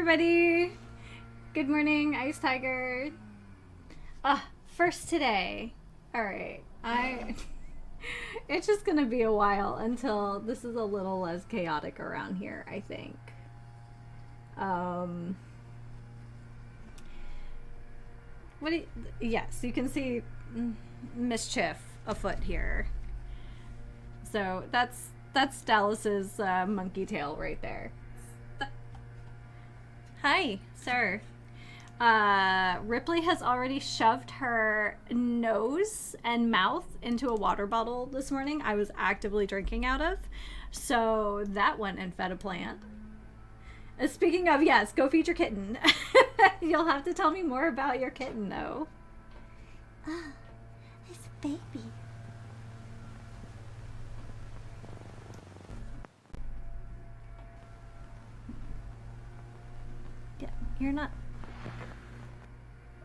everybody! Good morning, Ice Tiger. First today. Alright, it's just gonna be a while until this is a little less chaotic around here, I think. Yes, you can see mischief afoot here. So that's Dallas's monkey tail right there. Hi, sir. Ripley has already shoved her nose and mouth into a water bottle this morning I was actively drinking out of. So that went and fed a plant. Speaking of, yes, go feed your kitten. You'll have to tell me more about your kitten, though. Ah, it's a baby. Yeah, you're not...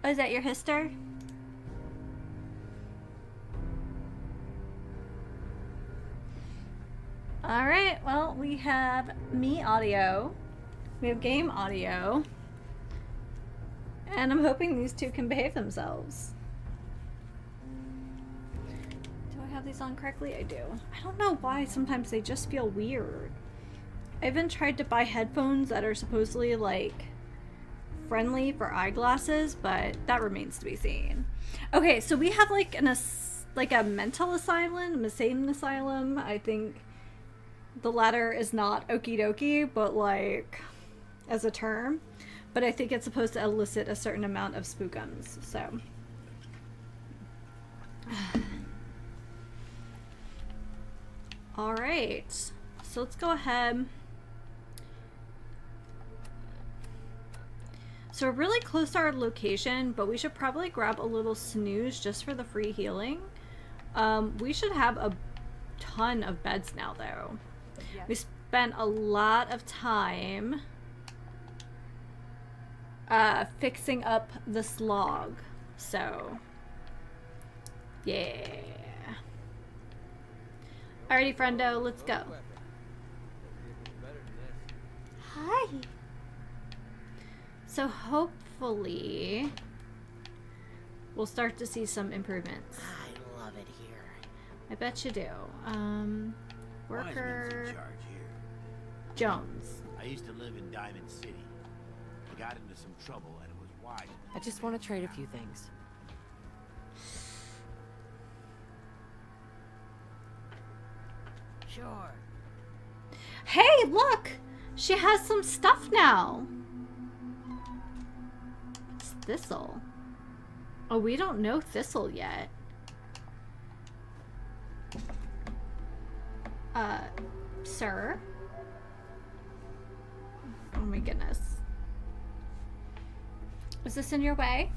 Oh, is that your hister? Alright, well, we have me audio. We have game audio. And I'm hoping these two can behave themselves. Do I have these on correctly? I do. I don't know why sometimes they just feel weird. I even tried to buy headphones that are supposedly, like, friendly for eyeglasses, but that remains to be seen. Okay, so we have, like, a mental asylum, a insane asylum. I think the latter is not okie dokie, but, like, as a term. But I think it's supposed to elicit a certain amount of spookums, so. Alright, so let's go ahead. So we're really close to our location, but we should probably grab a little snooze just for the free healing. We should have a ton of beds now, though. Yes. We spent a lot of time fixing up the slog, so yeah. Alrighty, friendo, let's go. Hi. So hopefully we'll start to see some improvements. I love it here. I bet you do. Worker Wiseman's in charge here. Jones. I used to live in Diamond City. I got into some trouble and it was wise. I just want to trade a few things. Sure. Hey, look! She has some stuff now. It's Thistle. Oh, we don't know Thistle yet. Sir? Oh my goodness. Is this in your way?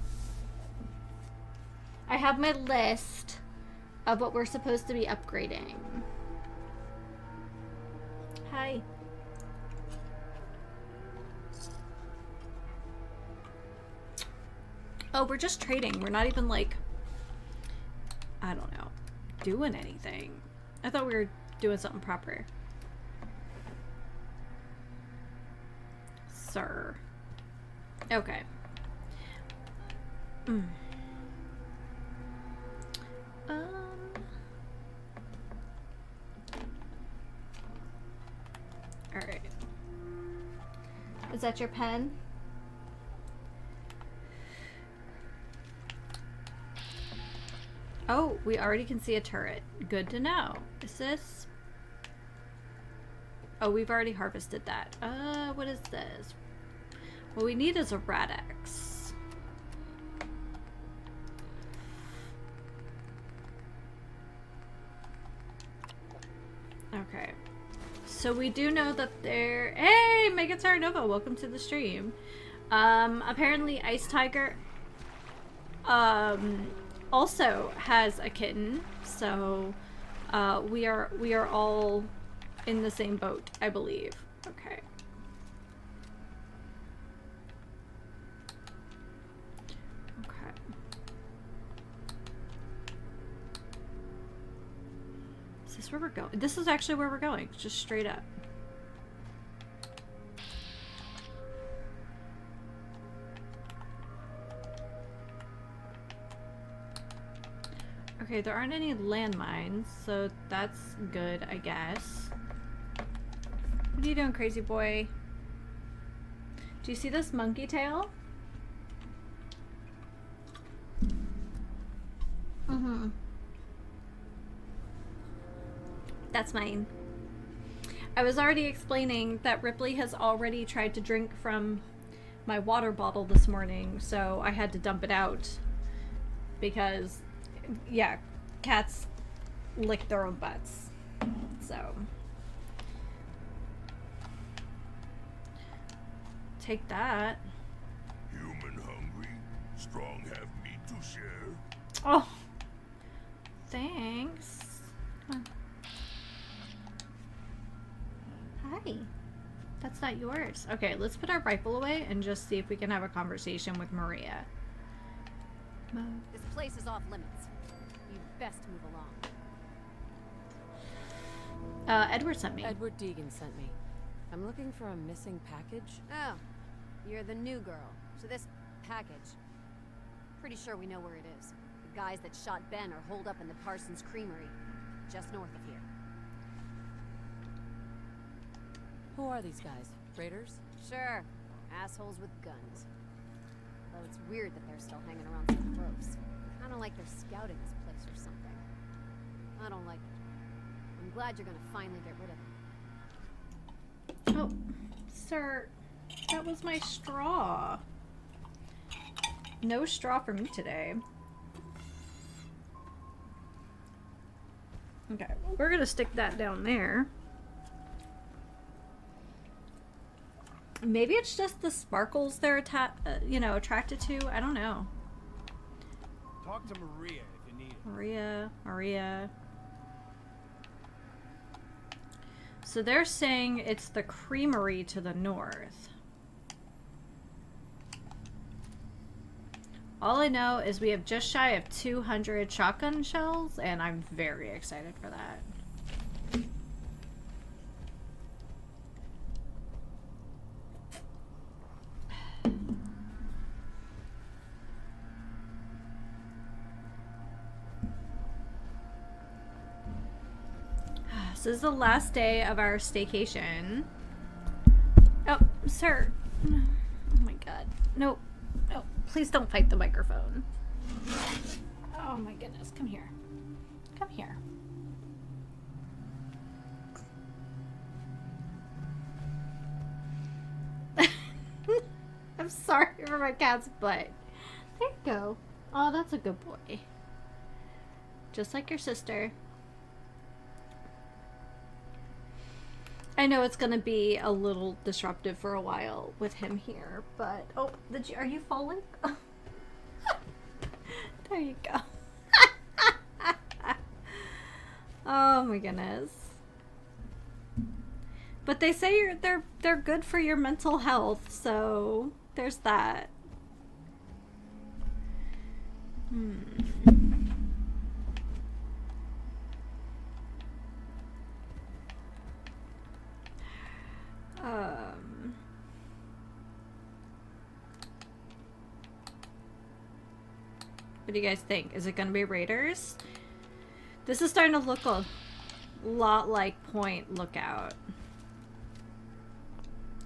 I have my list of what we're supposed to be upgrading. Hi. Oh, we're just trading. We're not even, like, I don't know, doing anything. I thought we were doing something proper. Sir. Okay. Alright. Is that your pen? Oh, we already can see a turret. Good to know. Is this... Oh, we've already harvested that. What is this? What we need is a Radix. Okay. So we do know that there... Hey, Mega Terranova, welcome to the stream. Apparently Ice Tiger also has a kitten, so we are all in the same boat, I believe. Okay. Okay. Is this where we're going? This is actually where we're going, just straight up. Okay, there aren't any landmines, so that's good, I guess. What are you doing, crazy boy? Do you see this monkey tail? Mm-hmm. That's mine. I was already explaining that Ripley has already tried to drink from my water bottle this morning, so I had to dump it out. Because, yeah, cats lick their own butts. So. Take that. Human hungry, strong have meat to share. Oh. Thanks. Come on. Hi. That's not yours. Okay, let's put our rifle away and just see if we can have a conversation with Maria. This place is off limits. You'd best move along. Edward sent me. Edward Deegan sent me. I'm looking for a missing package. Oh, you're the new girl. So this package. Pretty sure we know where it is. The guys that shot Ben are holed up in the Parsons Creamery, just north of here. Who are these guys? Raiders? Sure, assholes with guns. Though it's weird that they're still hanging around so close. Kinda like they're scouting this place or something. I don't like it. I'm glad you're gonna finally get rid of them. Oh, sir, that was my straw. No straw for me today. Okay, we're gonna stick that down there. Maybe it's just the sparkles they're attracted to. I don't know. Talk to Maria if you need it. Maria. So they're saying it's the creamery to the north. All I know is we have just shy of 200 shotgun shells, and I'm very excited for that. This is the last day of our staycation. Oh, sir. Oh my god. No. No. Please don't fight the microphone. Oh my goodness. Come here. Come here. I'm sorry for my cat's butt. There you go. Oh, that's a good boy. Just like your sister. I know it's gonna be a little disruptive for a while with him here, but oh, are you falling? There you go. Oh my goodness. But they say they're good for your mental health, so there's that. What do you guys think? Is it gonna be Raiders? This is starting to look a lot like Point Lookout.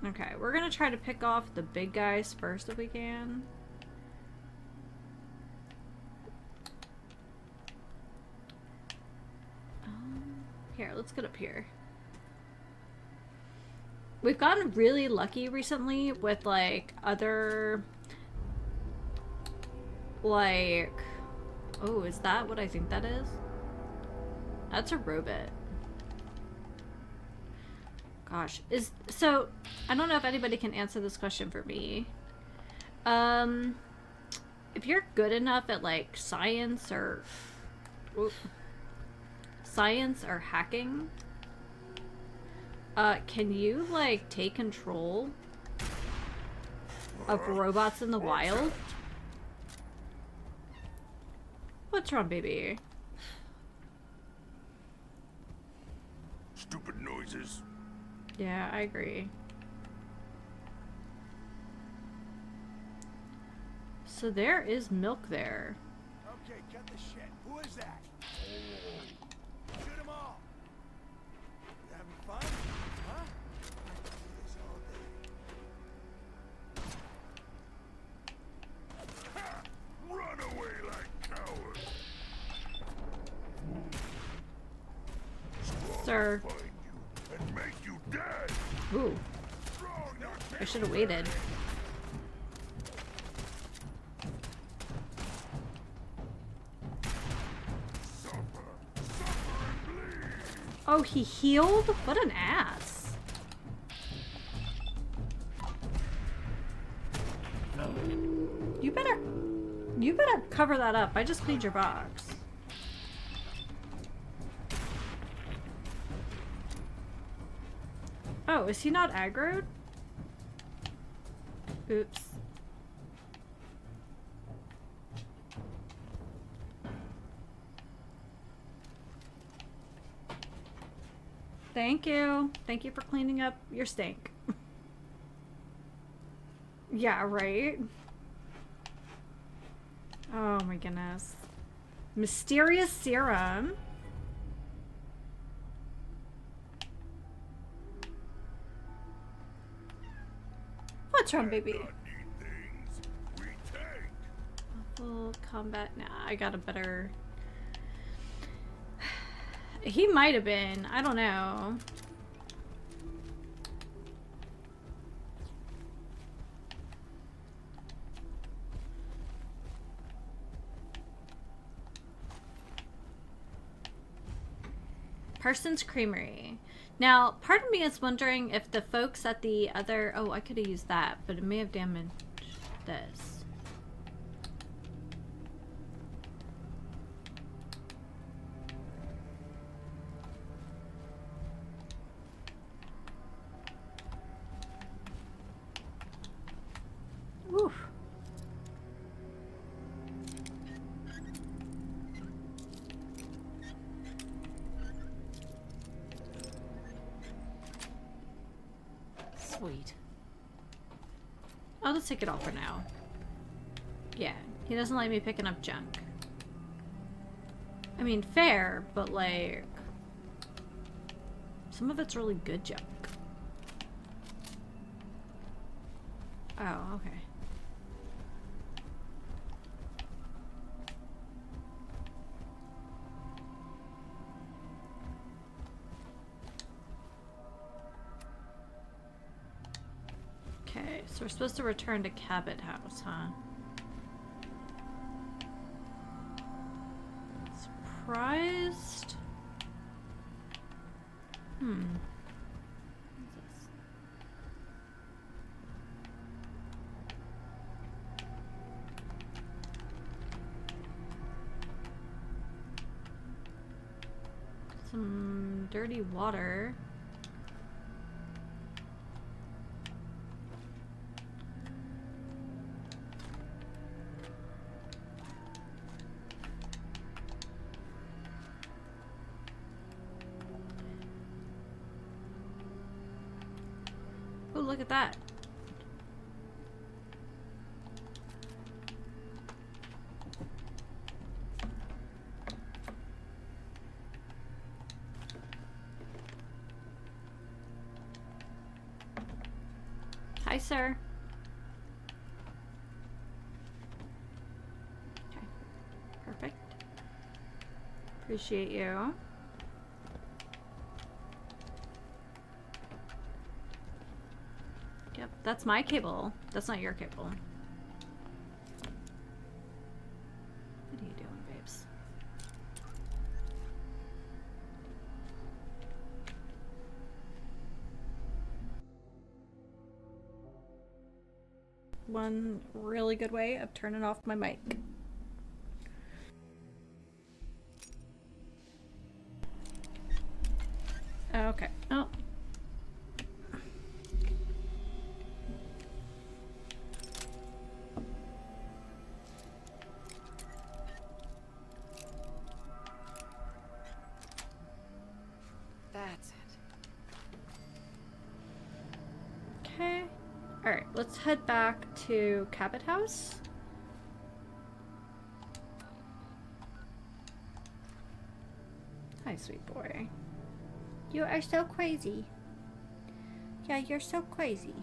Okay, we're gonna try to pick off the big guys first if we can. Here, let's get up here. We've gotten really lucky recently with, like, other... Like... Oh, is that what I think that is? That's a robot. Gosh. So, I don't know if anybody can answer this question for me. If you're good enough at, like, science or... Science or hacking... can you, like, take control of robots in the wild? What's wrong, baby? Stupid noises. Yeah, I agree. So there is milk there. Okay, cut the shit. Who is that? Shoot 'em all. You having fun? Huh? This all day. Ha! Run away like cowards. Sir. Find you and make you dead. Ooh, Strong, not I should have waited. suffer. Suffer and bleed. Oh, he healed? What an ass. You better cover that up. I just cleaned your box. Oh, is he not aggroed? Oops. Thank you. Thank you for cleaning up your stink. Yeah, right? Oh my goodness. Mysterious serum. What's wrong, baby? Not need things. We take. Full combat. Nah, I got a better. He might have been. I don't know. Parsons Creamery. Now, part of me is wondering if the folks at the other... Oh, I could have used that, but it may have damaged this. Oof. Sweet. I'll just take it all for now. Yeah, he doesn't like me picking up junk. I mean, fair, but like... some of it's really good junk. Oh, okay. Okay, so we're supposed to return to Cabot House, huh? Surprised? Hmm. What's this? Some dirty water. Oh, look at that. Hi, sir. Okay. Perfect. Appreciate you. Yep, that's my cable. That's not your cable. What are you doing, babes? One really good way of turning off my mic. Okay. Oh. That's it. Okay. Alright, let's head back to Cabot House. my sweet boy. You are so crazy. Yeah, you're so crazy.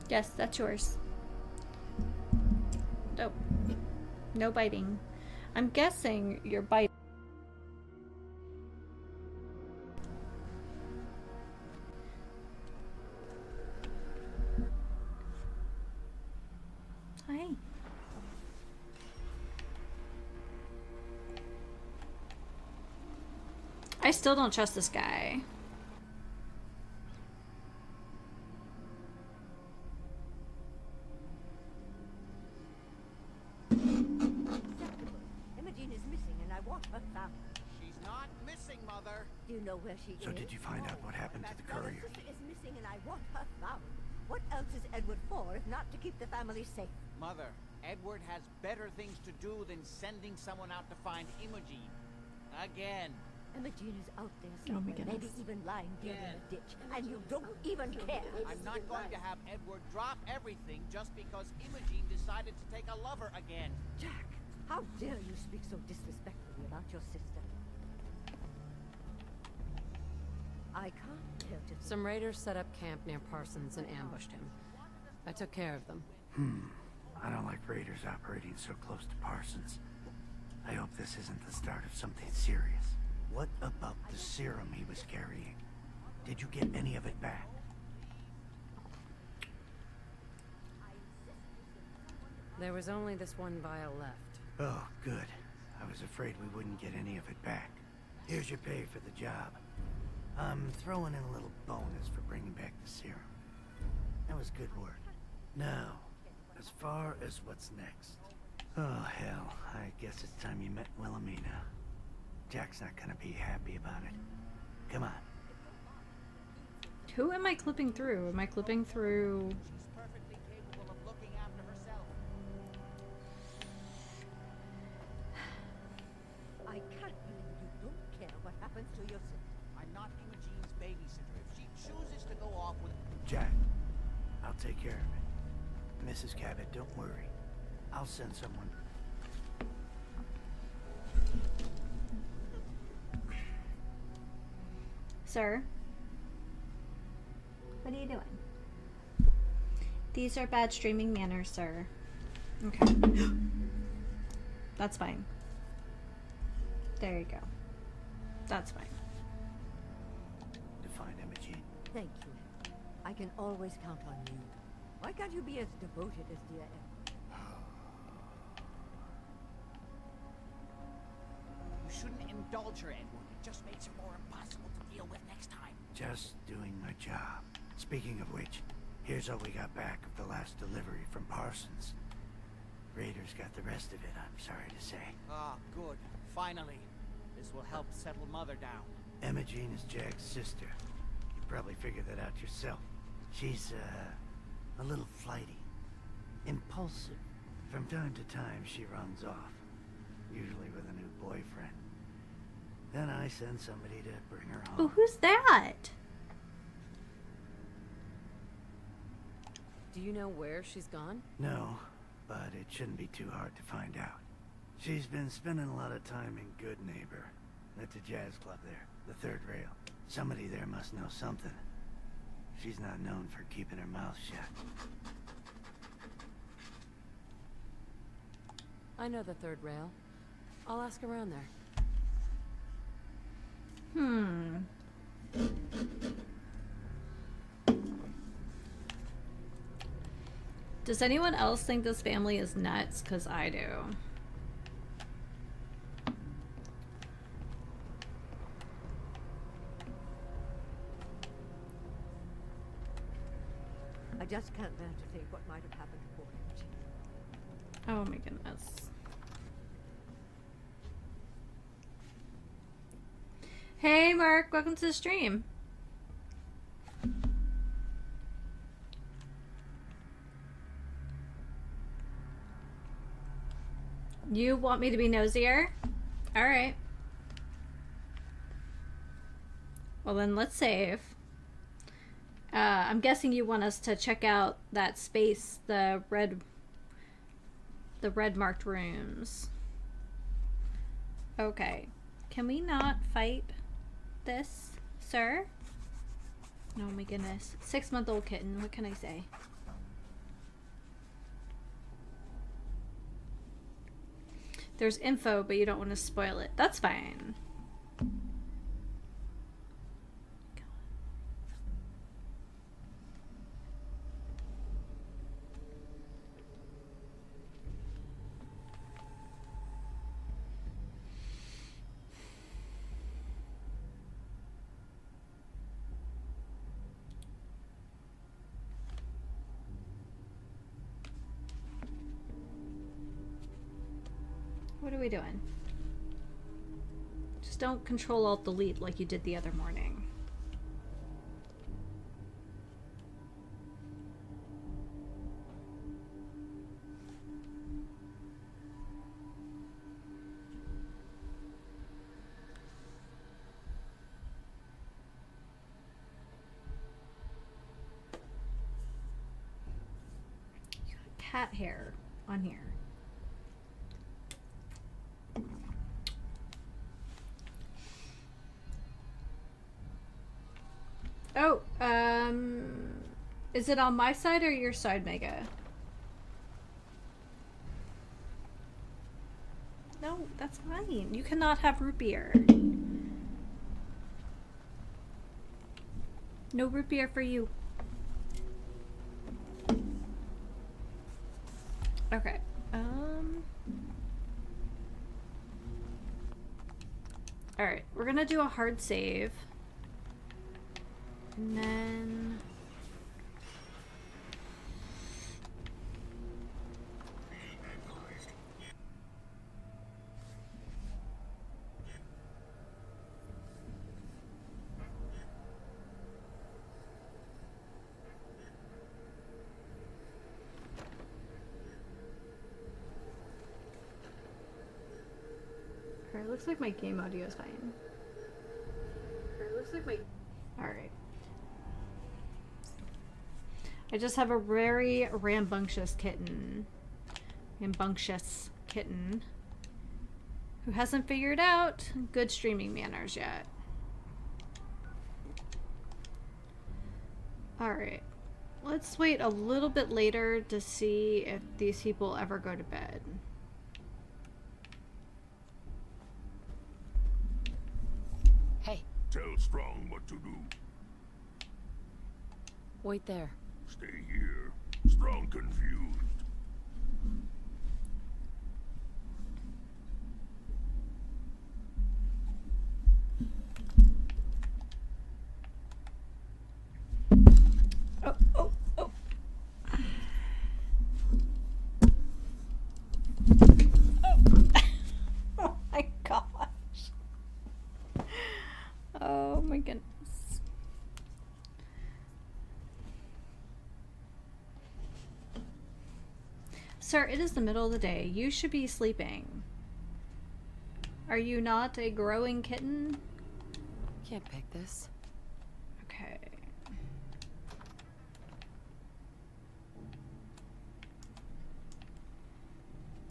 Yes, that's yours. Nope. No biting. I'm guessing you're biting. Hi. I still don't trust this guy. Imogen is missing and I want her found. She's not missing, Mother. Do you know where she is? So did you find out what happened to the Well, her courier? sister is missing and I want her found. What else is Edward for if not to keep the family safe? Mother, Edward has better things to do than sending someone out to find Imogen. Again. Imogen is out there Oh my somewhere, maybe goodness. even lying dead in a ditch, and you don't even care. I'm not going to have Edward drop everything just because Imogen decided to take a lover again. Jack, how dare you speak so disrespectfully about your sister? I can't bear to Some raiders set up camp near Parsons and ambushed him. I took care of them. I don't like raiders operating so close to Parsons. I hope this isn't the start of something serious. What about the serum he was carrying? Did you get any of it back? There was only this one vial left. Oh, good. I was afraid we wouldn't get any of it back. Here's your pay for the job. I'm throwing in a little bonus for bringing back the serum. That was good work. Now, as far as what's next. Oh, hell. I guess it's time you met Wilhelmina. Jack's not gonna be happy about it. Come on. Who am I clipping through? Am I clipping through... She's perfectly capable of looking after herself. I can't believe you don't care what happens to your sister. I'm not Imogen's babysitter. If she chooses to go off with... Jack, I'll take care of it. Mrs. Cabot, don't worry. I'll send someone. Sir? What are you doing? These are bad streaming manners, sir. Okay. That's fine. There you go. That's fine. To find Imogen. Thank you. I can always count on you. Why can't you be as devoted as dear Edward? You shouldn't indulge her, Edward. It just makes her more impossible to deal with next time. Just doing my job. Speaking of which, here's all we got back of the last delivery from Parsons. Raiders got the rest of it, I'm sorry to say. Ah, good. Finally. This will help settle Mother down. Imogen is Jack's sister. You probably figured that out yourself. She's, a little flighty. Impulsive. From time to time, she runs off. Usually with a new boyfriend. Then I send somebody to bring her Oh, home. who's that? Do you know where she's gone? No, but it shouldn't be too hard to find out. She's been spending a lot of time in Good Neighbor. That's a jazz club there, the third rail. Somebody there must know something. She's not known for keeping her mouth shut. I know the third rail. I'll ask around there. Does anyone else think this family is nuts? Because I do. I just can't bear to think what might have happened to poor Imogen. Oh my goodness. Hey Mark, welcome to the stream. You want me to be nosier? Alright. Well then let's save. I'm guessing you want us to check out that space, the red marked rooms. Okay. Can we not fight this, sir? Oh my goodness. 6-month-old kitten, what can I say? There's info, but you don't want to spoil it. That's fine. What are we doing? Just don't Control Alt Delete like you did the other morning. You got cat hair on here. Oh, is it on my side or your side, Mega? No, that's fine. You cannot have root beer. No root beer for you. Okay. Alright, we're gonna do a hard save. And then... Alright, looks like my game audio is fine. Alright. I just have a very rambunctious kitten. Rambunctious kitten. Who hasn't figured out good streaming manners yet. Alright. Let's wait a little bit later to see if these people ever go to bed. Hey, Tell Strong what to do. wait there. Stay here. Strong confused. Oh, oh, oh. Oh my gosh. Oh my goodness. Sir, it is the middle of the day. You should be sleeping. Are you not a growing kitten? Can't pick this. Okay.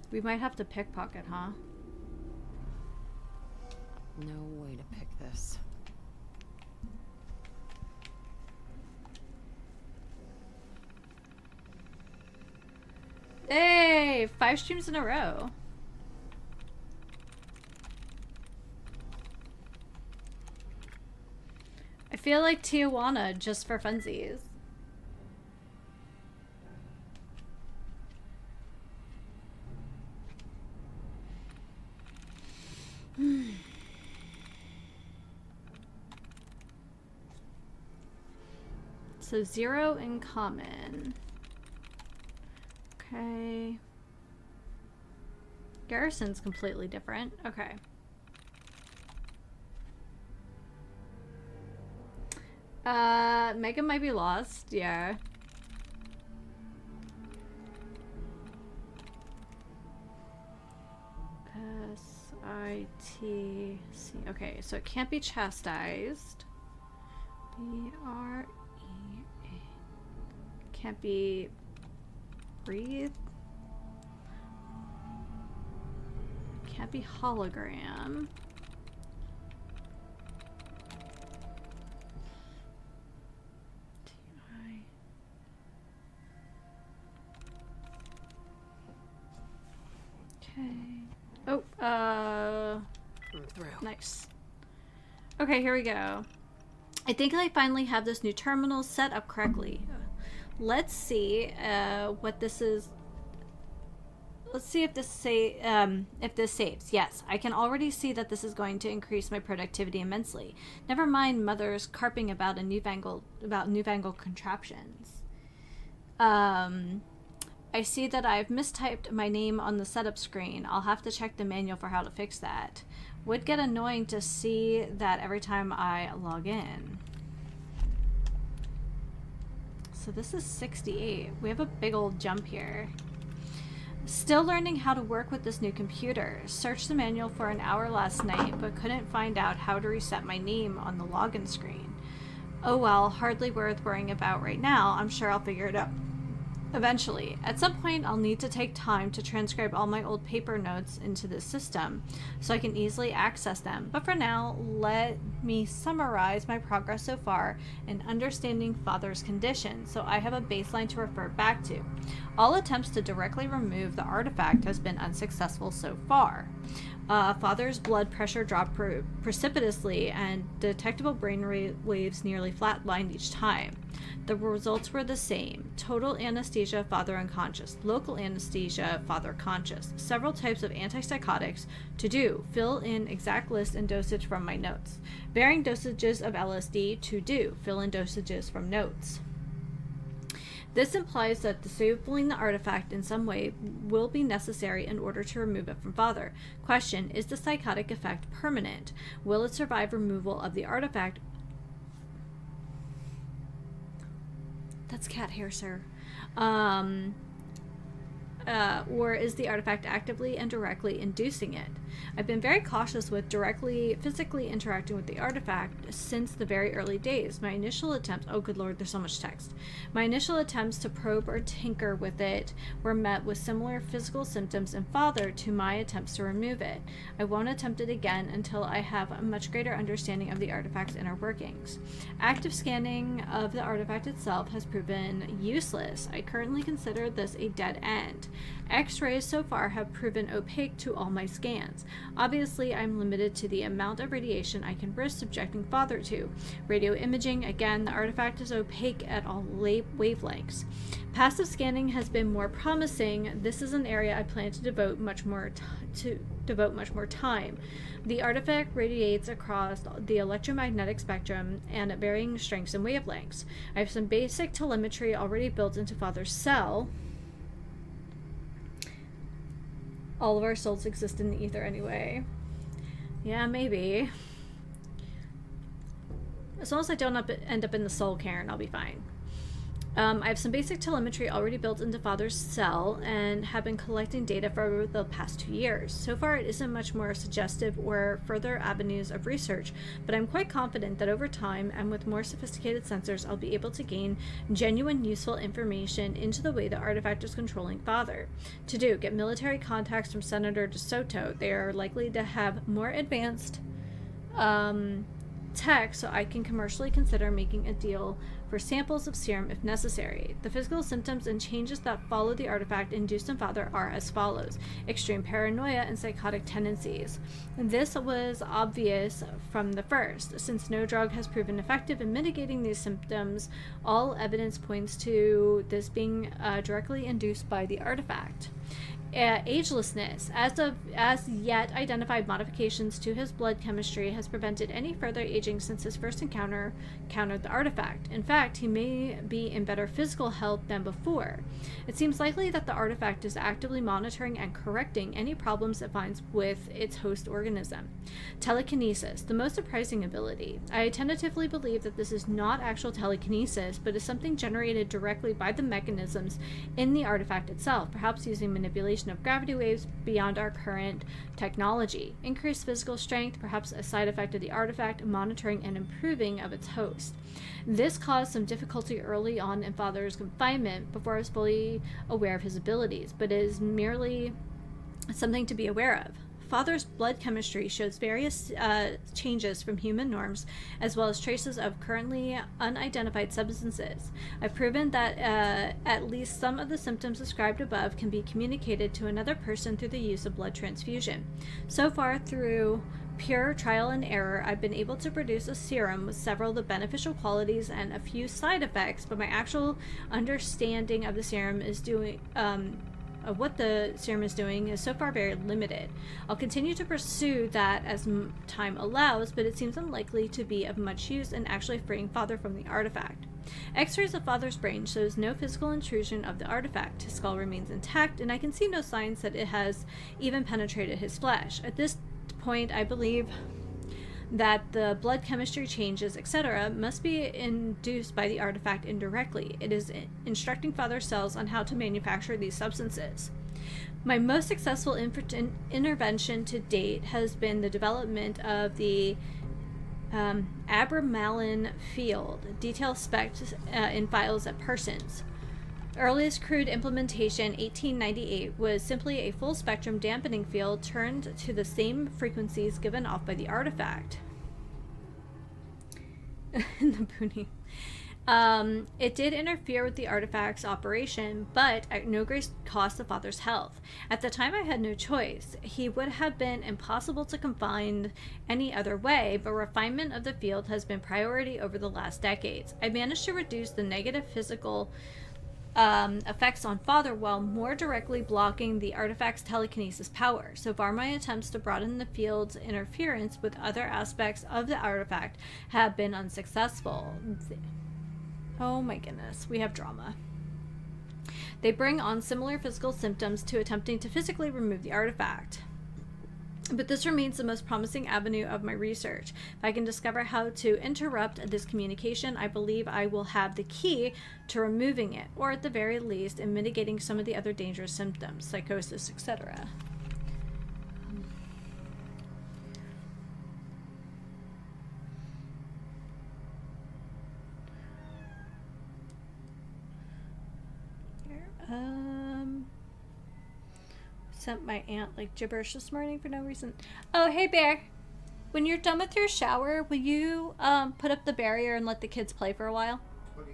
We might have to pickpocket, huh? No way to pick this. Hey! 5 streams in a row. I feel like Tijuana just for funsies. So 0 in common. Okay. Garrison's completely different. Okay. Megan might be lost. Yeah. S-I-T-C. Okay, so it can't be chastised. B-R-E-A. Can't be breathe. Can't be hologram. TI. Okay. Oh, I'm through. nice. Okay, here we go. I think I finally have this new terminal set up correctly. Let's see what this is. Let's see if this saves. Yes, I can already see that this is going to increase my productivity immensely. Never mind Mother's carping about newfangled contraptions. I see that I've mistyped my name on the setup screen. I'll have to check the manual for how to fix that. Would get annoying to see that every time I log in. So this is 68. We have a big old jump here. Still learning how to work with this new computer. Searched the manual for an hour last night, but couldn't find out how to reset my name on the login screen. Oh well, hardly worth worrying about right now. I'm sure I'll figure it out eventually. At some point, I'll need to take time to transcribe all my old paper notes into this system so I can easily access them. But for now, let me summarize my progress so far in understanding Father's condition so I have a baseline to refer back to. All attempts to directly remove the artifact has been unsuccessful so far. Father's blood pressure dropped precipitously and detectable brain waves nearly flatlined each time. The results were the same. Total anesthesia, Father unconscious. Local anesthesia, Father conscious. Several types of antipsychotics. To do, fill in exact list and dosage from my notes. Varying dosages of LSD. To do, fill in dosages from notes. This implies that disabling the artifact in some way will be necessary in order to remove it from Father. Question, is the psychotic effect permanent? Will it survive removal of the artifact? That's cat hair, sir. Or is the artifact actively and directly inducing it? I've been very cautious with directly physically interacting with the artifact since the very early days. My initial attempts, oh good lord, there's so much text. My initial attempts to probe or tinker with it were met with similar physical symptoms in Father to my attempts to remove it. I won't attempt it again until I have a much greater understanding of the artifact's inner workings. Active scanning of the artifact itself has proven useless. I currently consider this a dead end. X-rays so far have proven opaque to all my scans. Obviously, I'm limited to the amount of radiation I can risk subjecting Father to. Radio imaging, again, the artifact is opaque at all wavelengths. Passive scanning has been more promising. This is an area I plan to devote much more time. The artifact radiates across the electromagnetic spectrum and at varying strengths and wavelengths. I have some basic telemetry already built into Father's cell. All of our souls exist in the ether anyway. Yeah, maybe. As long as I don't end up in the soul cairn, I'll be fine. I have some basic telemetry already built into Father's cell and have been collecting data for the past 2 years. So far, it isn't much more suggestive or further avenues of research, but I'm quite confident that over time and with more sophisticated sensors, I'll be able to gain genuine, useful information into the way the artifact is controlling Father. To do, get military contacts from Senator DeSoto. They are likely to have more advanced tech, so I can commercially consider making a deal for samples of serum if necessary. The physical symptoms and changes that follow the artifact induced in Father are as follows: extreme paranoia and psychotic tendencies. This was obvious from the first. Since no drug has proven effective in mitigating these symptoms, all evidence points to this being directly induced by the artifact. Agelessness. As yet identified modifications to his blood chemistry has prevented any further aging since his first encountered the artifact. In fact, he may be in better physical health than before. It seems likely that the artifact is actively monitoring and correcting any problems it finds with its host organism. Telekinesis, the most surprising ability. I tentatively believe that this is not actual telekinesis, but is something generated directly by the mechanisms in the artifact itself, perhaps using manipulation manipulation of gravity waves beyond our current technology. Increased physical strength, perhaps a side effect of the artifact, monitoring and improving of its host. This caused some difficulty early on in Father's confinement before I was fully aware of his abilities, but it is merely something to be aware of. Father's blood chemistry shows various changes from human norms, as well as traces of currently unidentified substances. I've proven that at least some of the symptoms described above can be communicated to another person through the use of blood transfusion. So far, through pure trial and error, I've been able to produce a serum with several of the beneficial qualities and a few side effects, but my actual understanding of the serum is of what the serum is doing is so far very limited. I'll continue to pursue that as time allows, but it seems unlikely to be of much use in actually freeing Father from the artifact. X-rays of Father's brain shows no physical intrusion of the artifact. His skull remains intact, and I can see no signs that it has even penetrated his flesh. At this point, I believe that the blood chemistry changes, etc., must be induced by the artifact indirectly. It is instructing Father's cells on how to manufacture these substances. My most successful intervention to date has been the development of the Abramelin field, detailed specs in files at Parsons. Earliest crude implementation, 1898, was simply a full spectrum dampening field turned to the same frequencies given off by the artifact. The boonie. It did interfere with the artifact's operation, but at no great cost to Father's health. At the time, I had no choice. He would have been impossible to confine any other way, but refinement of the field has been priority over the last decades. I managed to reduce the negative physical effects on Father while more directly blocking the artifact's telekinesis power. So far, my attempts to broaden the field's interference with other aspects of the artifact have been unsuccessful. Oh my goodness, we have drama. They bring on similar physical symptoms to attempting to physically remove the artifact. But this remains the most promising avenue of my research. If I can discover how to interrupt this communication, I believe I will have the key to removing it, or at the very least, in mitigating some of the other dangerous symptoms, psychosis, etc. Sent my aunt like gibberish this morning for no reason. Oh, hey Bear. When you're done with your shower, will you put up the barrier and let the kids play for a while? Okay.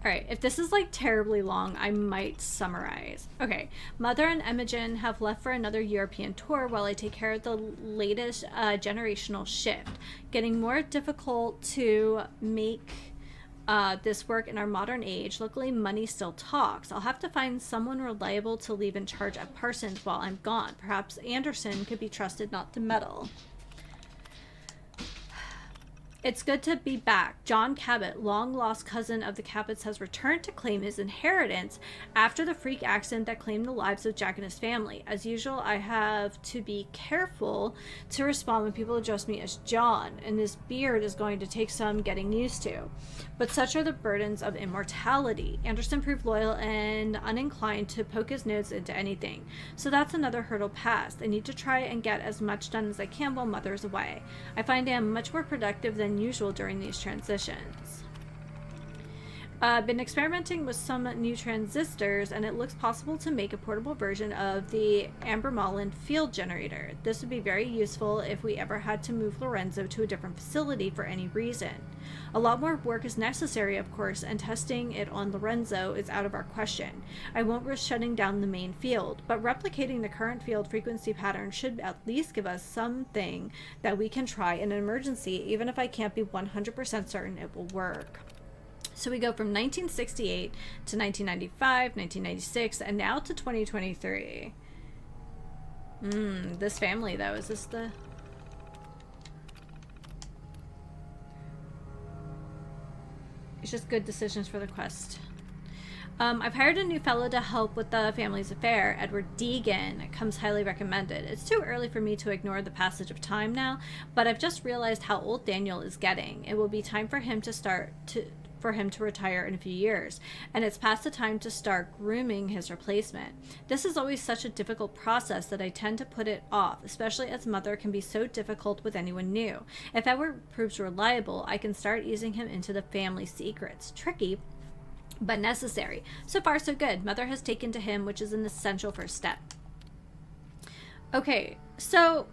Alright, if this is like terribly long, I might summarize. Okay, Mother and Imogen have left for another European tour while I take care of the latest generational shift. Getting more difficult to make this work in our modern age. Luckily, money still talks. I'll have to find someone reliable to leave in charge at Parsons while I'm gone. Perhaps Anderson could be trusted not to meddle. It's good to be back. John Cabot, long-lost cousin of the Cabots, has returned to claim his inheritance after the freak accident that claimed the lives of Jack and his family. As usual, I have to be careful to respond when people address me as John, and this beard is going to take some getting used to. But such are the burdens of immortality. Anderson proved loyal and uninclined to poke his nose into anything. So that's another hurdle passed. I need to try and get as much done as I can while Mother is away. I find I am much more productive than usual during these transitions. I've been experimenting with some new transistors, and it looks possible to make a portable version of the Abramelin field generator. This would be very useful if we ever had to move Lorenzo to a different facility for any reason. A lot more work is necessary, of course, and testing it on Lorenzo is out of our question. I won't risk shutting down the main field, but replicating the current field frequency pattern should at least give us something that we can try in an emergency, even if I can't be 100% certain it will work. So we go from 1968 to 1995, 1996, and now to 2023. This family, though, is this the... It's just good decisions for the quest. I've hired a new fellow to help with the family's affair. Edward Deegan comes highly recommended. It's too early for me to ignore the passage of time now, but I've just realized how old Daniel is getting. It will be time for him to start for him to retire in a few years, and it's past the time to start grooming his replacement. This is always such a difficult process that I tend to put it off, especially as Mother can be so difficult with anyone new. If Edward proves reliable, I can start easing him into the family secrets. Tricky, but necessary. So far, so good. Mother has taken to him, which is an essential first step. Okay, so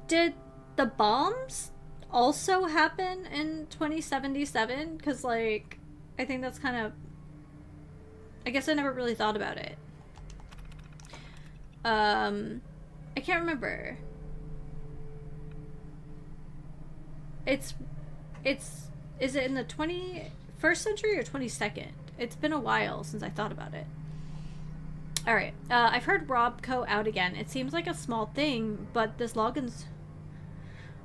did the bombs also happen in 2077? Because, like, I think that's kind of... I guess I never really thought about it. I can't remember. Is it in the 21st century or 22nd? It's been a while since I thought about it. Alright, I've heard Robco out again. It seems like a small thing, but this login's...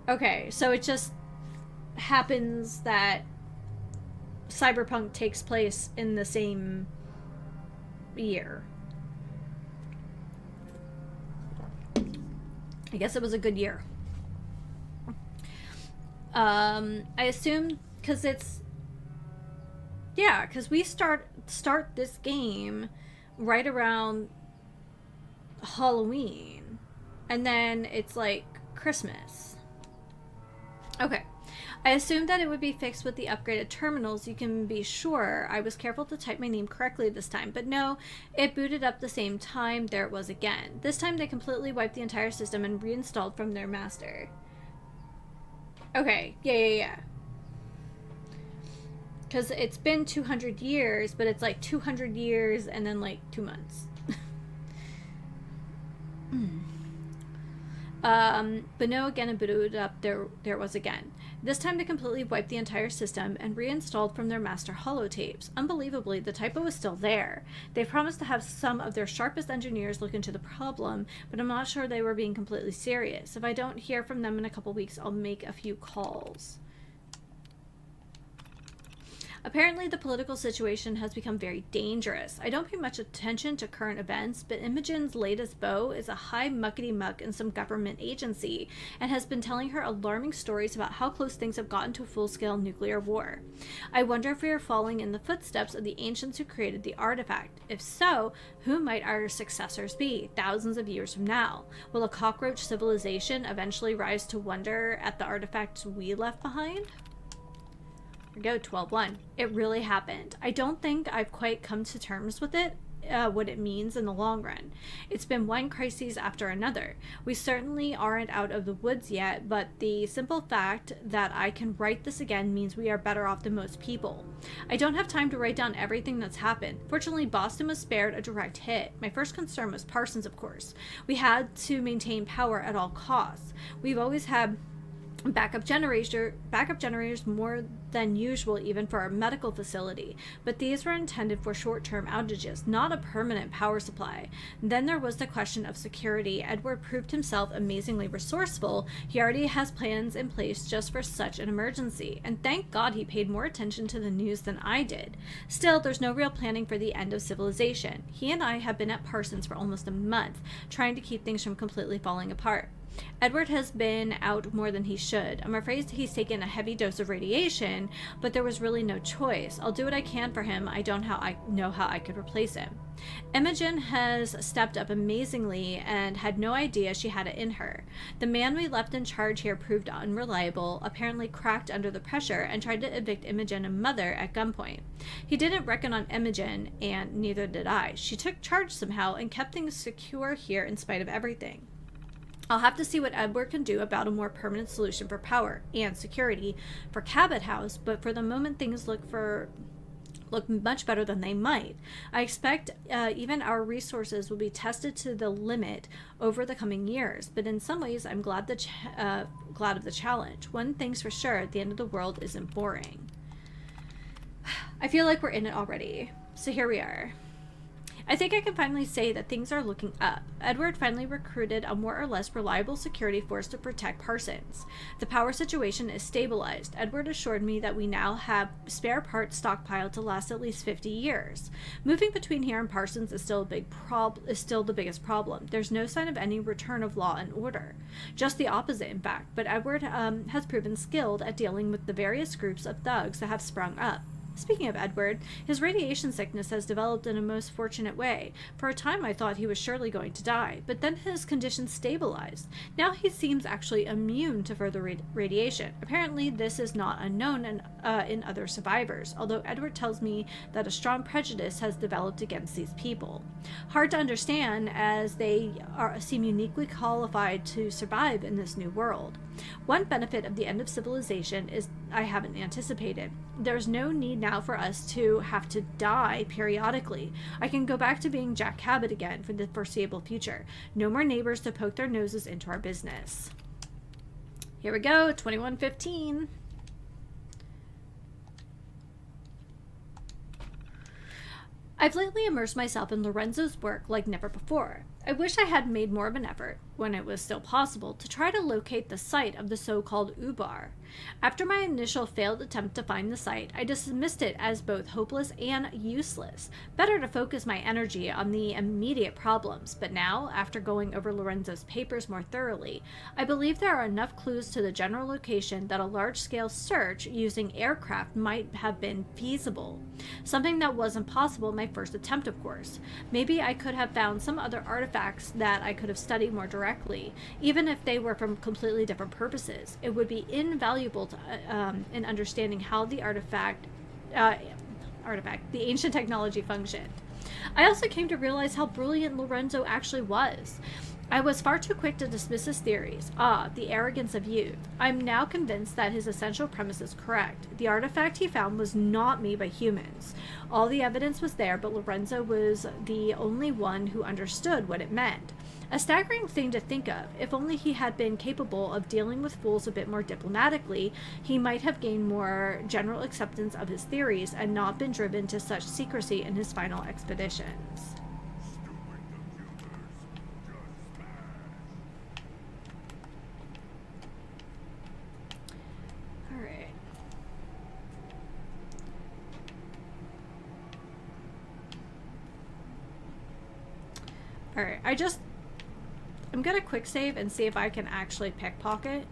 Okay, so it just happens that Cyberpunk takes place in the same year. I guess it was a good year. I assume because it's... Yeah, because we start this game right around Halloween, and then it's like Christmas. Okay, I assumed that it would be fixed with the upgraded terminals. You can be sure I was careful to type my name correctly this time, but no, it booted up the same time. There it was again. This time they completely wiped the entire system and reinstalled from their master. Okay, yeah. Because it's been 200 years, but it's like 200 years and then like 2 months. But no, again, it booted up. There it was again. This time they completely wiped the entire system and reinstalled from their master holotapes. Unbelievably, the typo was still there. They promised to have some of their sharpest engineers look into the problem, but I'm not sure they were being completely serious. If I don't hear from them in a couple weeks, I'll make a few calls. Apparently, the political situation has become very dangerous. I don't pay much attention to current events, but Imogen's latest beau is a high muckety-muck in some government agency and has been telling her alarming stories about how close things have gotten to a full-scale nuclear war. I wonder if we are following in the footsteps of the ancients who created the artifact. If so, who might our successors be thousands of years from now? Will a cockroach civilization eventually rise to wonder at the artifacts we left behind? Here we go, 12-1. It really happened. I don't think I've quite come to terms with it, what it means in the long run. It's been one crisis after another. We certainly aren't out of the woods yet, but the simple fact that I can write this again means we are better off than most people. I don't have time to write down everything that's happened. Fortunately, Boston was spared a direct hit. My first concern was Parsons, of course. We had to maintain power at all costs. We've always had backup generators more than usual even for our medical facility, but these were intended for short-term outages, not a permanent power supply. Then there was the question of security. Edward proved himself amazingly resourceful. He already has plans in place just for such an emergency, and thank God he paid more attention to the news than I did. Still, there's no real planning for the end of civilization. He and I have been at Parsons for almost a month, trying to keep things from completely falling apart. Edward has been out more than he should. I'm afraid he's taken a heavy dose of radiation, but there was really no choice. I'll do what I can for him. I don't know how I could replace him. Imogen has stepped up amazingly and had no idea she had it in her. The man we left in charge here proved unreliable, apparently cracked under the pressure, and tried to evict Imogen and Mother at gunpoint. He didn't reckon on Imogen, and neither did I. She took charge somehow and kept things secure here in spite of everything. I'll have to see what Edward can do about a more permanent solution for power and security for Cabot House, but for the moment things look much better than they might. I expect even our resources will be tested to the limit over the coming years, but in some ways I'm glad of the challenge. One thing's for sure, the end of the world isn't boring. I feel like we're in it already, so here we are. I think I can finally say that things are looking up. Edward finally recruited a more or less reliable security force to protect Parsons. The power situation is stabilized. Edward assured me that we now have spare parts stockpiled to last at least 50 years. Moving between here and Parsons is still the biggest problem. There's no sign of any return of law and order. Just the opposite, in fact. But Edward has proven skilled at dealing with the various groups of thugs that have sprung up. Speaking of Edward, his radiation sickness has developed in a most fortunate way. For a time I thought he was surely going to die, but then his condition stabilized. Now he seems actually immune to further radiation. Apparently this is not unknown in other survivors, although Edward tells me that a strong prejudice has developed against these people. Hard to understand, as they seem uniquely qualified to survive in this new world. One benefit of the end of civilization is I haven't anticipated. There's no need now for us to have to die periodically. I can go back to being Jack Cabot again for the foreseeable future. No more neighbors to poke their noses into our business. Here we go, 2115. I've lately immersed myself in Lorenzo's work like never before. I wish I had made more of an effort, when it was still possible, to try to locate the site of the so-called Ubar. After my initial failed attempt to find the site, I dismissed it as both hopeless and useless. Better to focus my energy on the immediate problems, but now, after going over Lorenzo's papers more thoroughly, I believe there are enough clues to the general location that a large-scale search using aircraft might have been feasible. Something that wasn't possible in my first attempt, of course. Maybe I could have found some other artifacts that I could have studied more directly, even if they were from completely different purposes. It would be invaluable to, in understanding how the the ancient technology functioned. I also came to realize how brilliant Lorenzo actually was. I was far too quick to dismiss his theories. The arrogance of youth. I'm now convinced that his essential premise is correct. The artifact he found was not made by humans. All the evidence was there, but Lorenzo was the only one who understood what it meant. A staggering thing to think of. If only he had been capable of dealing with fools a bit more diplomatically, he might have gained more general acceptance of his theories and not been driven to such secrecy in his final expeditions. Alright, I'm gonna quick save and see if I can actually pickpocket.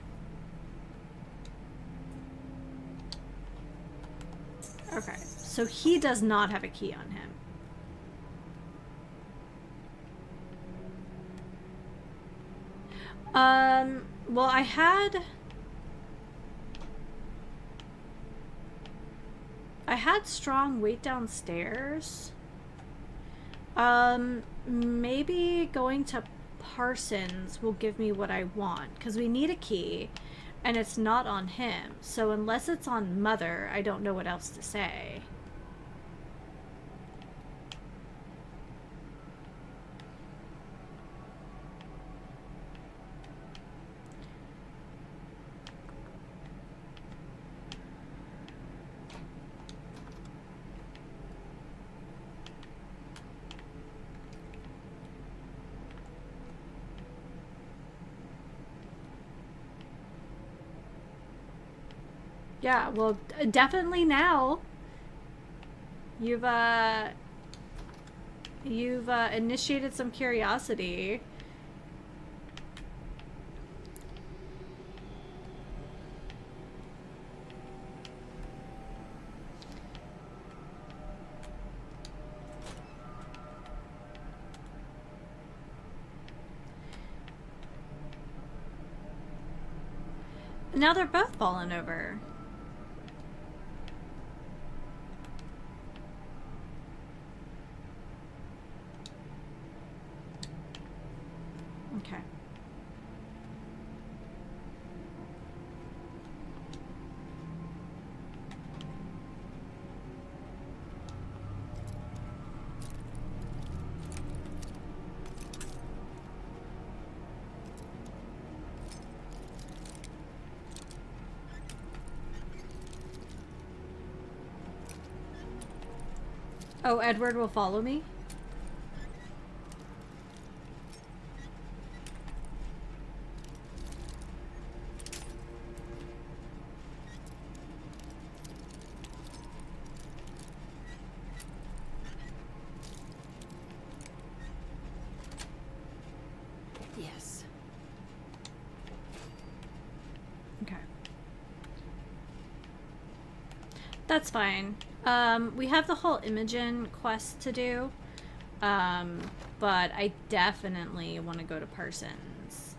Okay, so he does not have a key on him. Well, I had strong weight downstairs. Maybe going to Parsons will give me what I want, because we need a key, and it's not on him. So unless it's on Mother, I don't know what else to say. Yeah, well, definitely now. You've initiated some curiosity. Now they're both fallen over. Okay. Oh, Edward will follow me? That's fine. We have the whole Imogen quest to do. But I definitely want to go to Parsons.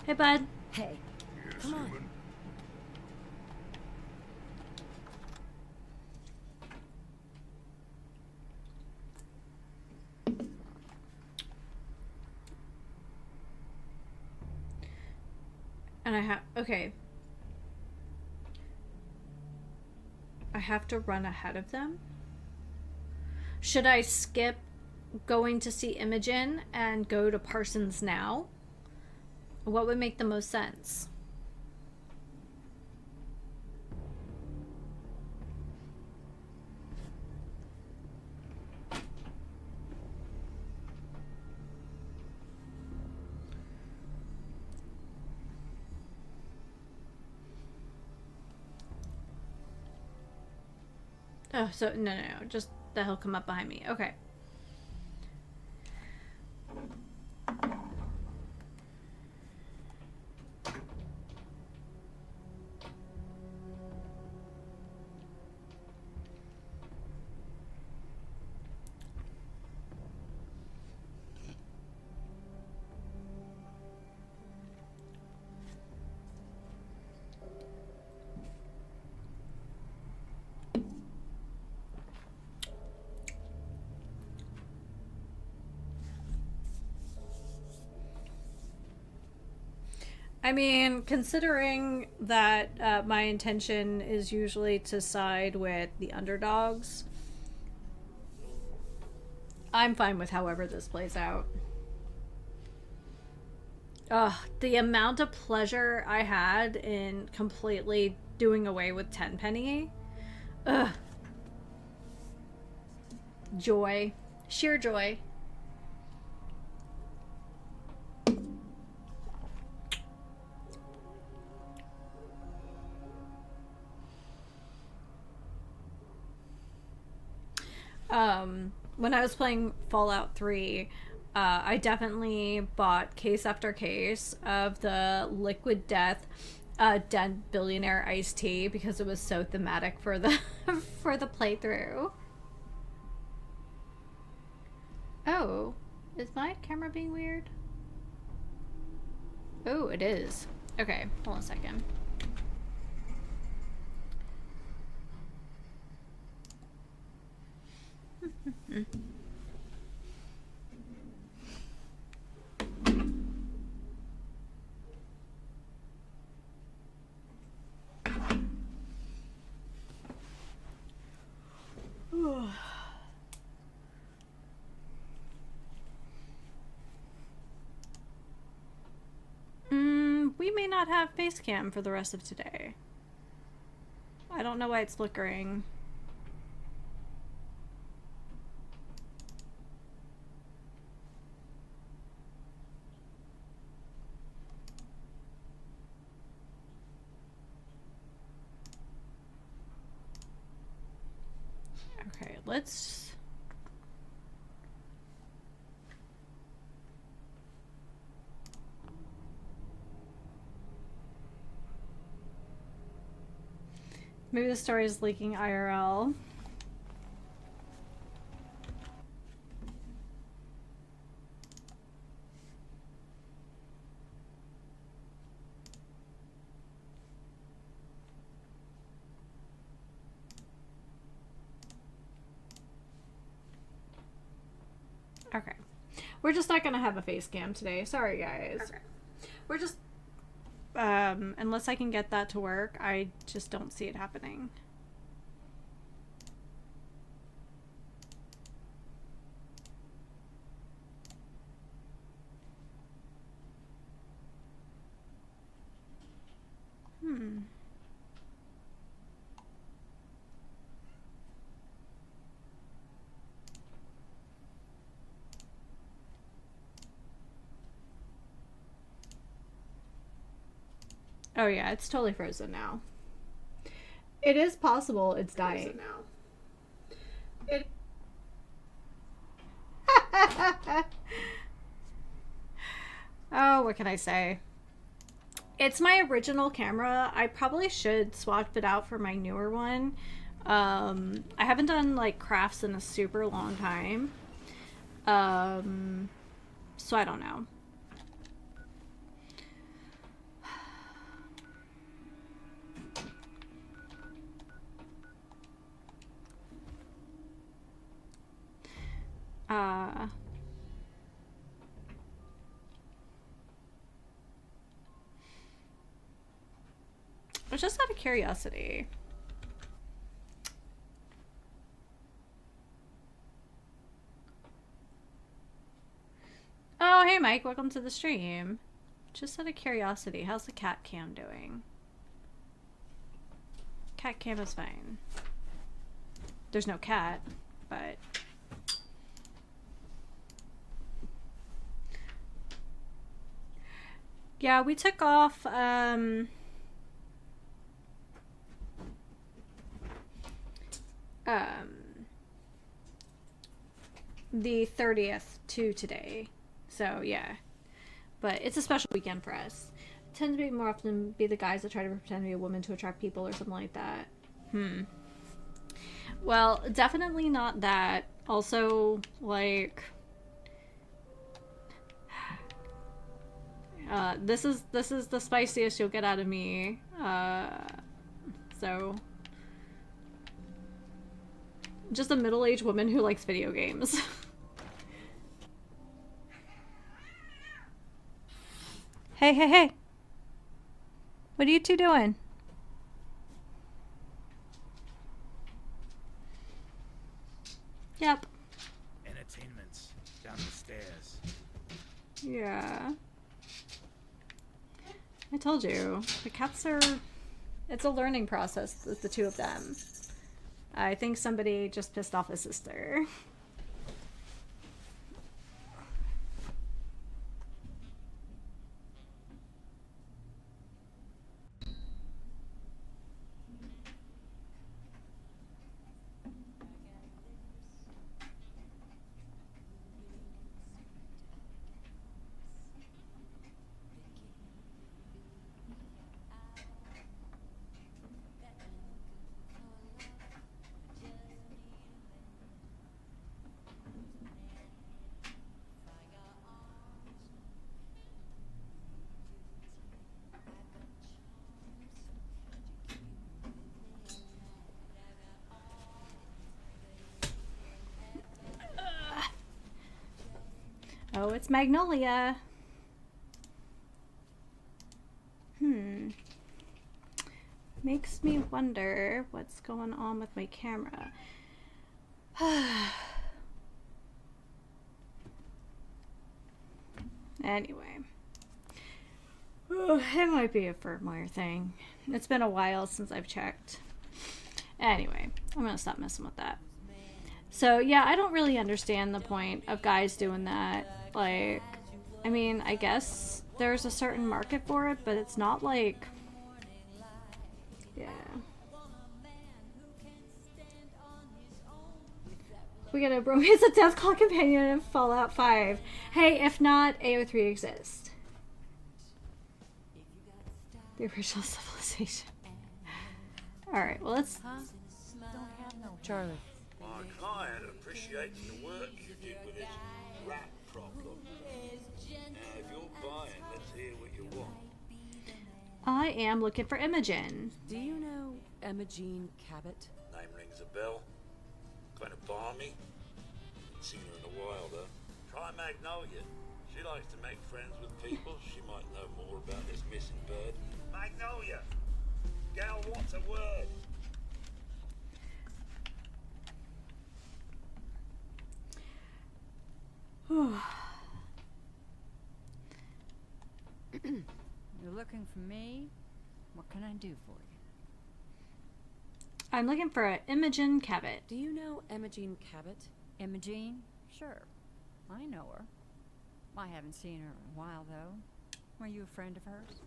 Hey, bud. Hey, Yes, come on. human? And I have... Okay. I have to run ahead of them? Should I skip going to see Imogen and go to Parsons now? What would make the most sense? Oh, so no, just that he'll come up behind me. Okay. I mean, considering that my intention is usually to side with the underdogs, I'm fine with however this plays out. Ugh, the amount of pleasure I had in completely doing away with Tenpenny. Ugh. Joy. Sheer joy. When I was playing Fallout 3, I definitely bought case after case of the Liquid Death Dead Billionaire iced tea because it was so thematic for the for the playthrough. Oh, is my camera being weird? Oh, it is. Okay, hold on a second. We may not have face cam for the rest of today. I don't know why it's flickering. Okay, let's... Maybe the story is leaking IRL. Okay. We're just not gonna have a face cam today. Sorry, guys. Okay. We're just... unless I can get that to work, I just don't see it happening. Oh yeah, it's totally frozen now. It is possible it's dying now. It... Oh, what can I say? It's my original camera. I probably should swap it out for my newer one. I haven't done like crafts in a super long time. So I don't know. But just out of curiosity. Oh, hey Mike, welcome to the stream. Just out of curiosity, how's the cat cam doing? Cat cam is fine. There's no cat, but... Yeah, we took off, the 30th to today. So, yeah. But it's a special weekend for us. Tend to be more often be the guys that try to pretend to be a woman to attract people or something like that. Well, definitely not that. Also, like... this is the spiciest you'll get out of me. So... Just a middle-aged woman who likes video games. Hey, hey, hey. What are you two doing? Yep. Entertainment's down the stairs. Yeah. I told you. The cats are... It's a learning process with the two of them. I think somebody just pissed off his sister. Oh, it's Magnolia. Makes me wonder what's going on with my camera. Anyway. It might be a firmware thing. It's been a while since I've checked. Anyway, I'm gonna stop messing with that. So, yeah, I don't really understand the point of guys doing that. Like, I mean, I guess there's a certain market for it, but it's not like... Yeah. We got a bromance a Death Call companion in Fallout 5. Hey, if not, AO3 exists. The original civilization. Alright, well, let's... Charlie. My client appreciates the work you did with his rat problem. Now, if you're buying, let's hear what you want. I am looking for Imogen. Do you know Imogen Cabot? Name rings a bell. Kind of balmy. Haven't seen her in a while, though. Try Magnolia. She likes to make friends with people. She might know more about this missing bird. Magnolia! Gal, what's a word? You're looking for me? What can I do for you? I'm looking for Imogen Cabot. Do you know Imogen Cabot? Imogene? Sure. I know her. I haven't seen her in a while, though. Were you a friend of hers?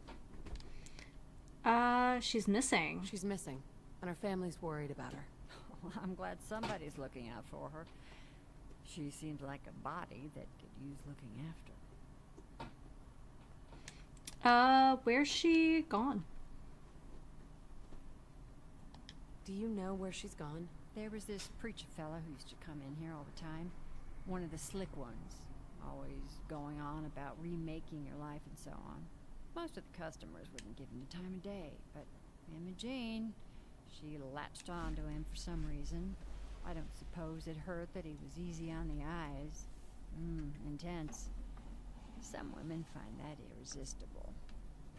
She's missing. She's missing, and her family's worried about her. Well, I'm glad somebody's looking out for her. She seemed like a body that could use looking after. Where's she gone? Do you know where she's gone? There was this preacher fella who used to come in here all the time. One of the slick ones. Always going on about remaking your life and so on. Most of the customers wouldn't give him the time of day, but Imogene, she latched on to him for some reason. I don't suppose it hurt that he was easy on the eyes. Intense. Some women find that irresistible.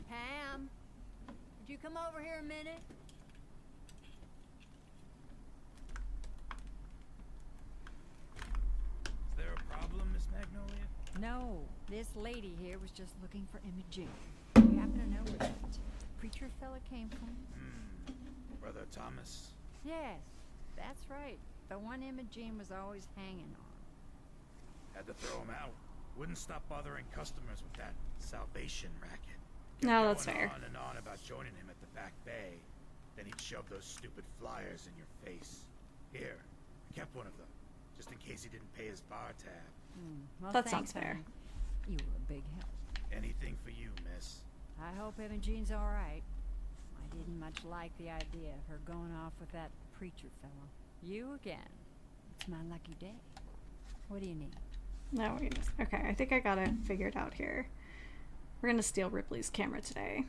Pam, would you come over here a minute? Is there a problem, Miss Magnolia? No, this lady here was just looking for Imogene. Do you happen to know where that preacher fella came from? Brother Thomas. Yes, that's right. The one Imogene was always hanging on. Had to throw him out. Wouldn't stop bothering customers with that salvation racket. No, that's Going fair. on and on about joining him at the back bay. Then he'd shove those stupid flyers in your face. Here, I kept one of them, just in case he didn't pay his bar tab. Well, That thanks, sounds fair. honey. You were a big help. Anything for you, miss. I hope Imogene's all right. I didn't much like the idea of her going off with that preacher fellow. You again. It's my lucky day. What do you need? No, okay, I think I got it figured out here. We're gonna steal Ripley's camera today.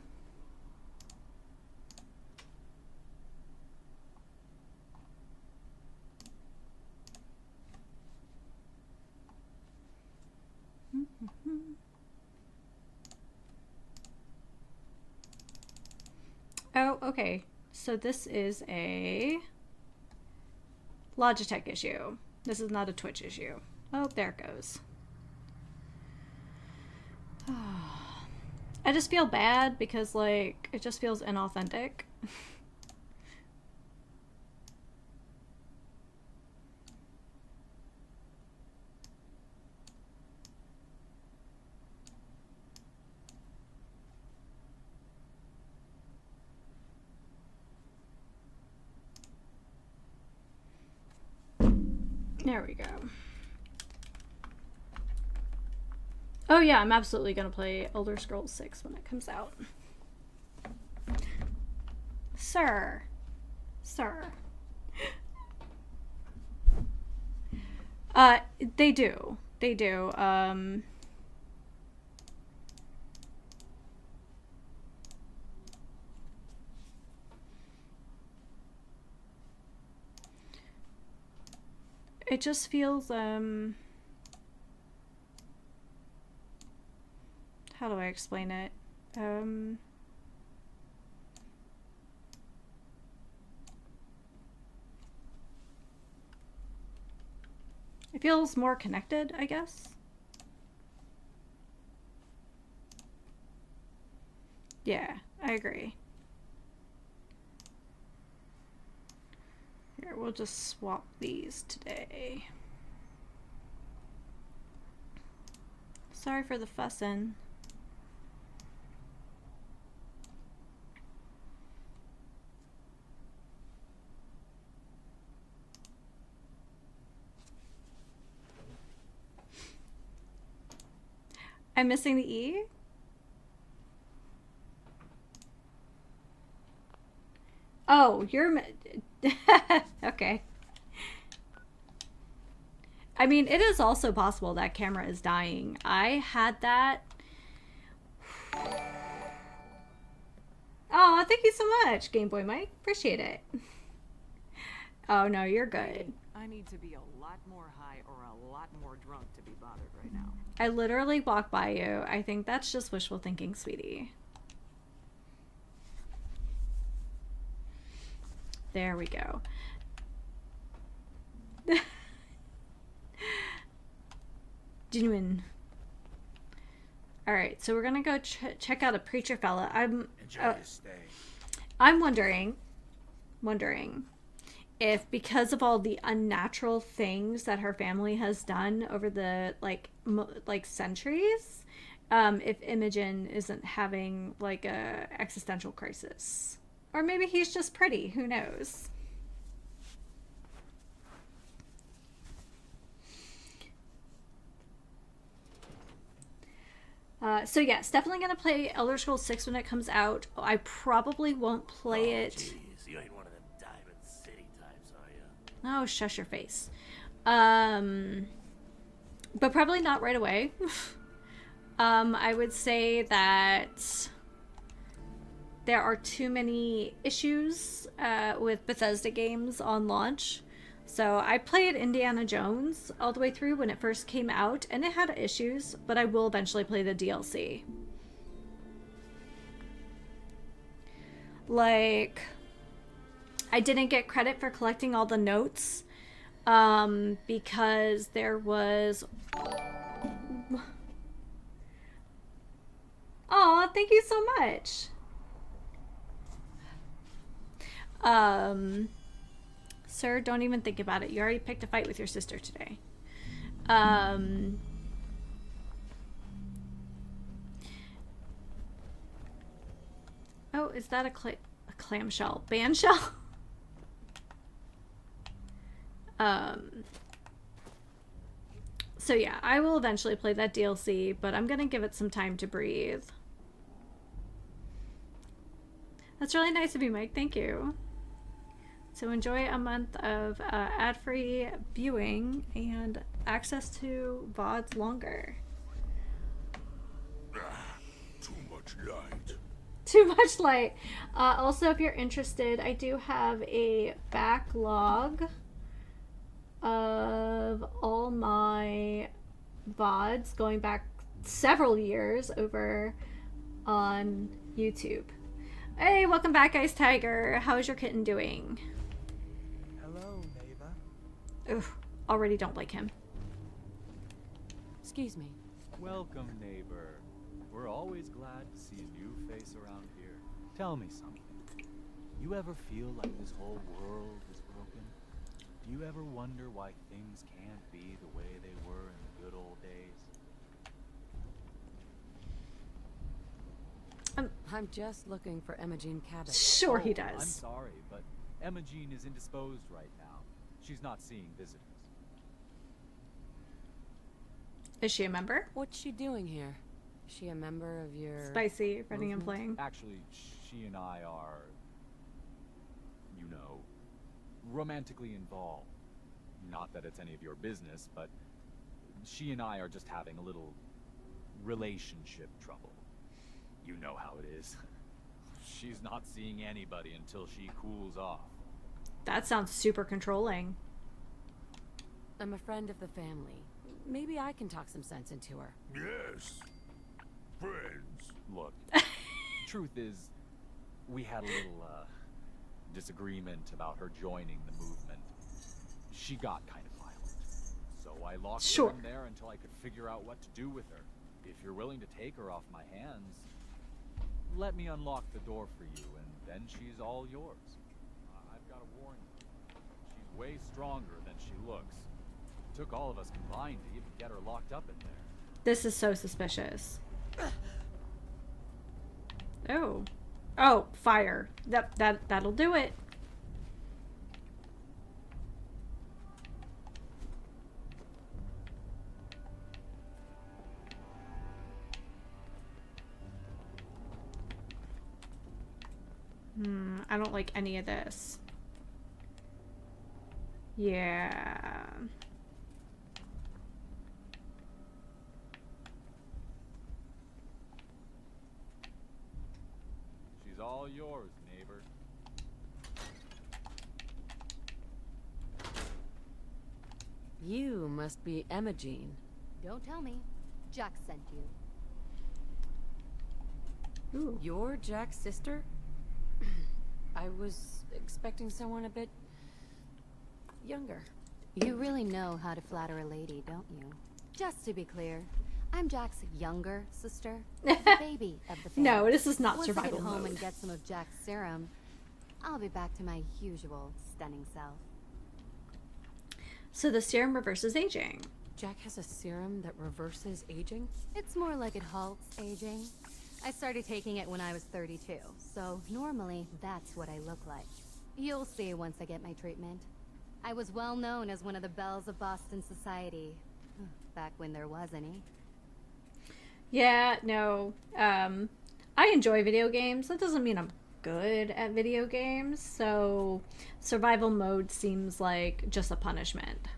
Oh, okay. So this is a Logitech issue. This is not a Twitch issue. Oh, there it goes. I just feel bad because, like, it just feels inauthentic. There we go. Oh yeah, I'm absolutely gonna play Elder Scrolls 6 when it comes out. Sir. Sir. They do. They do. It just feels, how do I explain it? It feels more connected, I guess. Yeah, I agree. Here, we'll just swap these today. Sorry for the fussin'. I'm missing the E? Oh, you're... Okay. I mean, it is also possible that camera is dying. I had that... Oh, thank you so much, Game Boy Mike. Appreciate it. Oh, no, you're good. I need to be a lot more high or a lot more drunk to be bothered right now. I literally walked by you. I think that's just wishful thinking, sweetie. There we go. Genuine. Alright, so we're gonna go check out a preacher fella. Enjoy your stay. I'm wondering if, because of all the unnatural things that her family has done over the like centuries, if Imogen isn't having like a existential crisis, or maybe he's just pretty. Who knows? So yes, definitely gonna play Elder Scrolls 6 when it comes out. I probably won't play it. Jeez, you ain't one of them diamond Oh, shush your face. But probably not right away. I would say that there are too many issues with Bethesda games on launch. So I played Indiana Jones all the way through when it first came out, and it had issues, but I will eventually play the DLC. Like, I didn't get credit for collecting all the notes because there was... Aw, thank you so much. Sir, don't even think about it. You already picked a fight with your sister today. Oh, is that a clamshell? Bandshell? So yeah, I will eventually play that DLC, but I'm gonna give it some time to breathe. That's really nice of you, Mike. Thank you. So enjoy a month of ad-free viewing and access to VODs longer. Too much light. Too much light. Also, if you're interested, I do have a backlog of all my VODs going back several years over on YouTube. Hey, welcome back, Ice Tiger. How's your kitten doing? Hello, neighbor. Ugh, already don't like him. Excuse me. Welcome, neighbor. We're always glad to see a new face around here. Tell me something. You ever feel like this whole world is broken? Do you ever wonder why things can't be the way they were in the good old days? I'm just looking for Imogen Cabot. Sure he Oh, does. I'm sorry, but Imogen is indisposed right now. She's not seeing visitors. Is she a member? What's she doing here? Is she a member of your... Spicy, running and movement? playing. Actually, she and I are, you know, romantically involved. Not that it's any of your business, but she and I are just having a little relationship trouble. You know how it is. She's not seeing anybody until she cools off. That sounds super controlling. I'm a friend of the family. Maybe I can talk some sense into her. Yes. Friends. Look, truth is, we had a little, disagreement about her joining the movement. She got kind of violent. So I locked her in there until I could figure out what to do with her. If you're willing to take her off my hands, let me unlock the door for you, and then she's all yours. I've got to warn you, she's way stronger than she looks. It took all of us combined to even get her locked up in there. This is so suspicious. Oh. Oh, fire. That'll do it. I don't like any of this. Yeah. She's all yours, neighbor. You must be Imogen. Don't tell me. Jack sent you. Ooh. You're Jack's sister? I was expecting someone a bit younger. You really know how to flatter a lady, don't you? Just to be clear, I'm Jack's younger sister, the baby of the family. No, this is not Once survival I get home mode. and get some of Jack's serum, I'll be back to my usual stunning self. So the serum reverses aging. Jack has a serum that reverses aging? It's more like it halts aging. I started taking it when I was 32, so normally that's what I look like. You'll see once I get my treatment. I was well known as one of the belles of Boston society, back when there was any. Yeah, no. I enjoy video games. That doesn't mean I'm good at video games, so survival mode seems like just a punishment.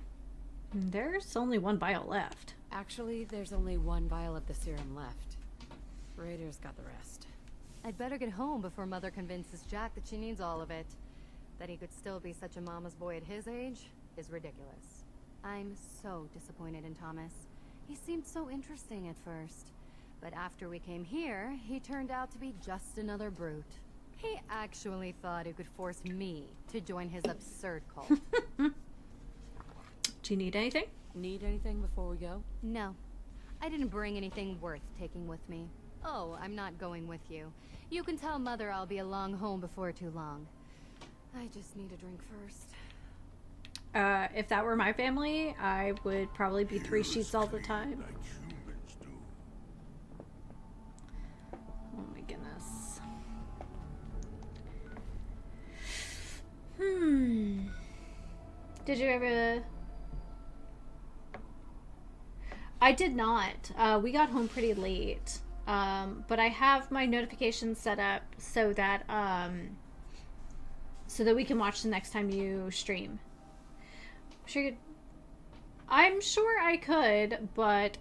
There's only one vial left. Actually, there's only one vial of the serum left. Raiders got the rest. I'd better get home before Mother convinces Jack that she needs all of it. That he could still be such a mama's boy at his age is ridiculous. I'm so disappointed in Thomas. He seemed so interesting at first. But after we came here, he turned out to be just another brute. He actually thought he could force me to join his absurd cult. Do you need anything? Need anything before we go? No. I didn't bring anything worth taking with me. Oh, I'm not going with you. You can tell Mother I'll be along home before too long. I just need a drink first. If that were my family, I would probably be 3 sheets all the time. Oh my goodness. Did you ever... I did not. We got home pretty late. But I have my notifications set up so that we can watch the next time you stream. I'm sure I could, but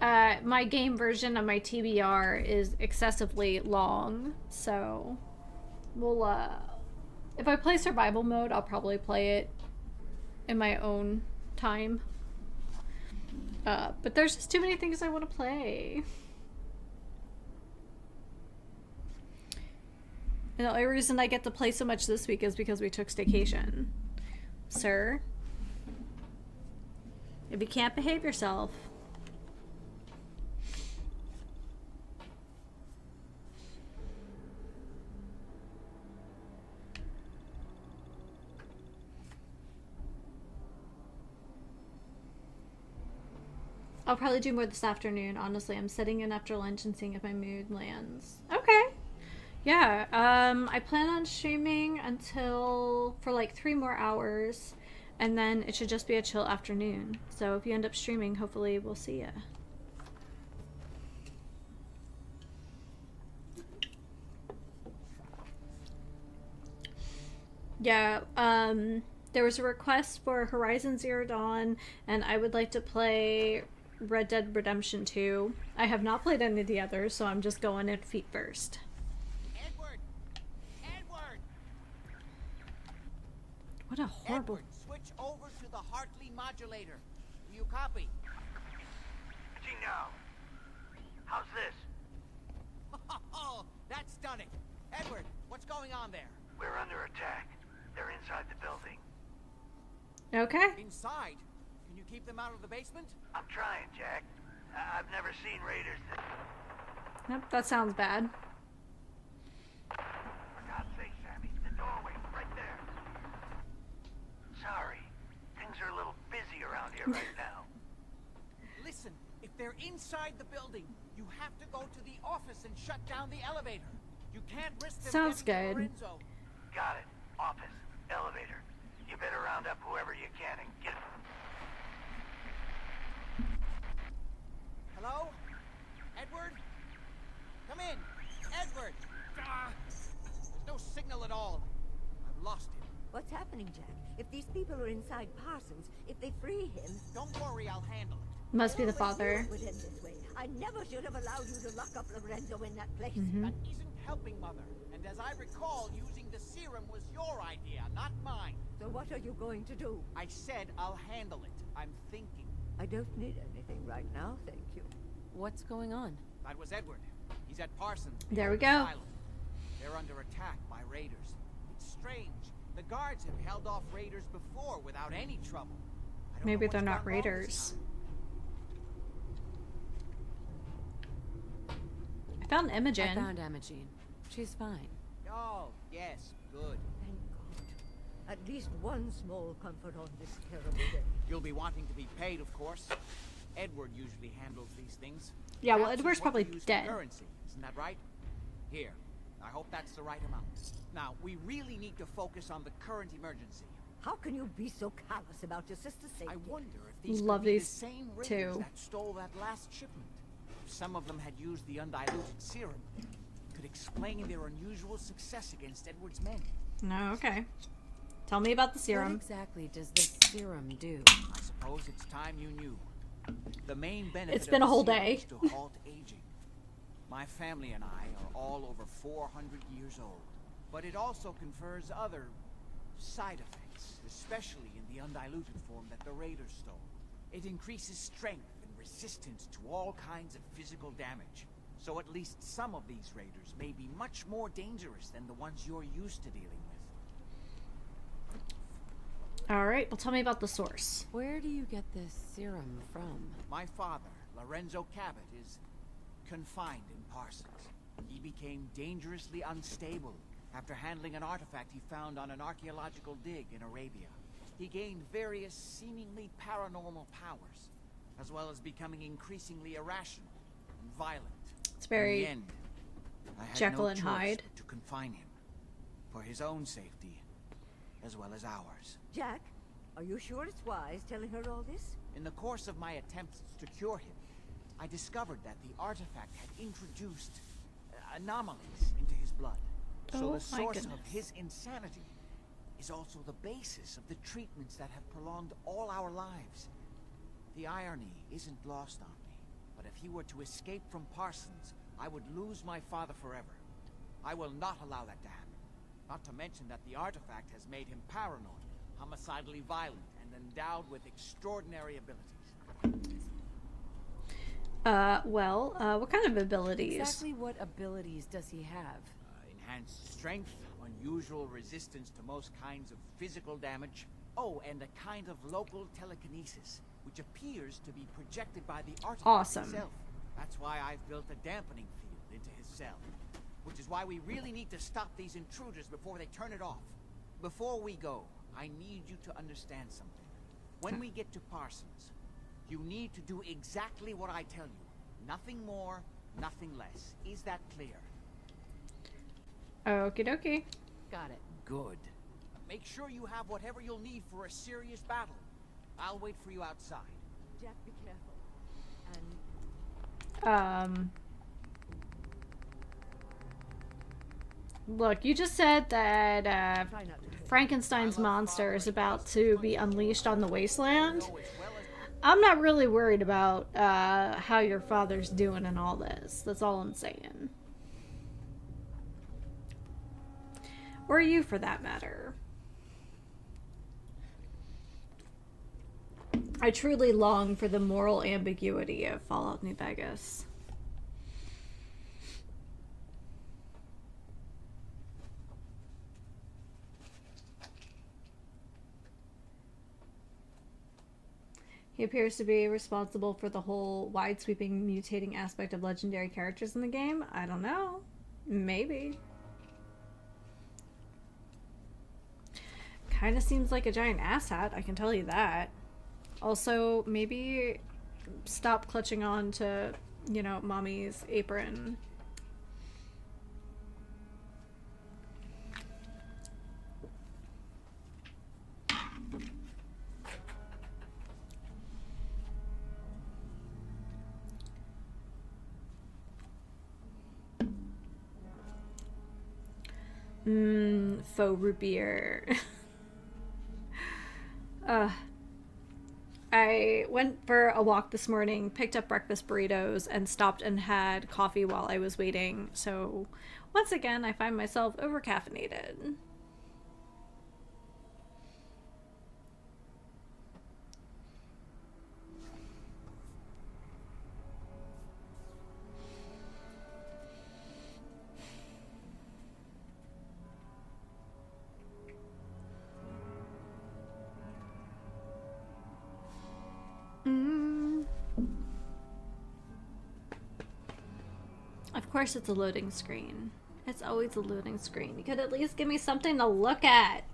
my game version of my TBR is excessively long, so we'll if I play survival mode, I'll probably play it in my own time. But there's just too many things I want to play. And the only reason I get to play so much this week is because we took staycation. Sir? If you can't behave yourself. I'll probably do more this afternoon, honestly. I'm sitting in after lunch and seeing if my mood lands. Okay. Yeah, I plan on streaming for like 3 more hours, and then it should just be a chill afternoon. So if you end up streaming, hopefully we'll see ya. Yeah, there was a request for Horizon Zero Dawn, and I would like to play Red Dead Redemption 2. I have not played any of the others, so I'm just going in feet first. What a horrible... Edward, switch over to the Hartley modulator. Do you copy? Now, how's this? Oh, that's stunning. Edward, what's going on there? We're under attack. They're inside the building. Okay. Inside? Can you keep them out of the basement? I'm trying, Jack. I've never seen raiders that... Yep, that sounds bad. For God's sake, Sammy, the doorway, right there. Sorry, things are a little busy around here right now. Listen, if they're inside the building, you have to go to the office and shut down the elevator. You can't risk them Sounds getting to good. Lorenzo. Got it. Office, elevator. You better round up whoever you can and get... Hello? Edward? Come in. Edward! There's no signal at all. I've lost him. What's happening, Jack? If these people are inside Parsons, if they free him... Don't worry, I'll handle it. Must be the father. It would end this way. I never should have allowed you to lock up Lorenzo in that place. That isn't helping, Mother. And as I recall, using the serum was your idea, not mine. So what are you going to do? I said I'll handle it. I'm thinking. I don't need anything right now, thank you. What's going on? That was Edward. He's at Parsons. There we go. Island. They're under attack by raiders. It's strange. The guards have held off raiders before without any trouble. I don't Maybe know they're what's not gone wrong this raiders. time. I found Imogen. I found Imogen. She's fine. Oh, yes, good. Thank God. At least one small comfort on this terrible day. You'll be wanting to be paid, of course. Edward usually handles these things. Yeah, well, Perhaps Edward's you want probably to use dead. Currency, isn't that right? Here. I hope that's the right amount. Now, we really need to focus on the current emergency. How can you be so callous about your sister's safety? I wonder if these Love could be these the same raiders two. that stole that last shipment. Some of them had used the undiluted serum. could explain their unusual success against Edward's men. No, okay. Tell me about the serum. What exactly does this serum do? I suppose it's time you knew. The main benefit It's been a of the whole serum day. is to halt aging. My family and I are all over 400 years old. But it also confers other side effects, especially in the undiluted form that the Raiders stole. It increases strength and resistance to all kinds of physical damage. So at least some of these Raiders may be much more dangerous than the ones you're used to dealing with. Alright, well tell me about the source. Where do you get this serum from? My father, Lorenzo Cabot, is confined in Parsons. He became dangerously unstable after handling an artifact he found on an archaeological dig in Arabia. He gained various seemingly paranormal powers, as well as becoming increasingly irrational and violent. It's very in the end, I had Jekyll no and choice Hyde. but to confine him, for his own safety, as well as ours. Jack, are you sure it's wise telling her all this? In the course of my attempts to cure him, I discovered that the artifact had introduced anomalies into his blood. So Oh, the my source goodness. of his insanity is also the basis of the treatments that have prolonged all our lives. The irony isn't lost on me, but if he were to escape from Parsons, I would lose my father forever. I will not allow that to happen. Not to mention that the artifact has made him paranoid, homicidally violent, and endowed with extraordinary abilities. What kind of abilities? Exactly what abilities does he have? Enhanced strength, unusual resistance to most kinds of physical damage. Oh, and a kind of local telekinesis, which appears to be projected by the artifact Awesome. itself. That's why I've built a dampening field into his cell. Which is why we really need to stop these intruders before they turn it off. Before we go, I need you to understand something. When we get to Parsons, you need to do exactly what I tell you. Nothing more, nothing less. Is that clear? Okie dokie. Got it. Good. Make sure you have whatever you'll need for a serious battle. I'll wait for you outside. Jack, be careful. And Look, you just said that try not to hurt. Frankenstein's monster is about to be unleashed on the wasteland. I'm not really worried about how your father's doing and all this. That's all I'm saying. Or you, for that matter. I truly long for the moral ambiguity of Fallout New Vegas. He appears to be responsible for the whole wide-sweeping mutating aspect of legendary characters in the game. I don't know. Maybe. Kind of seems like a giant asshat, I can tell you that. Also, maybe stop clutching on to, you know, mommy's apron. Faux root beer. I went for a walk this morning, picked up breakfast burritos, and stopped and had coffee while I was waiting. So, once again, I find myself over-caffeinated. Of course it's a loading screen. It's always a loading screen. You could at least give me something to look at.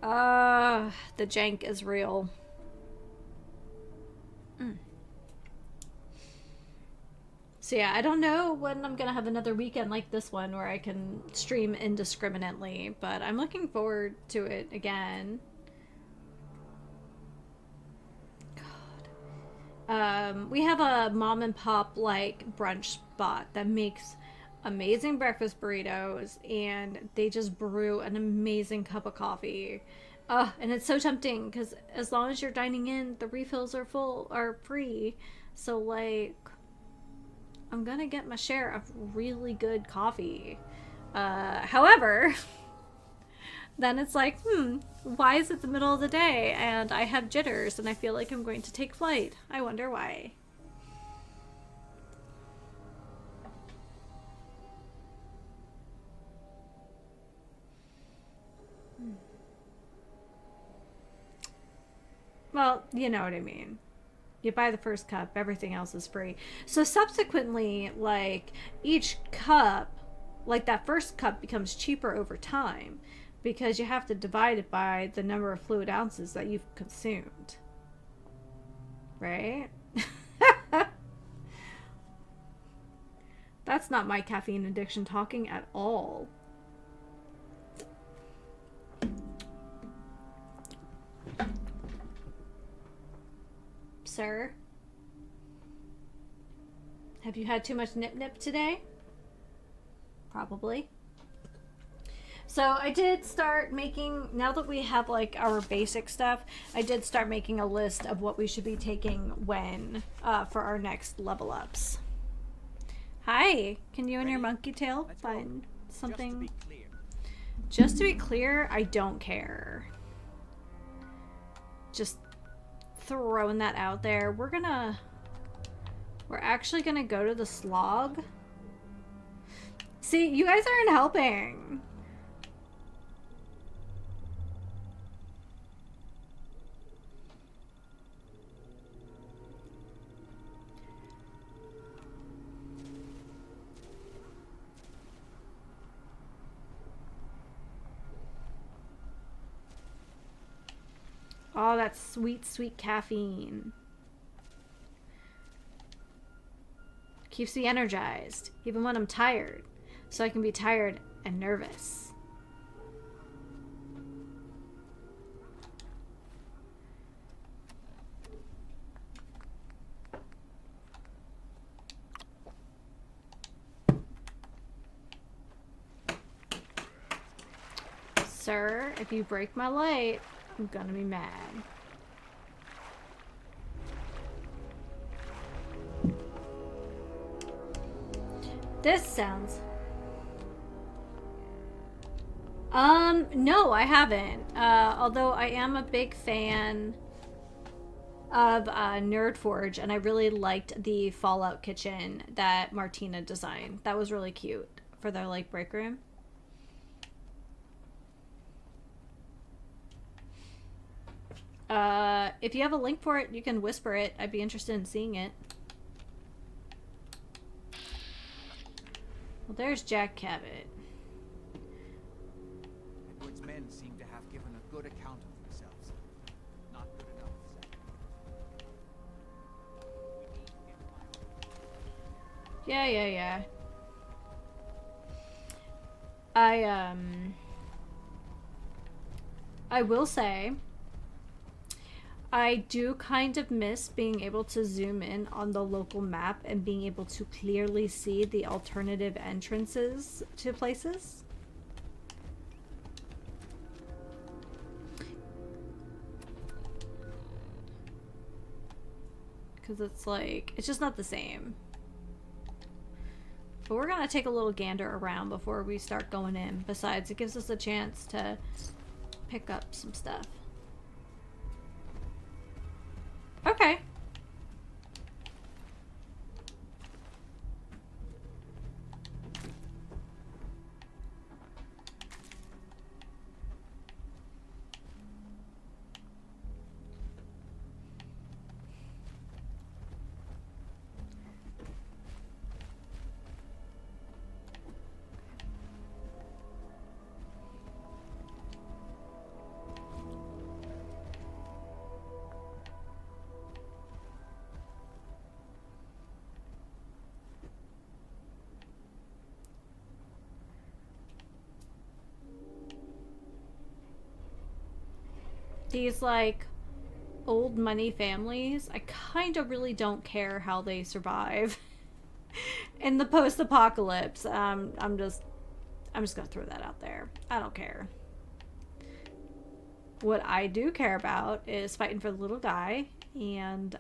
The jank is real. So yeah, I don't know when I'm gonna have another weekend like this one where I can stream indiscriminately, but I'm looking forward to it again. We have a mom and pop like brunch spot that makes amazing breakfast burritos, and they just brew an amazing cup of coffee. And it's so tempting because as long as you're dining in, the refills are free. So like, I'm gonna get my share of really good coffee. However, then it's like, why is it the middle of the day and I have jitters and I feel like I'm going to take flight? I wonder why. Well, you know what I mean. You buy the first cup, everything else is free. So subsequently, like, each cup, like that first cup becomes cheaper over time because you have to divide it by the number of fluid ounces that you've consumed. Right? That's not my caffeine addiction talking at all. Sir? Have you had too much nip-nip today? Probably. So I did start making, now that we have like our basic stuff, I did start making a list of what we should be taking when, for our next level ups. Hi, can you and your monkey tail find something? Just to be clear, I don't care. Just throwing that out there. We're actually gonna go to the slog. See, you guys aren't helping. Oh, that sweet, sweet caffeine. Keeps me energized, even when I'm tired. So I can be tired and nervous. Sir, if you break my light, I'm gonna be mad. This sounds... no, I haven't. Although I am a big fan of Nerdforge, and I really liked the Fallout kitchen that Martina designed. That was really cute for their, like, break room. If you have a link for it, you can whisper it. I'd be interested in seeing it. Well, there's Jack Cabot. Edward's men seem to have given a good account of themselves. Not good enough, sadly. Yeah. I will say, I do kind of miss being able to zoom in on the local map and being able to clearly see the alternative entrances to places. Because it's like, it's just not the same. But we're gonna take a little gander around before we start going in. Besides, it gives us a chance to pick up some stuff. Okay. These, like, old money families, I kind of really don't care how they survive in the post-apocalypse. I'm just gonna throw that out there. I don't care. What I do care about is fighting for the little guy and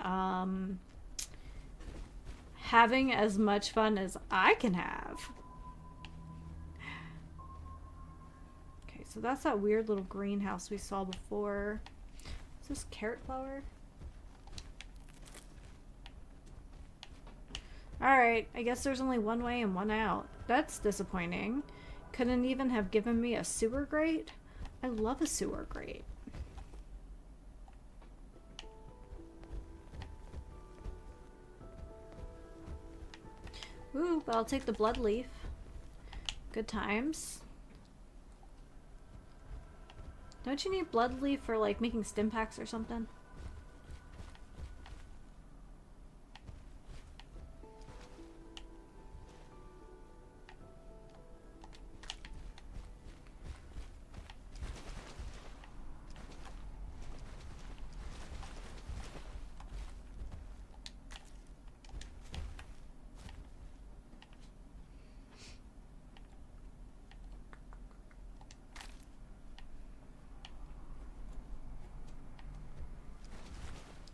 having as much fun as I can have. Okay, so that's that weird little greenhouse we saw before. Is this carrot flower? Alright, I guess there's only one way and one out. That's disappointing. Couldn't even have given me a sewer grate? I love a sewer grate. Ooh, but I'll take the blood leaf. Good times. Don't you need blood leaf for like making stim packs or something?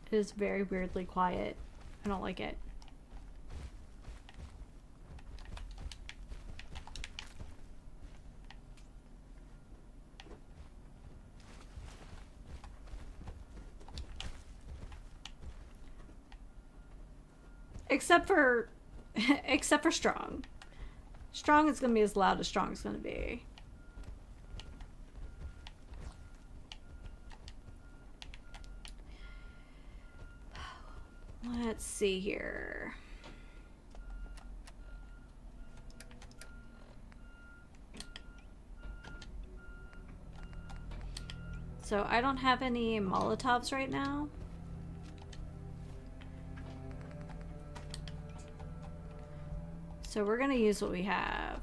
It is very weirdly quiet. I don't like it. Except for Strong. Strong is gonna be as loud as Strong is gonna be. Let's see here. So I don't have any Molotovs right now. So we're gonna use what we have.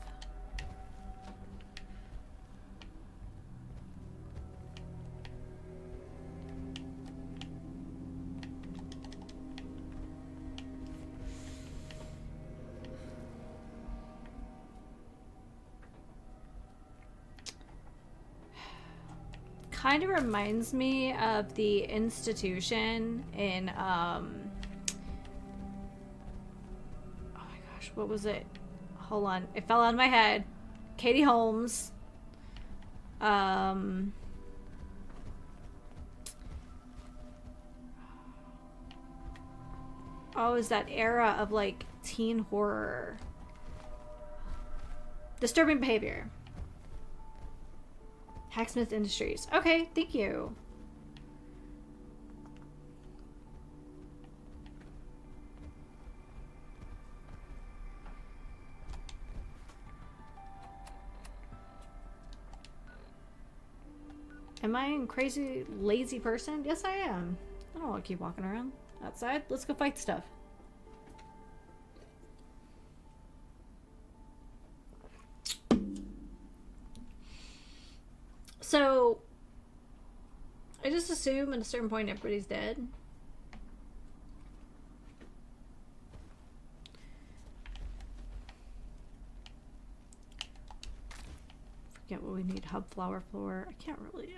Kind of reminds me of the institution in oh my gosh, what was it? Hold on, it fell out of my head. Katie Holmes. Oh, is that era of like teen horror. Disturbing Behavior. Hacksmith Industries. Okay, thank you. Am I a crazy, lazy person? Yes, I am. I don't want to keep walking around outside. Let's go fight stuff. So, I just assume at a certain point everybody's dead. Forget what we need. Hub flower floor. I can't really.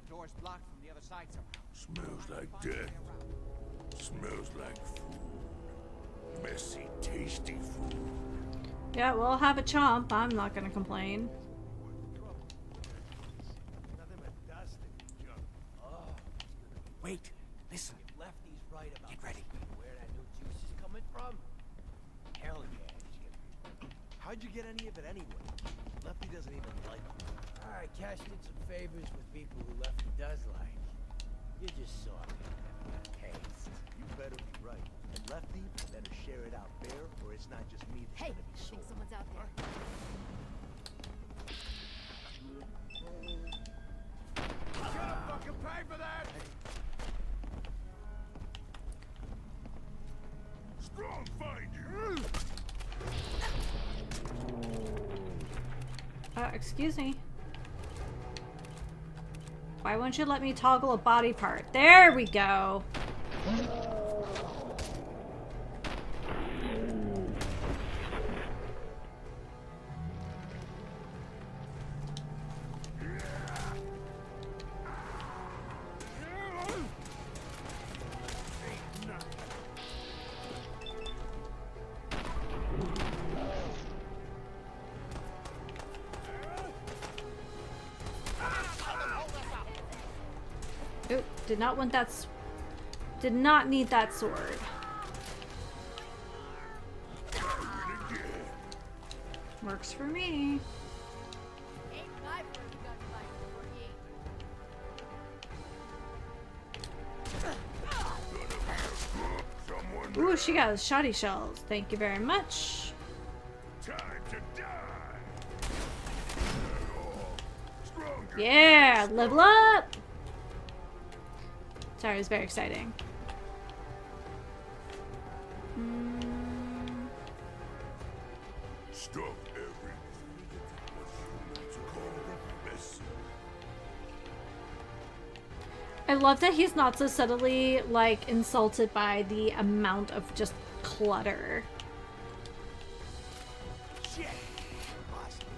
Door's blocked from the other side somehow. Smells like death. Smells like food. Messy, tasty food. Yeah, we'll have a chomp. I'm not gonna complain. Wait, listen. Lefty's right about Get ready. where that new juice is coming from. Hell yeah, how'd you get any of it anyway? Lefty doesn't even like it. I cashed in some favors with people who Lefty does like. You're just sorry. Taste. You better be right. And Lefty better share it out fair, or it's not just me that's Hey, gonna be I sore. think someone's out there. Gotta fucking pay for that! Strong find you. Excuse me. Why won't you let me toggle a body part? There we go. Oop, did not want that. Did not need that sword. Works for me. Ooh, she got shoddy shells. Thank you very much. Time to die. Yeah, level up. Sorry, it was very exciting. Stop everything. What humans call messy. I love that he's not so subtly, like, insulted by the amount of just clutter. Shit! Awesome.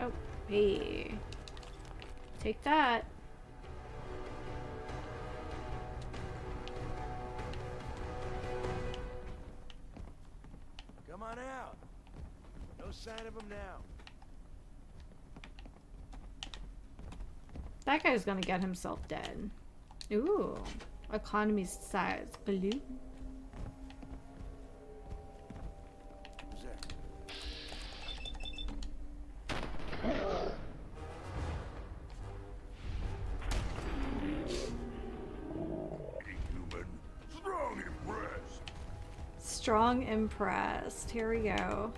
Oh, hey. Take that. Come on out. No sign of him now. That guy's gonna get himself dead. Ooh, economy size balloon. Who's there? Human. Strong impressed. Strong impressed. Here we go.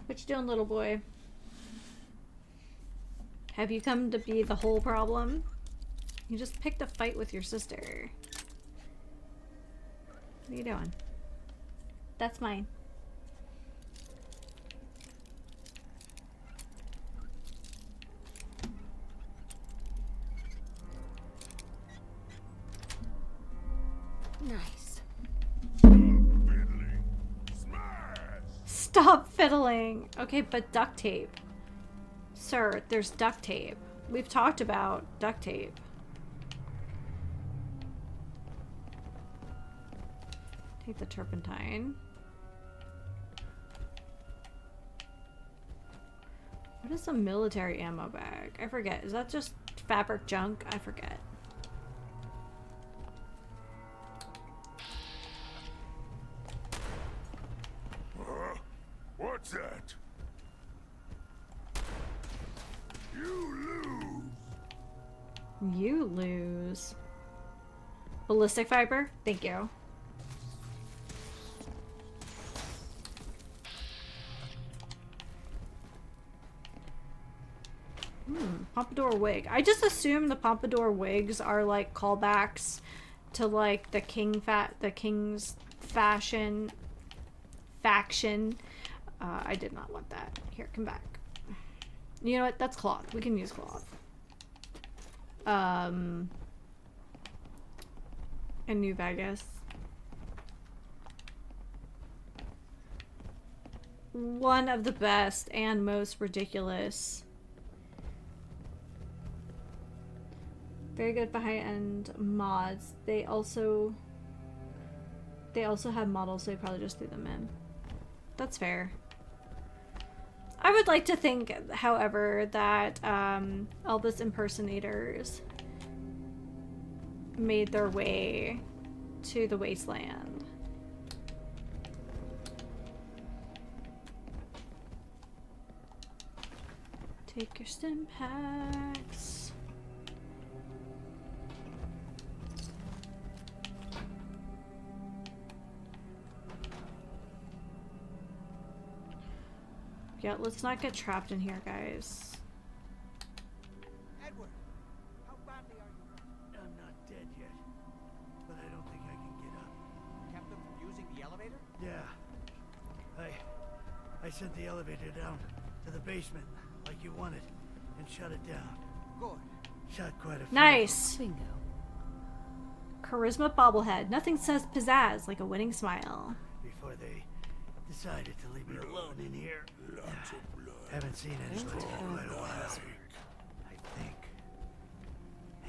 What you doing, little boy? Have you come to be the whole problem? You just picked a fight with your sister. What are you doing? That's mine. Nice. Fiddling. Smash. Stop fiddling! Okay, but duct tape. Sir, there's duct tape. We've talked about duct tape. Take the turpentine. What is a military ammo bag? I forget. Is that just fabric junk? I forget. What's that? You lose. You lose. Ballistic fiber? Thank you. Pompadour wig. I just assume the pompadour wigs are like callbacks to like the king's faction. I did not want that. Here, come back. You know what? That's cloth. We can use cloth. A new Vegas. One of the best and most ridiculous. Very good high-end mods. They also have models, so they probably just threw them in. That's fair. I would like to think, however, that Elvis impersonators made their way to the wasteland Take your stim packs. Yeah, let's not get trapped in here, guys. Edward, how badly are you? I'm not dead yet, but I don't think I can get up. Kept them from using the elevator? Yeah. I sent the elevator down to the basement like you wanted and shut it down. Good. Shot quite a few. Nice. Bingo. Charisma bobblehead. Nothing says pizzazz like a winning smile. Before they decided to leave me alone in here. Lots of blood. Haven't seen anyone in quite a while. I think.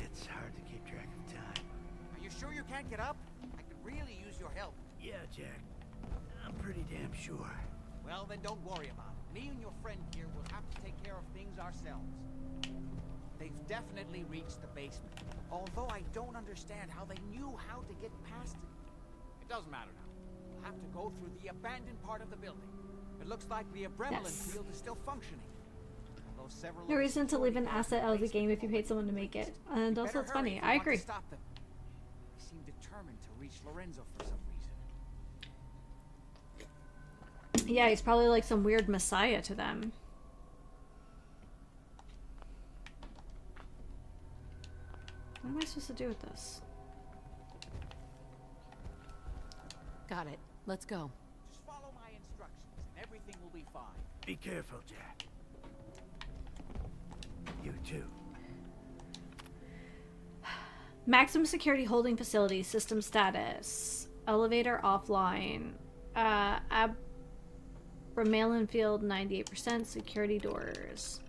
It's hard to keep track of time. Are you sure you can't get up? I could really use your help. Yeah, Jack. I'm pretty damn sure. Well, then don't worry about it. Me and your friend here will have to take care of things ourselves. They've definitely reached the basement. Although I don't understand how they knew how to get past it. It doesn't matter now. We'll have to go through the abandoned part of the building. It looks like the Abremlin field is still functioning. Although several No reason to leave an asset out of the game if you paid someone to make it. And also, it's funny. I agree. Stop them. They seem determined to reach Lorenzo for some reason. Yeah, he's probably like some weird messiah to them. What am I supposed to do with this? Got it. Let's go. Just follow my instructions and everything will be fine. Be careful, Jack. You too. Maximum security holding facility. System status. Elevator offline. Abremlin field 98%. Security doors.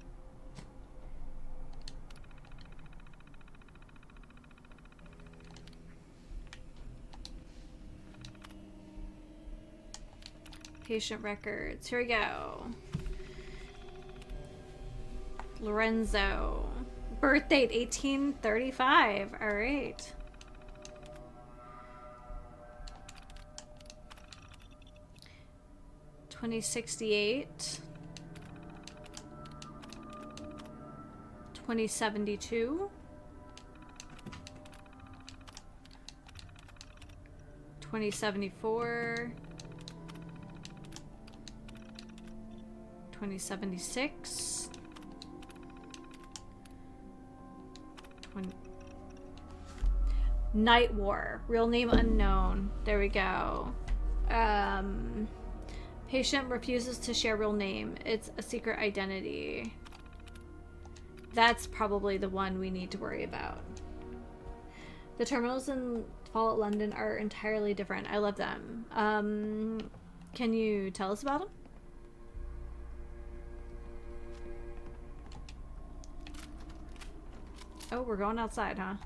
Patient records. Here we go. Lorenzo. Birth date 1835. All right. $2068. $2072. $2074. 2076. 20. Night War. Real name unknown. There we go. Patient refuses to share real name. It's a secret identity. That's probably the one we need to worry about. The terminals in Fallout London are entirely different. I love them. Can you tell us about them? Oh, we're going outside, huh?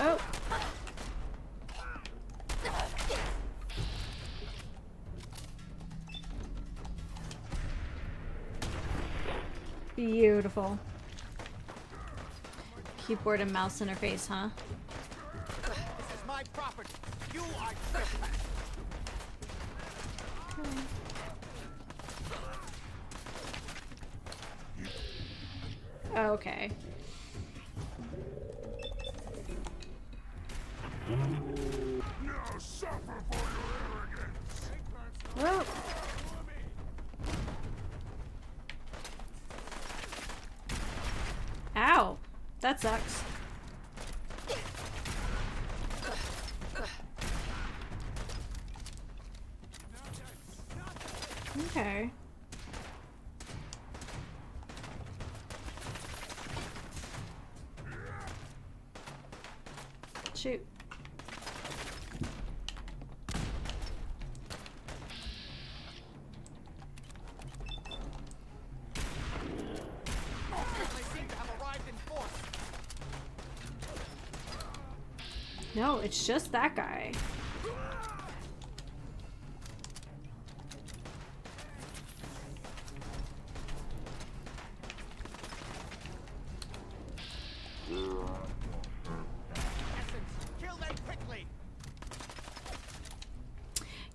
Oh. Beautiful. Keyboard and mouse interface, huh? This is my property. You are trespassing. Okay. Now suffer for your arrogance. Whoa. Ow. That sucks. Okay. Shoot. No, it's just that guy.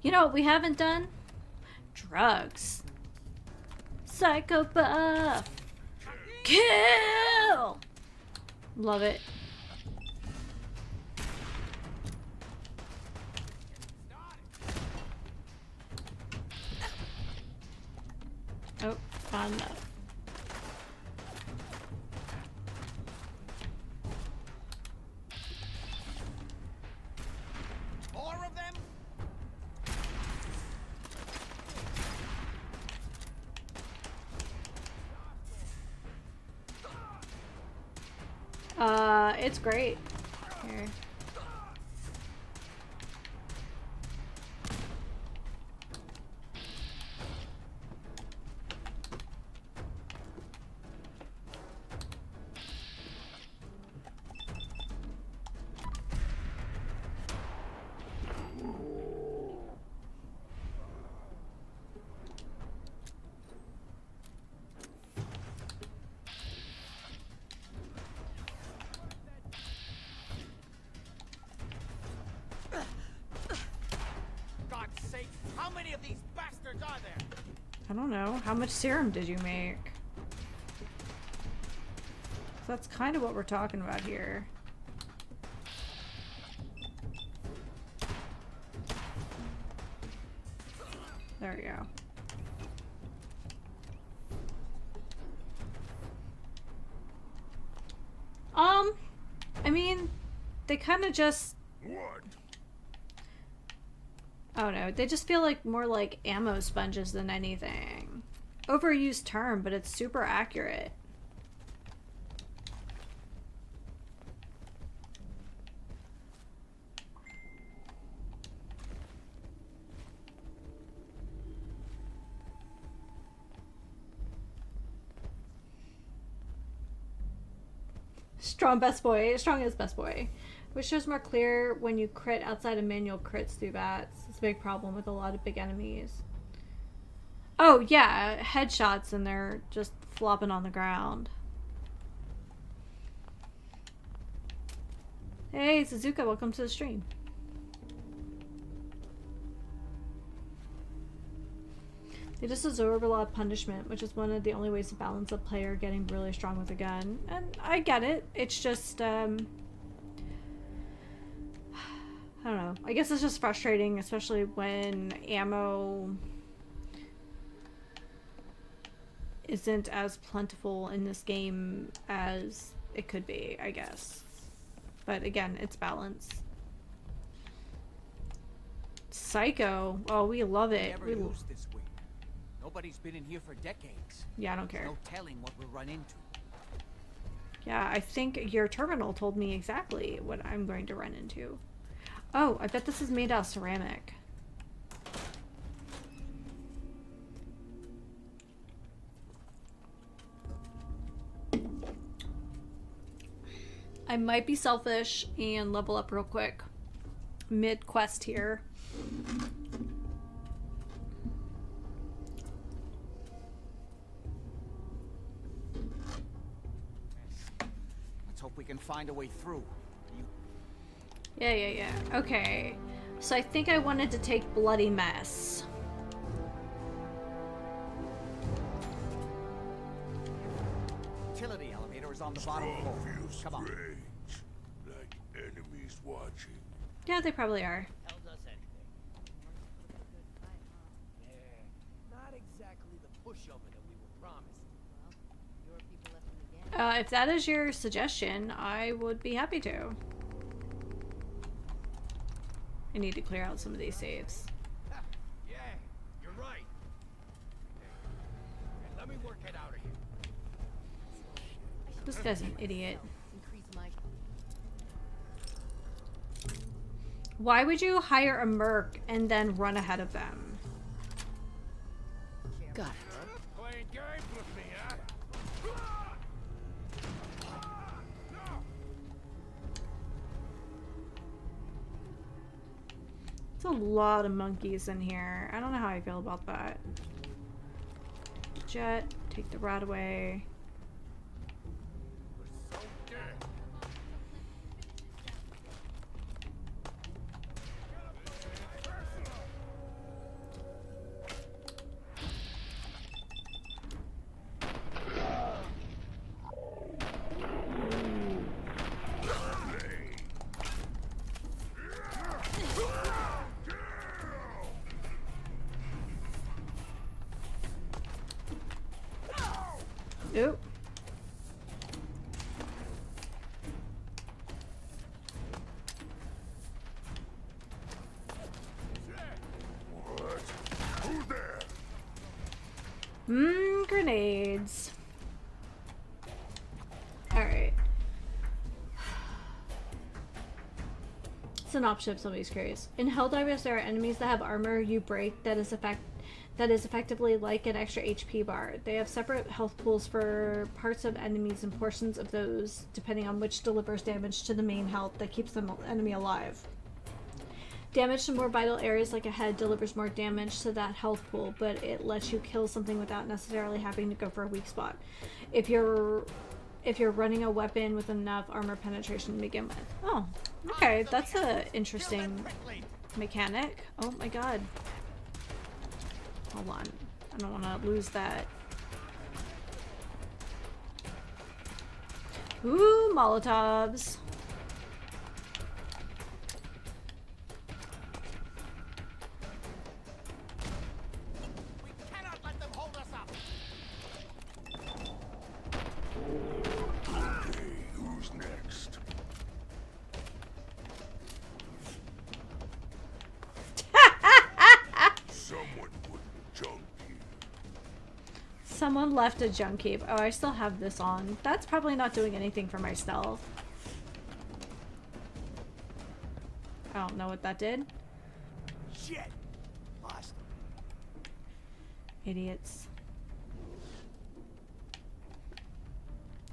You know what we haven't done? Drugs. Psychopath. Kill! Love it. Oh, not enough. More of them? It's great. Here. God's sake, how many of these bastards are there? I don't know. How much serum did you make? That's kind of what we're talking about here. There we go. I mean, they kind of just... What? I don't know. They just feel like more like ammo sponges than anything. Overused term, but it's super accurate. Strong best boy. Strong is best boy. Which shows more clear when you crit outside of manual crits through bats. It's a big problem with a lot of big enemies. Oh, yeah. Headshots and they're just flopping on the ground. Hey, Suzuka. Welcome to the stream. They just absorb a lot of punishment, which is one of the only ways to balance a player getting really strong with a gun. And I get it. It's just, I don't know. I guess it's just frustrating, especially when ammo isn't as plentiful in this game as it could be, I guess. But again, it's balance. Psycho. Oh, we love it. Never used this way. Nobody's been in here for decades. Yeah, I don't care. No telling what we'll run into. Yeah, I think your terminal told me exactly what I'm going to run into. Oh, I bet this is made out of ceramic. I might be selfish and level up real quick. Mid-quest here. Let's hope we can find a way through. Yeah. Okay. So I think I wanted to take Bloody Mess. Utility elevator is on the bottom floor. Come on. Like enemies watching. Yeah, they probably are. Tells us anything. Yeah, not exactly the pushover that we were promised. Well, your people left in the gang. If that is your suggestion, I would be happy to. I need to clear out some of these saves. Yeah, you're right. Okay, let me work it out of here. This guy's an idiot. Increase my... Why would you hire a merc and then run ahead of them? Got it. Playing games with me, huh? There's a lot of monkeys in here. I don't know how I feel about that. Jet, take the rat away. Oop. What? Who's there? Grenades. Alright. Synopsis if somebody's curious. In Helldivers, there are enemies that have armor you break that is effectively like an extra HP bar. They have separate health pools for parts of enemies and portions of those, depending on which delivers damage to the main health that keeps the enemy alive. Damage to more vital areas like a head delivers more damage to that health pool, but it lets you kill something without necessarily having to go for a weak spot. If you're running a weapon with enough armor penetration to begin with. Oh, okay, that's a interesting mechanic. Oh my god. Hold on. I don't want to lose that. Ooh, Molotovs. We cannot let them hold us up. Okay, who's next? Someone put junk here. Someone left a junk heap. Oh, I still have this on. That's probably not doing anything for my stealth. I don't know what that did. Shit. Lost. Idiots.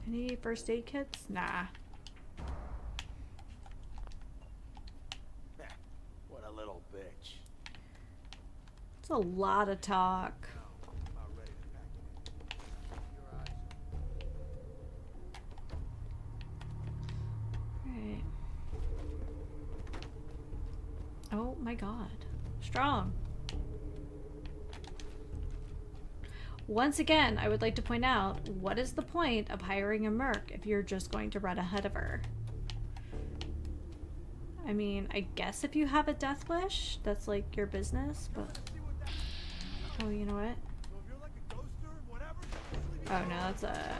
Any first aid kits? Nah. What a little bitch. It's a lot of talk. Right. Oh my god. Strong. Once again, I would like to point out, what is the point of hiring a merc if you're just going to run ahead of her? I mean, I guess if you have a death wish, that's like your business, but... Oh, you know what? Oh no, that's a...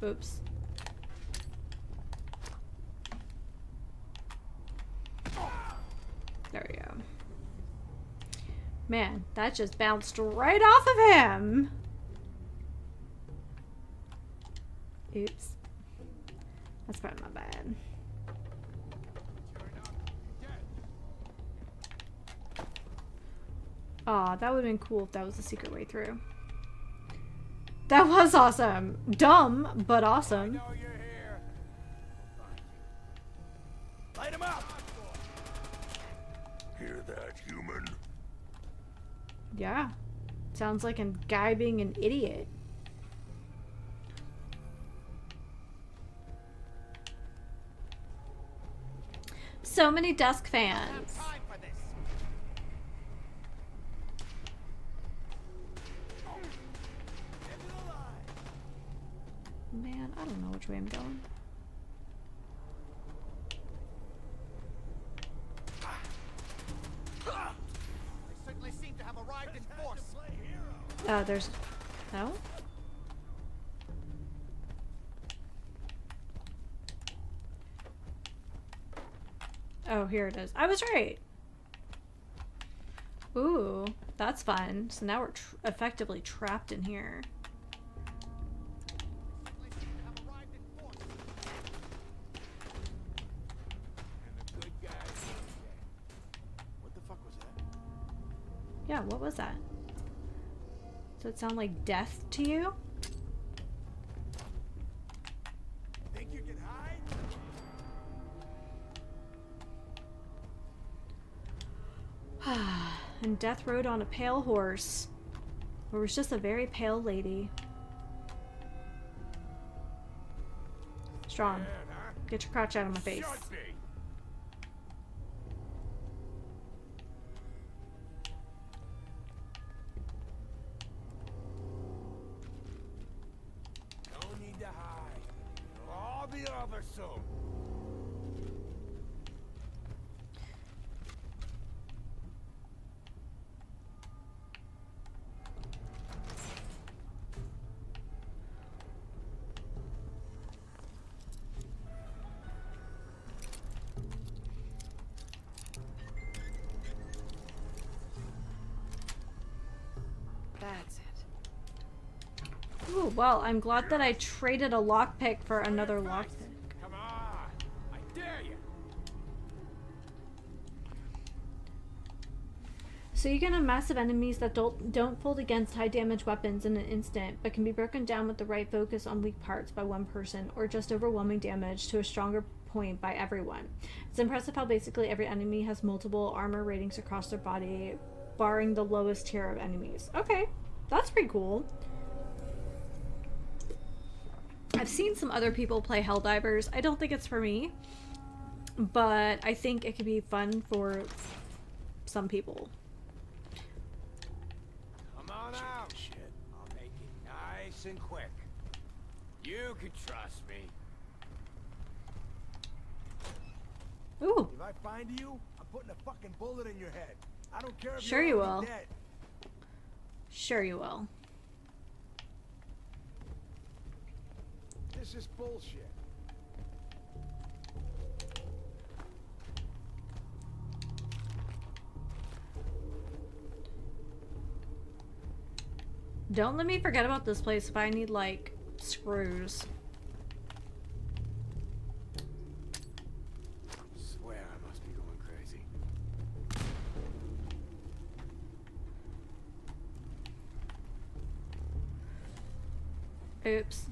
Oops. There we go. Man, that just bounced right off of him! Oops. That's probably my bad. Aw, that would have been cool if that was the secret way through. That was awesome. Dumb, but awesome. Light him up. Hear that, human? Yeah. Sounds like a guy being an idiot. So many Dusk fans. Man, I don't know which way I'm going. They certainly seem to have arrived in force. There's... No? Oh, here it is. I was right. Ooh, that's fun. So now we're effectively trapped in here. What the fuck was that? Yeah, what was that? Does it sound like death to you? Think you can hide? And death rode on a pale horse. Or was just a very pale lady. Strong. Get your crotch out of my face. No need to hide. It'll all be over soon. Ooh, well, I'm glad that I traded a lockpick for another lockpick. Come on! I dare you! So you can have massive enemies that don't fold against high damage weapons in an instant, but can be broken down with the right focus on weak parts by one person, or just overwhelming damage to a stronger point by everyone. It's impressive how basically every enemy has multiple armor ratings across their body, barring the lowest tier of enemies. Okay, that's pretty cool. I've seen some other people play Helldivers. I don't think it's for me, but I think it could be fun for some people. Come on out! Shit. I'll make it nice and quick. You can trust me. Ooh. If I find you, I'm putting a fucking bullet in your head. I don't care if Sure you're you already will. dead. Sure you will. This is bullshit. Don't let me forget about this place if I need, like, screws. Swear I must be going crazy. Oops.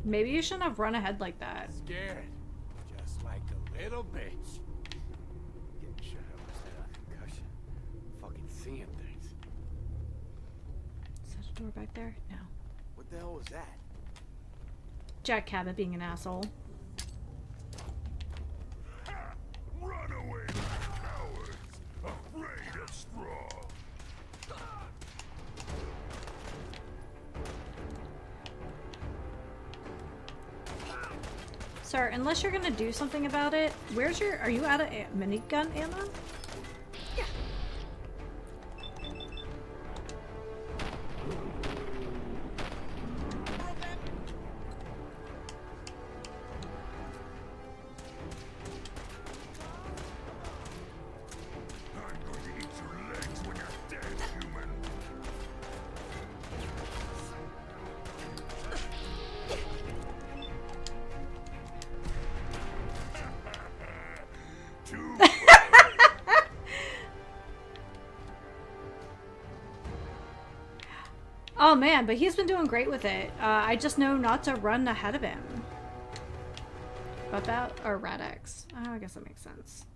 Maybe you shouldn't have run ahead like that. Scared. Just like a little bitch. Getting shot out was that a concussion. Fucking seeing things. Is that a door back there? No. What the hell was that? Jack Cabot being an asshole. Run away, cowards! Afraid of straw! Sir, unless you're gonna do something about it, are you out of minigun ammo? I'm going to eat your legs when you're dead, human! Too Oh man, but he's been doing great with it. I just know not to run ahead of him. But that, or Radex. Oh, I guess that makes sense.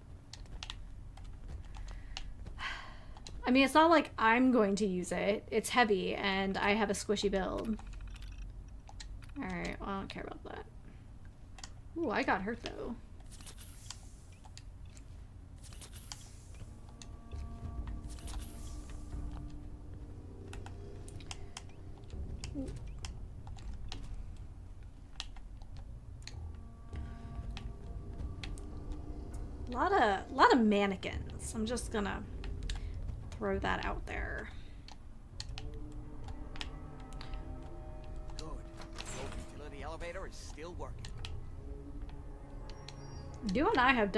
I mean, it's not like I'm going to use it. It's heavy, and I have a squishy build. Alright, well, I don't care about that. Ooh, I got hurt, though. Lot of mannequins. I'm just gonna throw that out there. Good. The utility elevator is still working. You and I have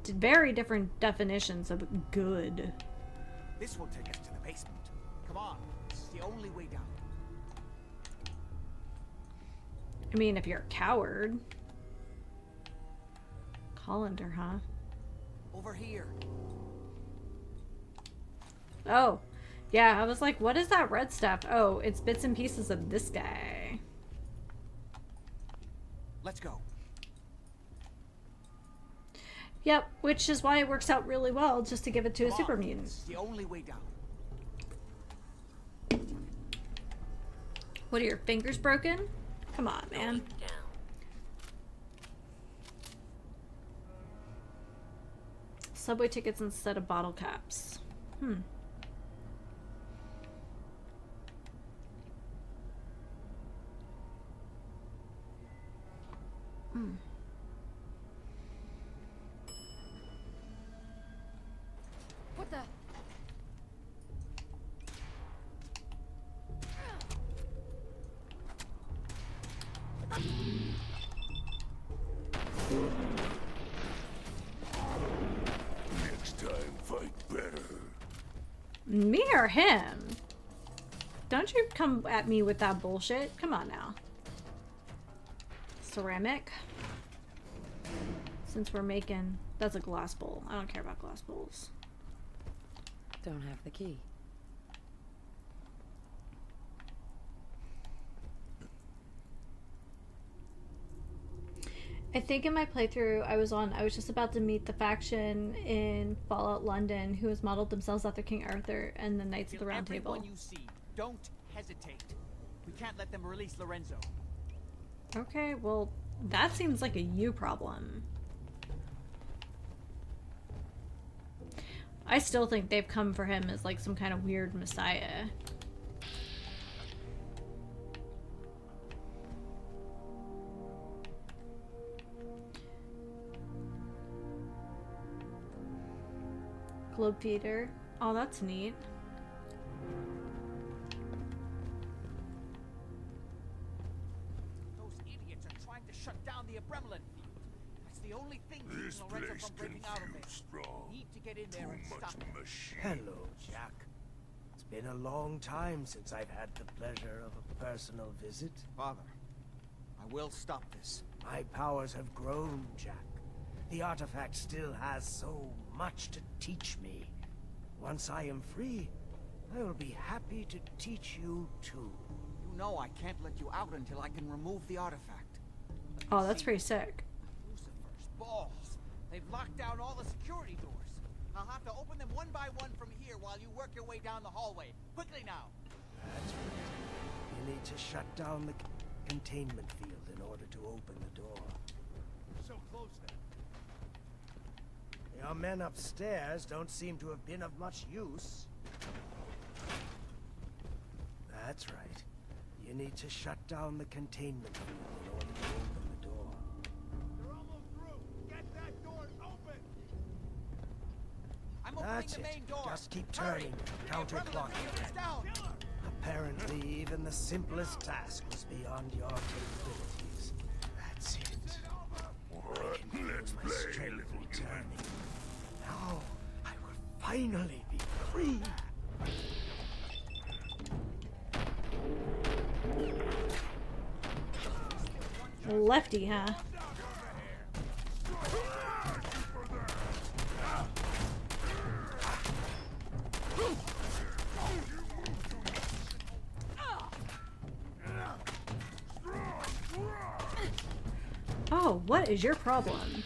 very different definitions of good. This will take us to the basement. Come on. This is the only way down. I mean, if you're a coward. Hollander, huh? Over here. Oh, yeah, I was like, what is that red stuff? Oh, it's bits and pieces of this guy. Let's go. Yep, which is why it works out really well just to give it to a Come super on. mutant. This is the only way down. What are your fingers broken? Come on, man. Subway tickets instead of bottle caps. Hmm. Hmm. What the? Next time, fight better. Me or him? Don't you come at me with that bullshit. Come on now. Ceramic. Since we're making... That's a glass bowl. I don't care about glass bowls. Don't have the key. I think in my playthrough I was just about to meet the faction in Fallout London who has modeled themselves after King Arthur and the Knights of the Round Table. Everyone you see, don't hesitate. We can't let them release Lorenzo. Okay, well, that seems like a you problem. I still think they've come for him as like some kind of weird messiah. Globe feeder. Oh, that's neat. Those idiots are trying to shut down the Abremlin field. That's the only thing keeping Lorenzo from breaking out of there. We need to get in there and stop him. Hello, Jack. It's been a long time since I've had the pleasure of a personal visit. Father, I will stop this. My powers have grown, Jack. The artifact still has so much to teach me. Once I am free, I will be happy to teach you too. You know I can't let you out until I can remove the artifact. Oh, that's pretty sick. Lucifer's balls. They've locked down all the security doors. I'll have to open them one by one from here while you work your way down the hallway. Quickly now. That's right. You need to shut down the containment field in order to open the door. So close then. Your men upstairs don't seem to have been of much use. That's right. You need to shut down the containment field in order to open the door. They're almost through. Get that door open. I'm opening That's the main it. door. Just keep Hurry. turning, The counterclocking. Abremlin field is down. Apparently, even the simplest task was beyond your capabilities. That's it. I can feel my strength returning. Now, I will finally be free. Lefty, huh? Oh, what is your problem?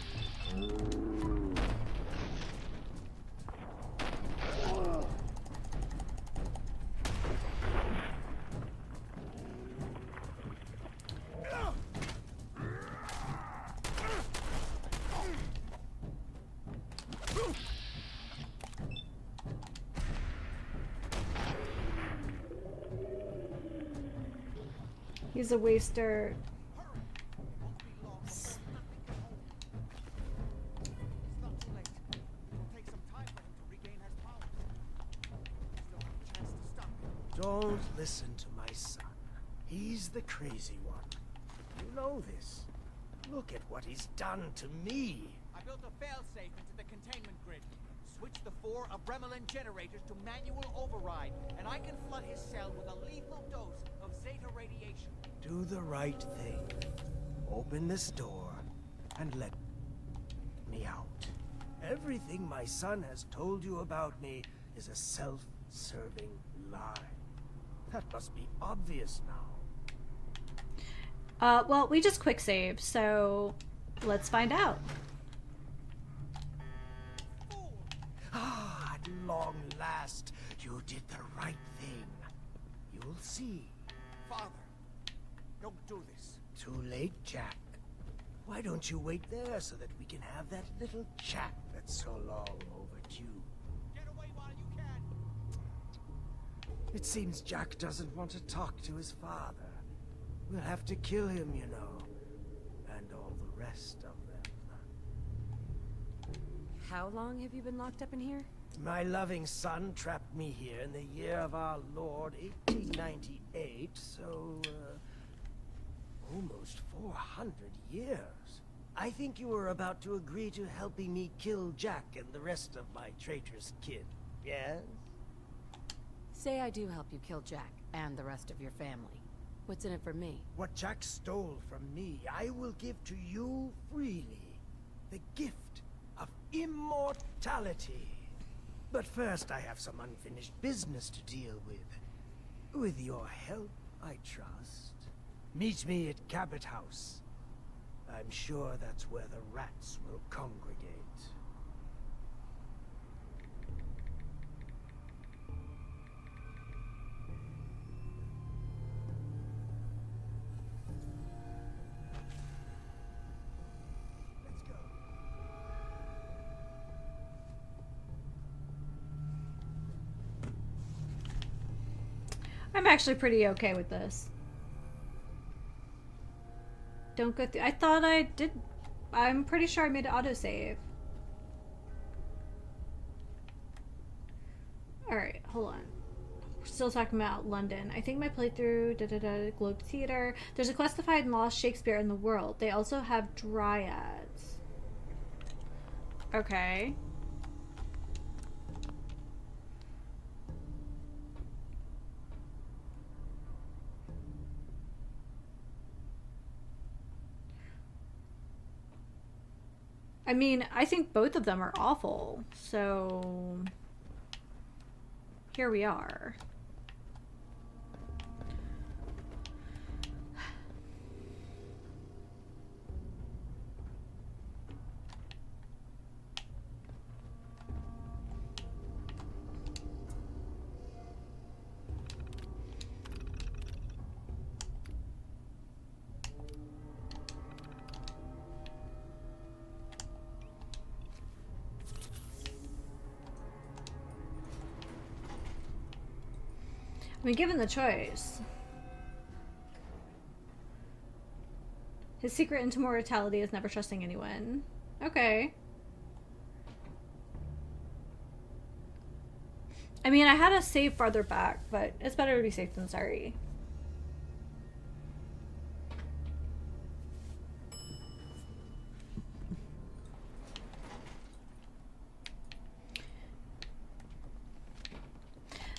He's a waster. Don't listen to my son. He's the crazy one. You know this. Look at what he's done to me. I built a failsafe into the containment grid. Switch the 4 Abremlin generators to manual override, and I can flood his cell with a lethal dose of Zeta radiation. Do the right thing. Open this door and let me out. Everything my son has told you about me is a self-serving lie. That must be obvious now. Well, we just quick saved, so let's find out. Ah, at long last, you did the right thing. You'll see. Father, don't do this. Too late, Jack. Why don't you wait there so that we can have that little chat that's so long overdue? Get away while you can. It seems Jack doesn't want to talk to his father. We'll have to kill him, you know. And all the rest of them. How long have you been locked up in here? My loving son trapped me here in the year of our Lord, 1898, so, almost 400 years. I think you were about to agree to helping me kill Jack and the rest of my traitorous kin, yes? Say I do help you kill Jack and the rest of your family. What's in it for me? What Jack stole from me, I will give to you freely. The gift of immortality. But first, I have some unfinished business to deal with. With your help, I trust. Meet me at Cabot House. I'm sure that's where the rats will congregate. Let's go. I'm actually pretty okay with this. Don't go through. I thought I did. I'm pretty sure I made an autosave. Alright, hold on. We're still talking about London. I think my playthrough, Globe Theater. There's a quest to find lost Shakespeare in the world. They also have dryads. Okay. I mean, I think both of them are awful, so here we are. I mean, given the choice. His secret into mortality is never trusting anyone. Okay. I mean, I had to save farther back, but it's better to be safe than sorry.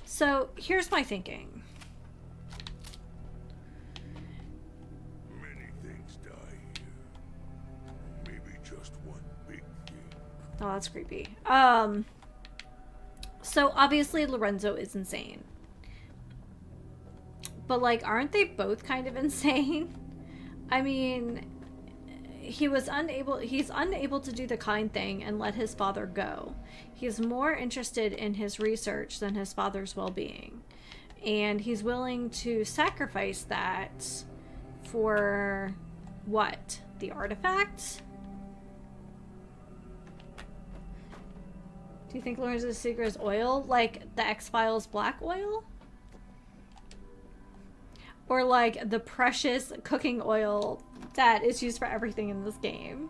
So, here's my thinking. Many things die here. Maybe just one big thing. Oh, that's creepy. So obviously Lorenzo is insane. But like, aren't they both kind of insane? I mean, he's unable to do the kind thing and let his father go. He's more interested in his research than his father's well-being. And he's willing to sacrifice that for what? The artifact? Do you think Lorenzo's secret is oil? Like the X-Files black oil? Or like the precious cooking oil that is used for everything in this game?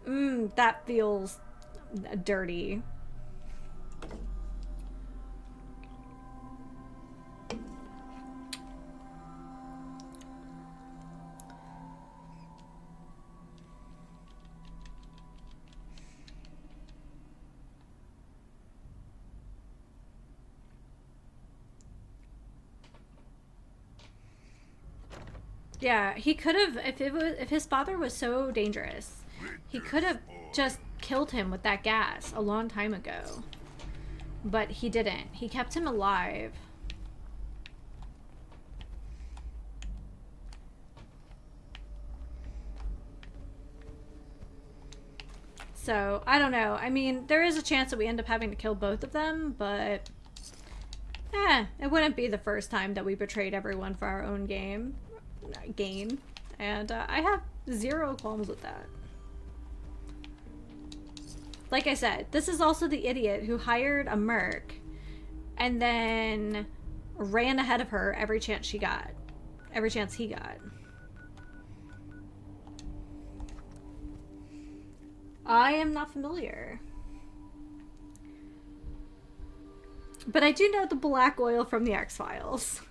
That feels dirty. Yeah, he could have, if his father was so dangerous, he could have just killed him with that gas a long time ago. But he didn't. He kept him alive. So, I don't know. I mean, there is a chance that we end up having to kill both of them, but it wouldn't be the first time that we betrayed everyone for our own gain. And I have zero qualms with that. Like I said, this is also the idiot who hired a merc and then ran ahead of her every chance he got. I am not familiar. But I do know the black oil from the X-Files.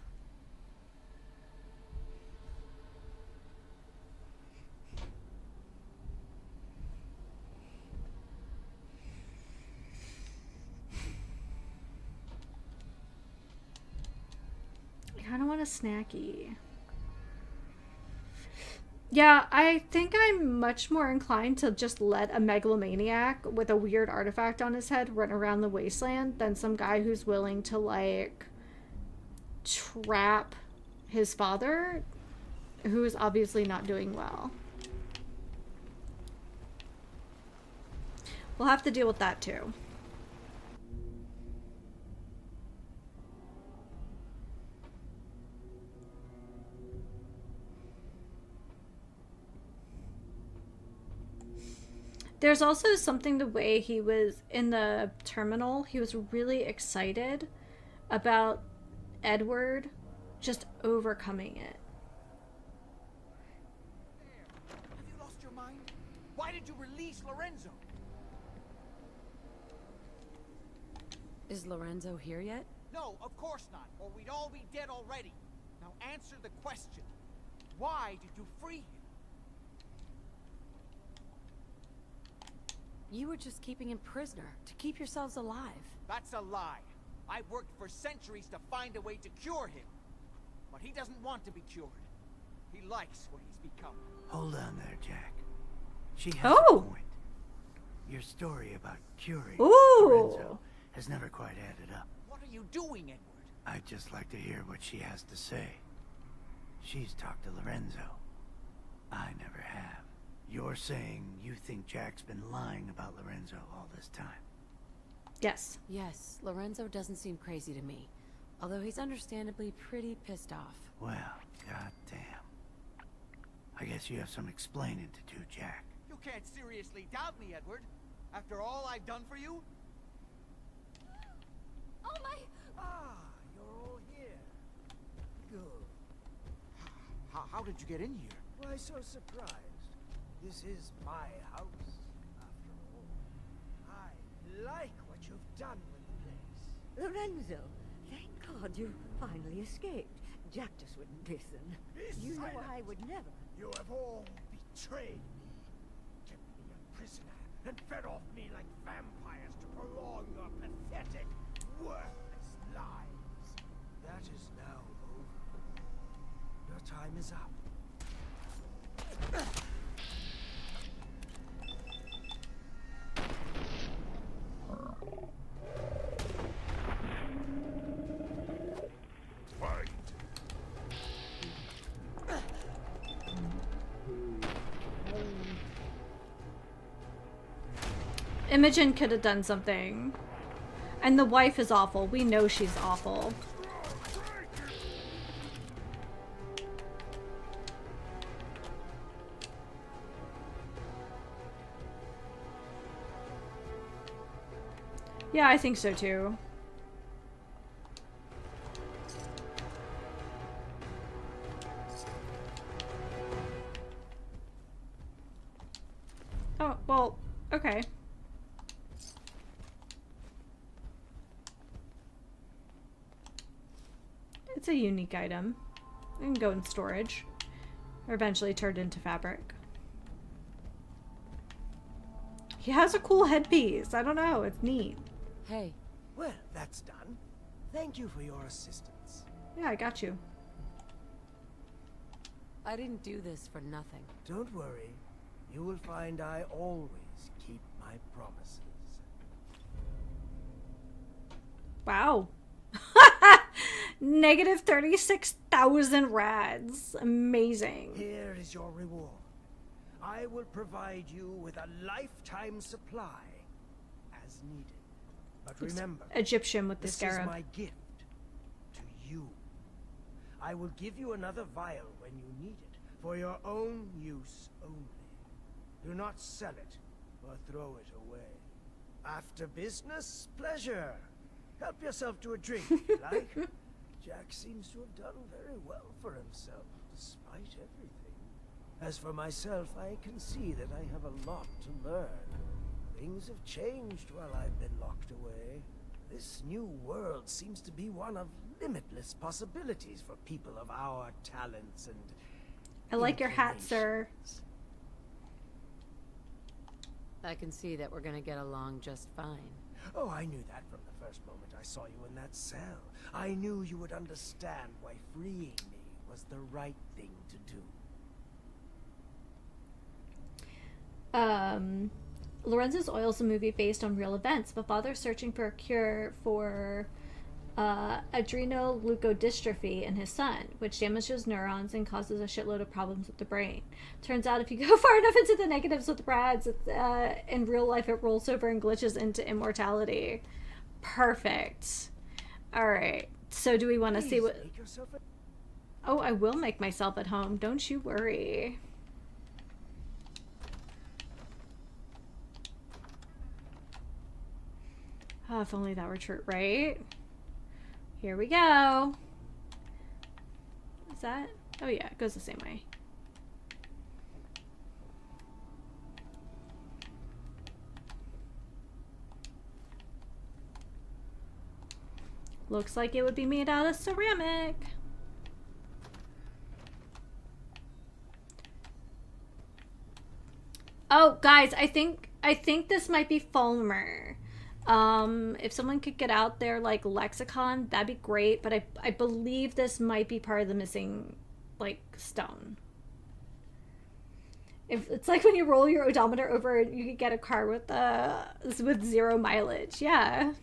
kind of snacky. Yeah, I think I'm much more inclined to just let a megalomaniac with a weird artifact on his head run around the wasteland than some guy who's willing to, like, trap his father, who is obviously not doing well. We'll have to deal with that too. There's also something the way he was in the terminal. He was really excited about Edward just overcoming it. Have you lost your mind? Why did you release Lorenzo? Is Lorenzo here yet? No, of course not, or we'd all be dead already. Now answer the question. Why did you free him? You were just keeping him prisoner to keep yourselves alive. That's a lie. I've worked for centuries to find a way to cure him. But he doesn't want to be cured. He likes what he's become. Hold on there, Jack. She has a point. Your story about curing Lorenzo has never quite added up. What are you doing, Edward? I'd just like to hear what she has to say. She's talked to Lorenzo. I never have. You're saying you think Jack's been lying about Lorenzo all this time? Yes. Yes, Lorenzo doesn't seem crazy to me. Although he's understandably pretty pissed off. Well, goddamn. I guess you have some explaining to do, Jack. You can't seriously doubt me, Edward. After all I've done for you? Oh my... Ah, you're all here. Good. How did you get in here? Why so surprised? This is my house, after all. I like what you've done with the place. Lorenzo, thank God you finally escaped. Jack just wouldn't listen. You know I would never. You have all betrayed me. Kept me a prisoner and fed off me like vampires to prolong your pathetic, worthless lives. That is now over. Your time is up. Imogen could have done something. And the wife is awful. We know she's awful. Yeah, I think so too. Oh, well, okay. It's a unique item. It can go in storage. Or eventually turned into fabric. He has a cool headpiece. I don't know. It's neat. Hey. Well, that's done. Thank you for your assistance. Yeah, I got you. I didn't do this for nothing. Don't worry. You will find I always keep my promises. Wow. Negative 36,000 rads. Amazing. Here is your reward. I will provide you with a lifetime supply as needed. But remember, Egyptian with the this scarab. is my gift to you. I will give you another vial when you need it, for your own use only. Do not sell it or throw it away. After business, pleasure. Help yourself to a drink if you like. Jack seems to have done very well for himself, despite everything. As for myself, I can see that I have a lot to learn. Things have changed while I've been locked away. This new world seems to be one of limitless possibilities for people of our talents and I like your hat, sir. I can see that we're gonna get along just fine. Oh, I knew that from the first moment I saw you in that cell. I knew you would understand why freeing me was the right thing to do. Lorenzo's Oil is a movie based on real events of a father searching for a cure for adrenoleukodystrophy in his son, which damages neurons and causes a shitload of problems with the brain. Turns out if you go far enough into the negatives with Brad's, in real life it rolls over and glitches into immortality. Perfect. Alright, so do we want to see what... Oh, I will make myself at home. Don't you worry. Oh, if only that were true, right? Here we go. Is that? Oh yeah, it goes the same way. Looks like it would be made out of ceramic. Oh, guys, I think this might be Fulmer. If someone could get out their like lexicon, that'd be great, but I believe this might be part of the missing like stone. If it's like when you roll your odometer over, you could get a car with 0 mileage. Yeah.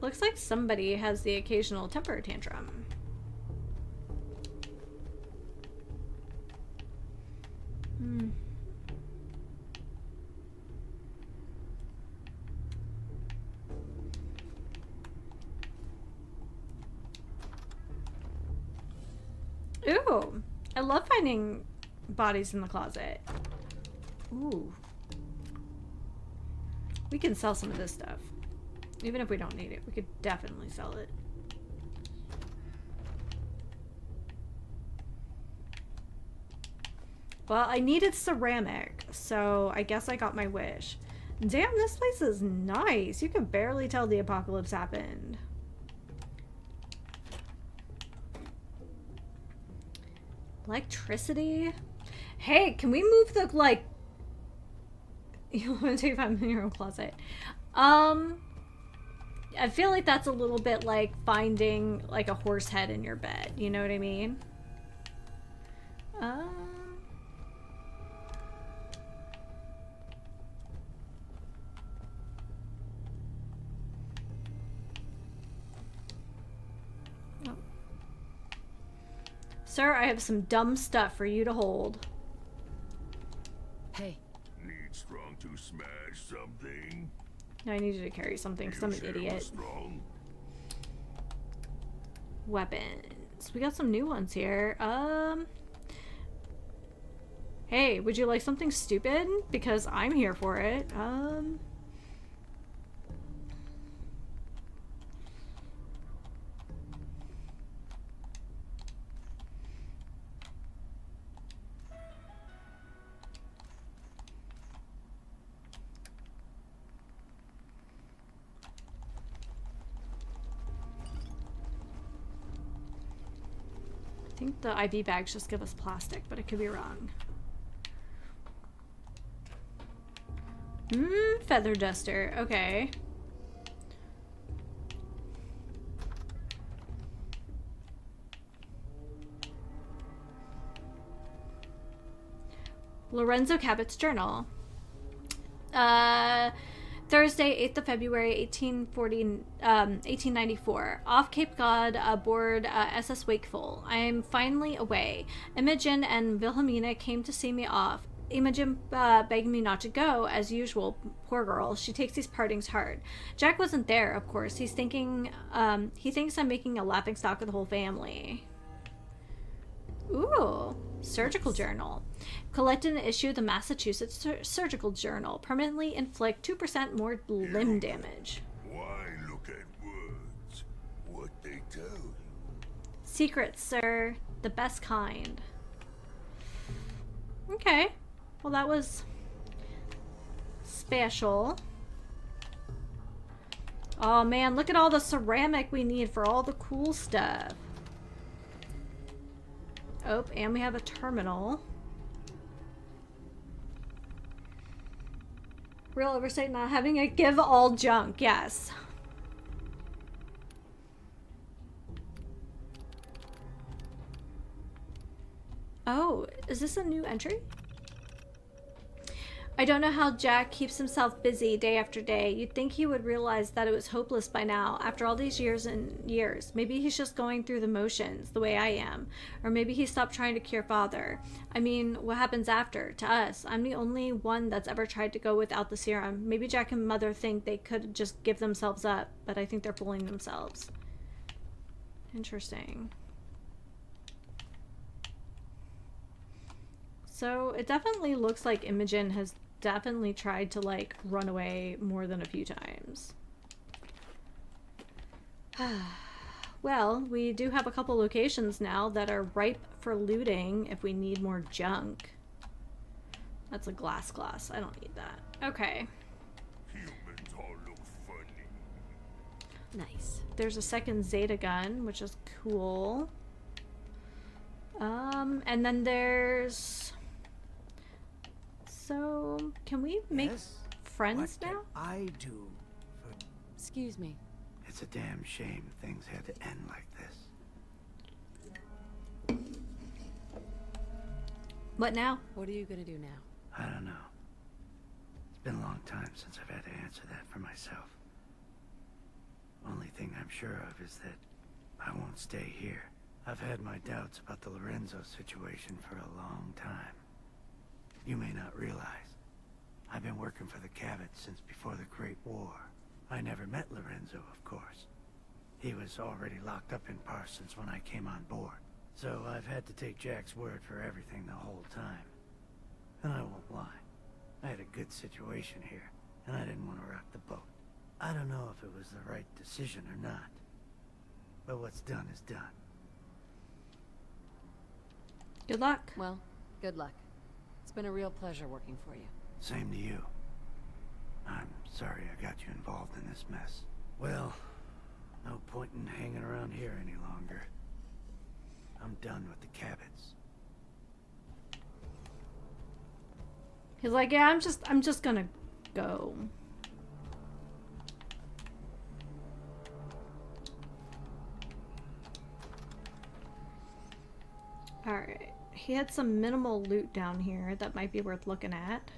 Looks like somebody has the occasional temper tantrum. Ooh, I love finding bodies in the closet. Ooh. We can sell some of this stuff. Even if we don't need it, we could definitely sell it. Well, I needed ceramic, so I guess I got my wish. Damn, this place is nice. You can barely tell the apocalypse happened. Electricity? Hey, can we move the, like... You want to take 5 minutes in your own closet. I feel like that's a little bit like finding, like, a horse head in your bed. You know what I mean? Oh. Sir, I have some dumb stuff for you to hold. Hey. Need strong to smash something? I need you to carry something because I'm an idiot. Strong? Weapons. We got some new ones here. Hey, would you like something stupid? Because I'm here for it. I think the IV bags just give us plastic, but I could be wrong. Feather duster. Okay. Lorenzo Cabot's journal. Thursday, 8th of February, 1894. Off Cape Cod, aboard SS Wakeful. I am finally away. Imogen and Wilhelmina came to see me off. Imogen begged me not to go, as usual. Poor girl. She takes these partings hard. Jack wasn't there, of course. He thinks I'm making a laughingstock of the whole family. Ooh. Surgical journal. Collected and issued the Massachusetts Surgical Journal. Permanently inflict 2% more limb damage. Why look at words? What they tell you? Secrets, sir. The best kind. Okay. Well, that was special. Oh man, look at all the ceramic we need for all the cool stuff. Oh, and we have a terminal. Real oversight not having it give all junk, yes. Oh, is this a new entry? I don't know how Jack keeps himself busy day after day. You'd think he would realize that it was hopeless by now, after all these years and years. Maybe he's just going through the motions, the way I am. Or maybe he stopped trying to cure Father. I mean, what happens after? To us. I'm the only one that's ever tried to go without the serum. Maybe Jack and Mother think they could just give themselves up, but I think they're fooling themselves. Interesting. So, it definitely looks like Imogen has definitely tried to, like, run away more than a few times. Well, we do have a couple locations now that are ripe for looting if we need more junk. That's a glass. I don't need that. Okay. Humans all look funny. Nice. There's a second Zeta gun, which is cool. And then there's... So, can we make friends what now? I do for... Excuse me. It's a damn shame things had to end like this. What now? What are you gonna do now? I don't know. It's been a long time since I've had to answer that for myself. Only thing I'm sure of is that I won't stay here. I've had my doubts about the Lorenzo situation for a long time. You may not realize, I've been working for the Cabot since before the Great War. I never met Lorenzo, of course. He was already locked up in Parsons when I came on board. So I've had to take Jack's word for everything the whole time. And I won't lie, I had a good situation here, and I didn't want to rock the boat. I don't know if it was the right decision or not, but what's done is done. Good luck. Well, good luck. It's been a real pleasure working for you. Same to you. I'm sorry I got you involved in this mess. Well, no point in hanging around here any longer. I'm done with the Cabots. He's like, yeah, I'm just gonna go. Alright. He had some minimal loot down here that might be worth looking at.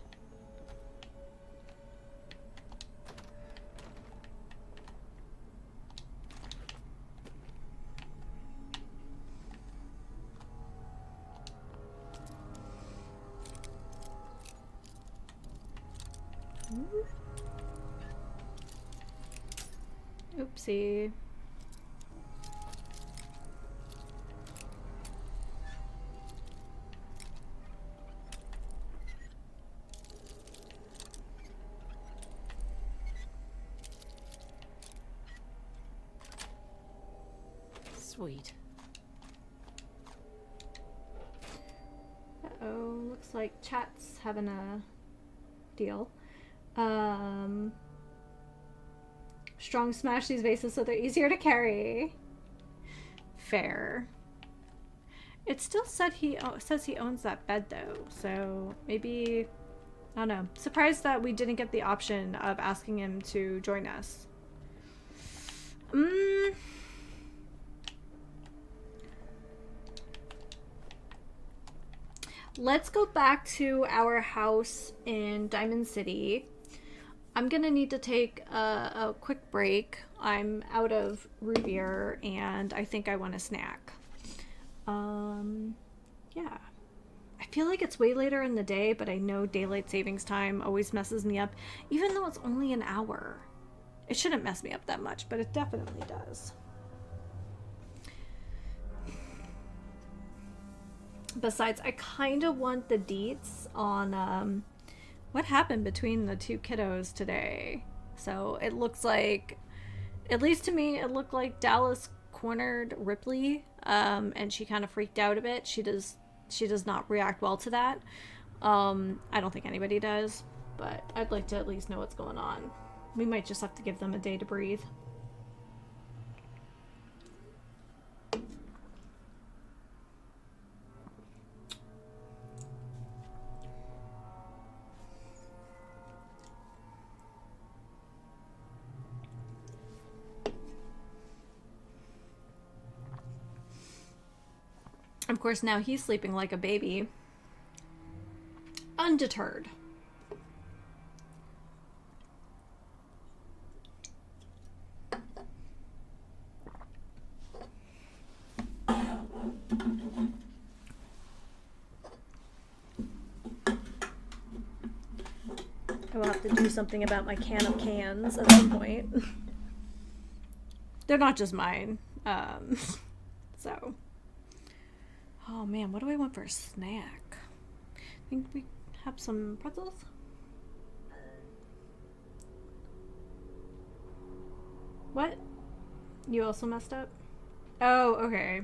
Oopsie. Sweet. Uh-oh, looks like chat's having a deal. Strong smash these vases so they're easier to carry. Fair. It still said says he owns that bed though, so maybe, I don't know. Surprised that we didn't get the option of asking him to join us. Let's go back to our house in Diamond City. I'm gonna need to take a quick break. I'm out of root beer and I think I want a snack. Yeah. I feel like it's way later in the day, but I know daylight savings time always messes me up, even though it's only an hour. It shouldn't mess me up that much, but it definitely does. Besides, I kind of want the deets on what happened between the two kiddos today. So it looks like, at least to me, it looked like Dallas cornered Ripley, and she kind of freaked out a bit. She does not react well to that. I don't think anybody does, but I'd like to at least know what's going on. We might just have to give them a day to breathe. Of course, now he's sleeping like a baby. Undeterred. I will have to do something about my can of cans at some point. They're not just mine. So. Oh man, what do I want for a snack? I think we have some pretzels. What? You also messed up? Oh, okay.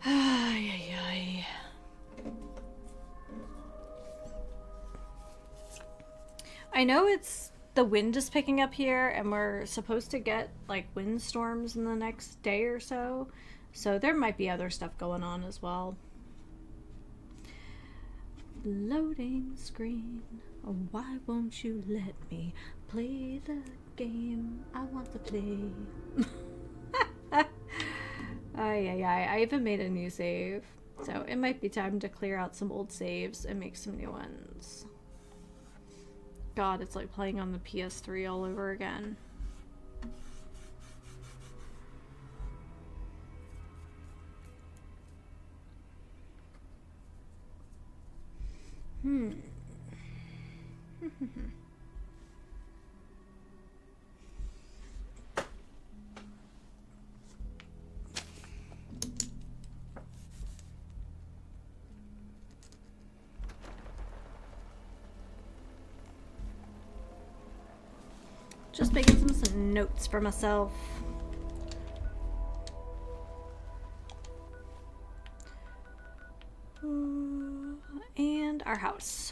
Ay, ay, ay. I know the wind is picking up here and we're supposed to get like windstorms in the next day or so. So there might be other stuff going on as well. Loading screen. Oh, why won't you let me play the game I want to play? I even made a new save. So it might be time to clear out some old saves and make some new ones. God, it's like playing on the PS3 all over again. Just making some notes for myself. And our house.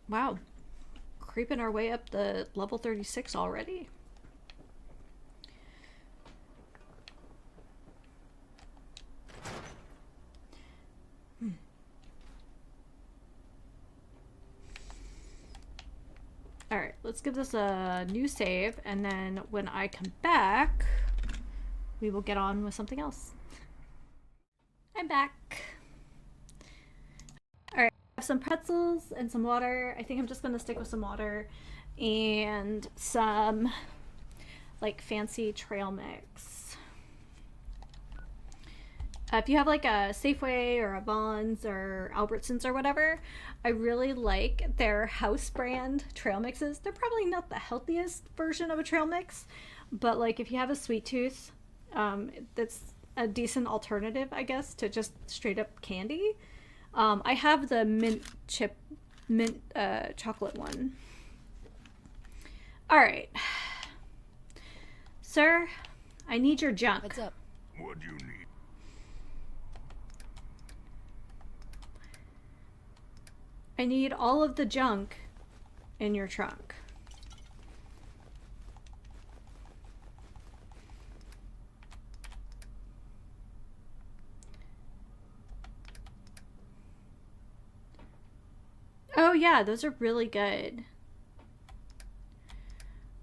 Wow. Creeping our way up the level 36 already. Alright, let's give this a new save, and then when I come back, we will get on with something else. I'm back. Alright, I have some pretzels and some water. I think I'm just going to stick with some water and some like fancy trail mix. If you have like a Safeway or a Vons or Albertsons or whatever, I really like their house brand trail mixes. They're probably not the healthiest version of a trail mix, but like if you have a sweet tooth, that's a decent alternative, I guess, to just straight up candy. I have the mint chocolate one. All right, sir, I need your junk. What's up? What do you need? I need all of the junk in your trunk. Oh yeah, those are really good.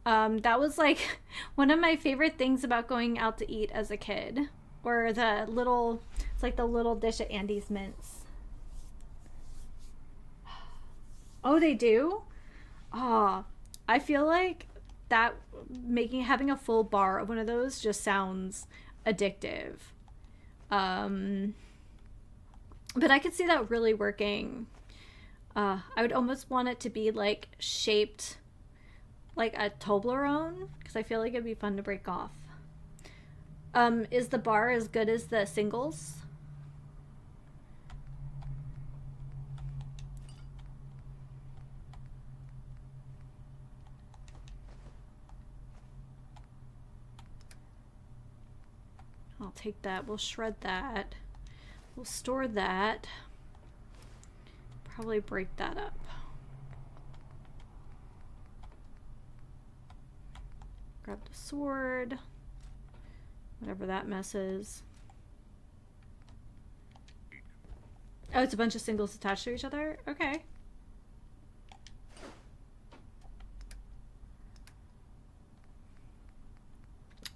That was like one of my favorite things about going out to eat as a kid. Or it's like the little dish at Andy's Mints. Oh, they do? Ah, I feel like that having a full bar of one of those just sounds addictive. But I could see that really working. I would almost want it to be like shaped like a Toblerone, because I feel like it'd be fun to break off. Is the bar as good as the singles? I'll take that. We'll shred that. We'll store that. Probably break that up. Grab the sword. Whatever that mess is. Oh, it's a bunch of singles attached to each other? Okay.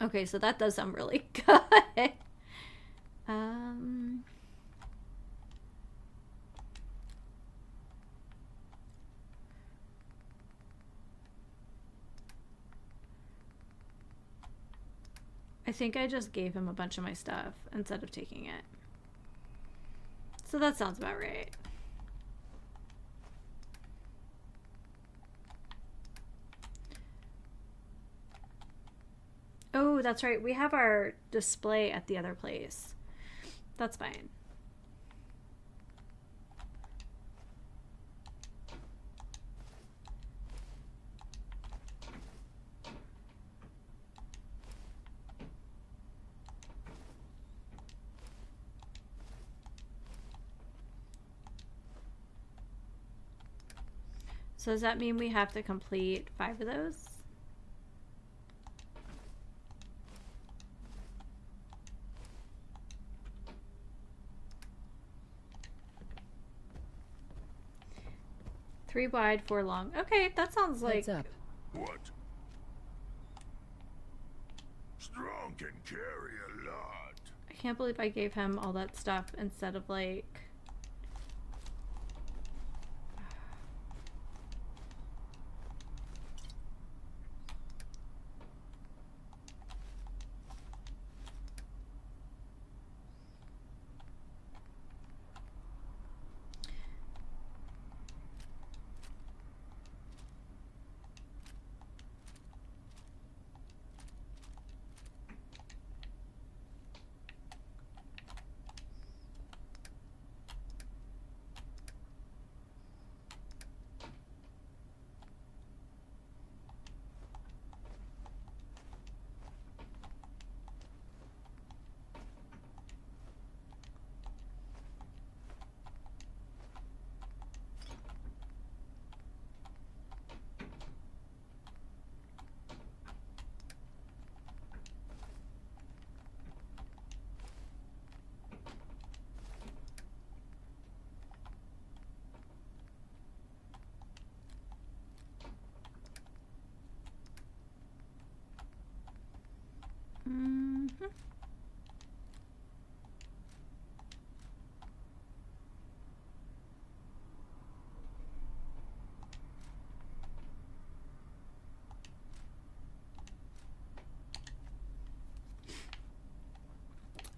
Okay, so that does sound really good. I think I just gave him a bunch of my stuff instead of taking it. So that sounds about right. Oh, that's right. We have our display at the other place. That's fine. So does that mean we have to complete 5 of those? Three wide, 4 long. Okay, that sounds like... Heads up. What? Strong can carry a lot. I can't believe I gave him all that stuff instead of like... Mm-hmm.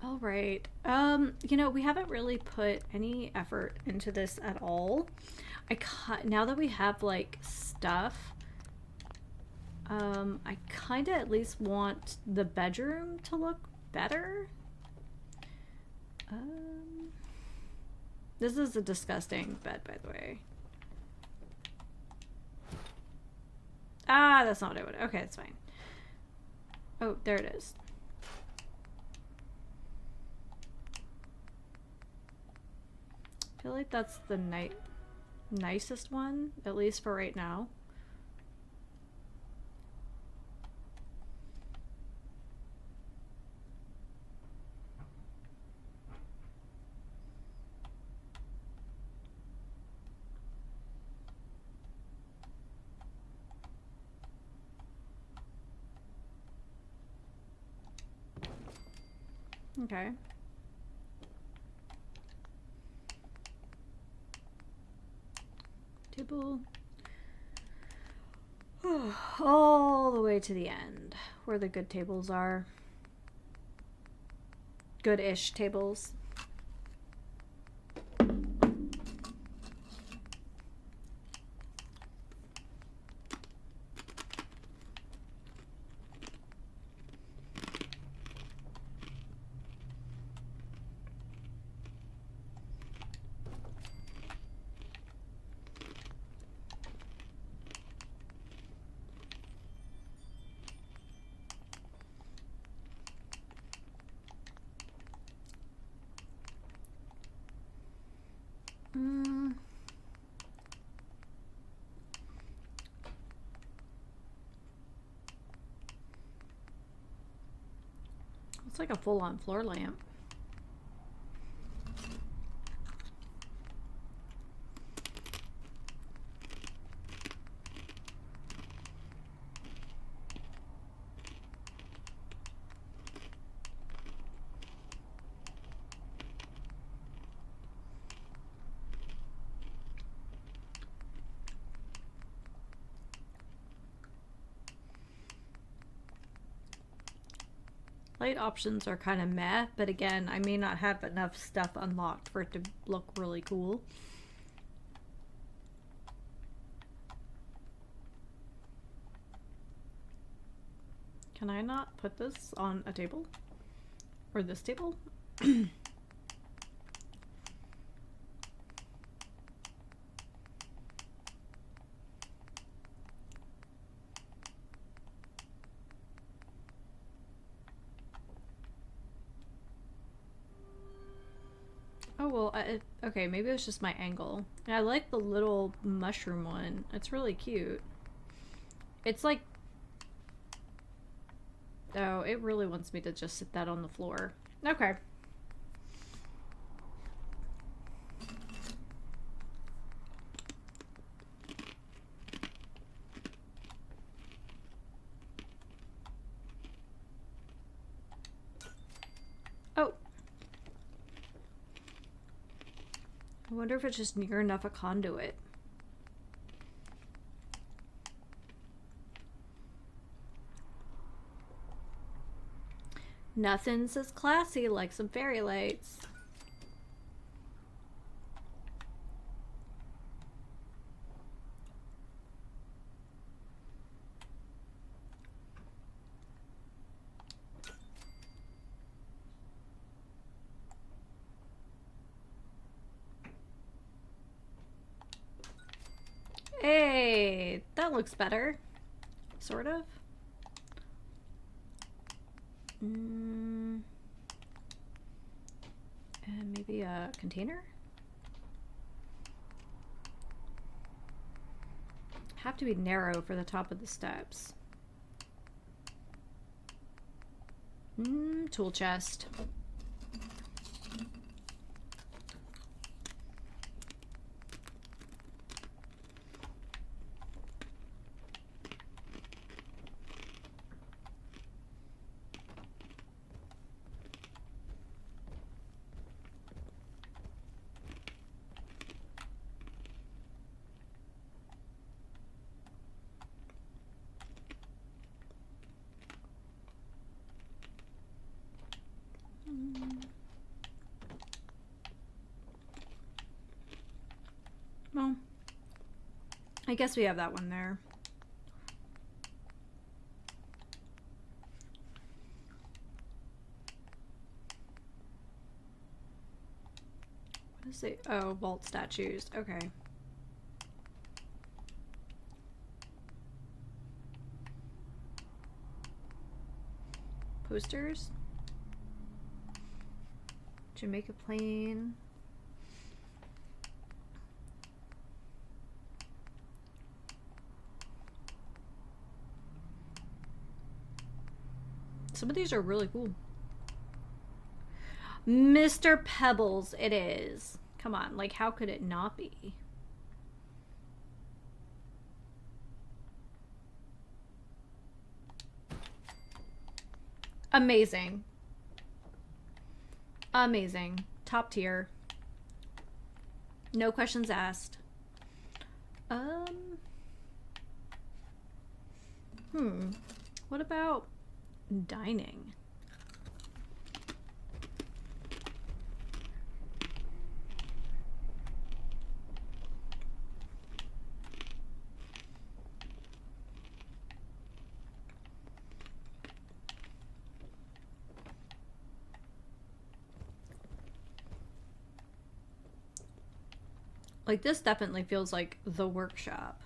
All right. You know, we haven't really put any effort into this at all. Now that we have like stuff, I kind of at least want the bedroom to look better. This is a disgusting bed, by the way. Ah, that's not what I would. Okay, it's fine. Oh, there it is. I feel like that's the nicest one, at least for right now. Okay. Table. All the way to the end, where the good tables are. Good-ish tables. It's like a full-on floor lamp. Light options are kind of meh, but again, I may not have enough stuff unlocked for it to look really cool. Can I not put this on a table? Or this table? Oh, well, okay, maybe it's just my angle. I like the little mushroom one. It's really cute. It's like... Oh, it really wants me to just sit that on the floor. Okay. Oh. I wonder if it's just near enough a conduit. Nothing says classy like some fairy lights. Hey, that looks better. Sort of. And maybe a container? Have to be narrow for the top of the steps. Tool chest. Well, I guess we have that one there. What is it? Oh, vault statues. Okay. Posters. Jamaica Plain. Some of these are really cool. Mr. Pebbles, it is. Come on, like how could it not be? Amazing. Amazing. Top tier. No questions asked. What about dining? Like, this definitely feels like the workshop.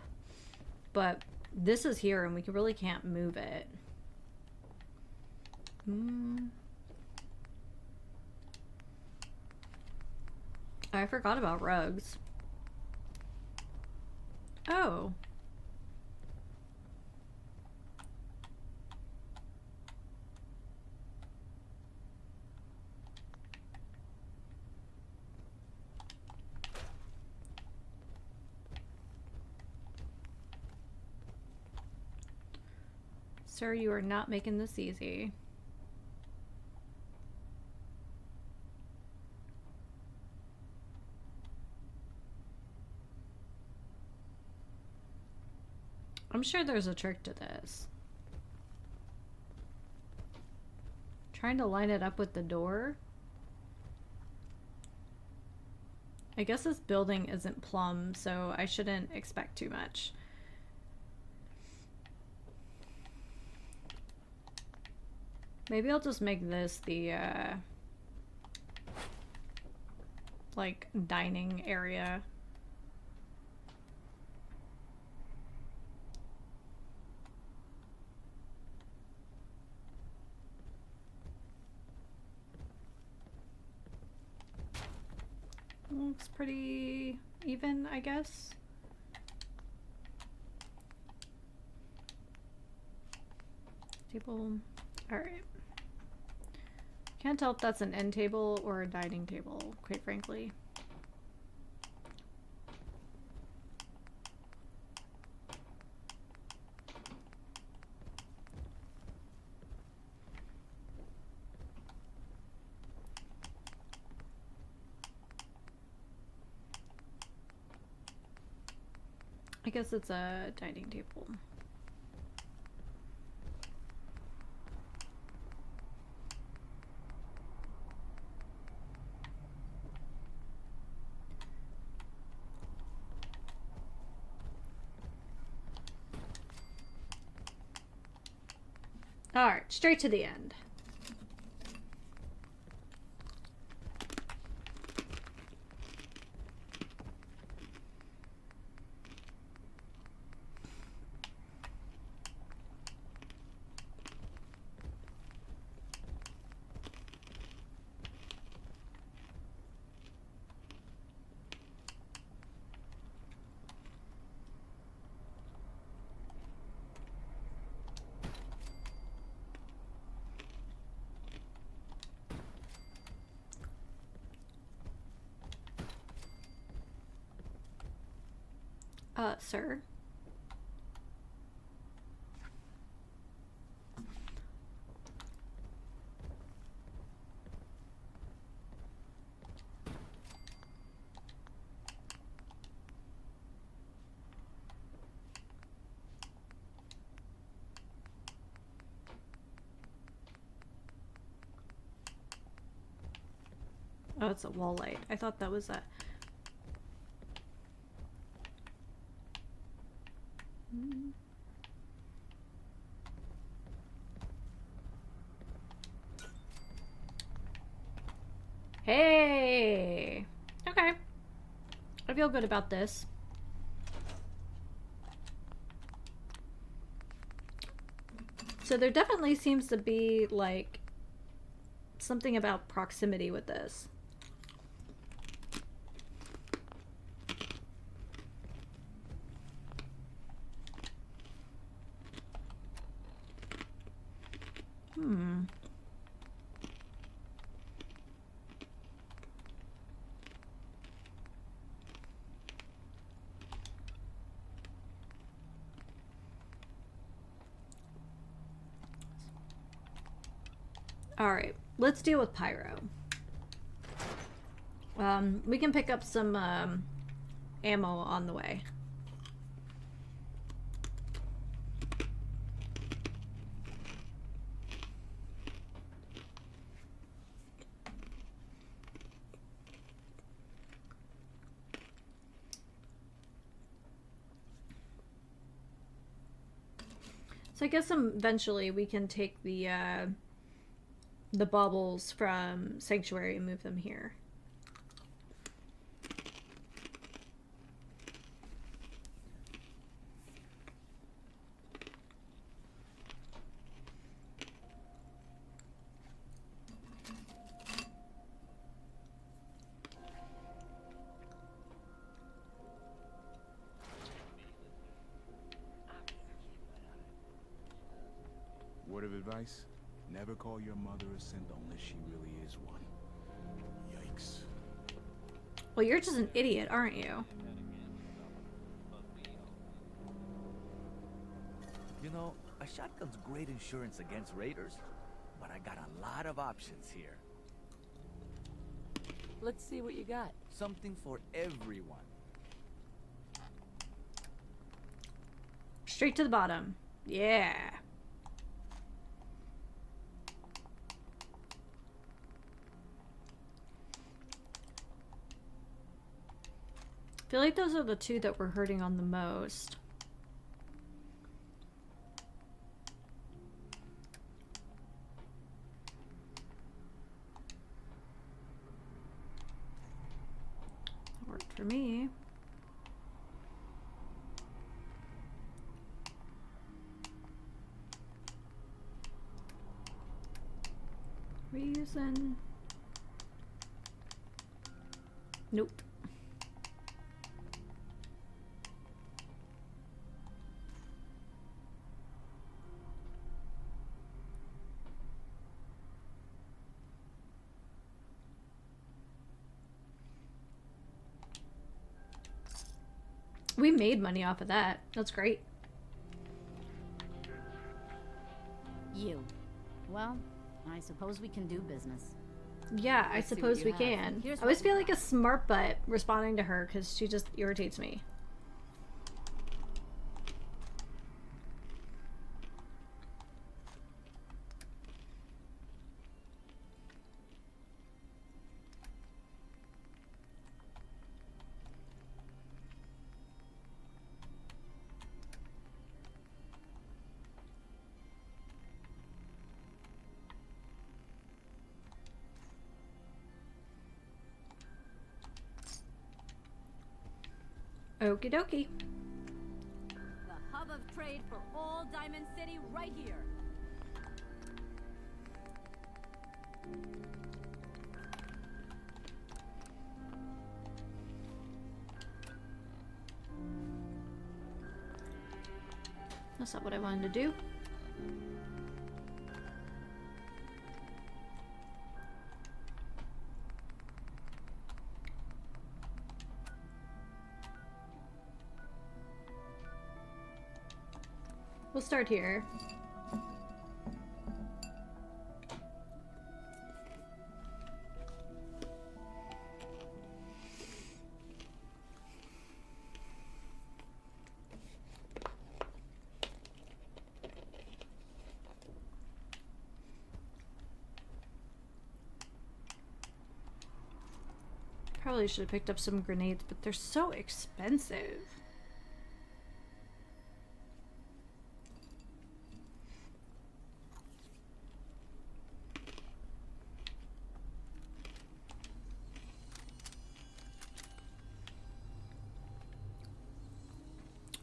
But this is here and we really can't move it. I forgot about rugs. Oh. Sir, you are not making this easy. I'm sure there's a trick to this. Trying to line it up with the door. I guess this building isn't plumb, so I shouldn't expect too much. Maybe I'll just make this the, like, dining area. Looks pretty even, I guess. Table. Alright. Can't tell if that's an end table or a dining table, quite frankly. I guess it's a dining table. Alright, straight to the end. Sir? Oh, it's a wall light. I thought that was a... Hey! Okay. I feel good about this. So there definitely seems to be, like, something about proximity with this. Alright, let's deal with Pyro. We can pick up some ammo on the way. So I guess eventually we can take the baubles from Sanctuary and move them here. Word of advice? Never call your mother a simp unless she really is one. Yikes. Well, you're just an idiot, aren't you? You know, a shotgun's great insurance against raiders, but I got a lot of options here. Let's see what you got. Something for everyone. Straight to the bottom. Yeah. I feel like those are the two that we're hurting on the most. Worked for me. Reason. Nope. We made money off of that. That's great. You. Well, I suppose we can do business. Yeah, I Let's see what suppose you we have. can. Here's I always what feel we like a smart butt responding to her because she just irritates me. Okie dokie. The hub of trade for all Diamond City right here. That's not what I wanted to do. We'll start here. Probably should have picked up some grenades, but they're so expensive.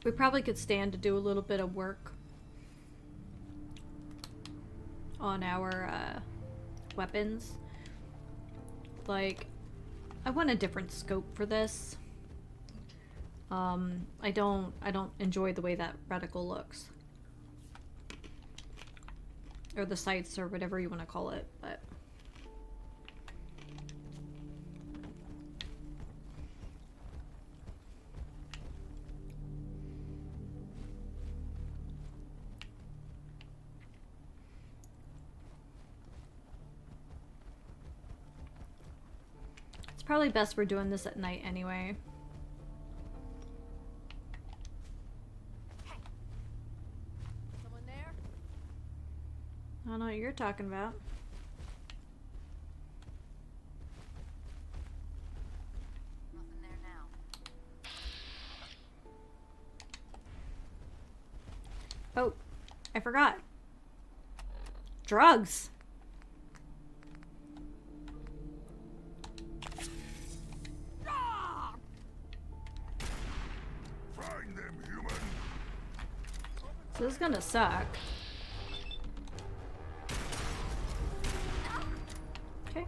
We probably could stand to do a little bit of work on our weapons. Like, I want a different scope for this. I don't enjoy the way that reticle looks. Or the sights or whatever you want to call it, but it's probably best we're doing this at night anyway. Someone there? I don't know what you're talking about. Nothing there now. Oh, I forgot. Drugs. Find them, human. So this is gonna suck. Okay.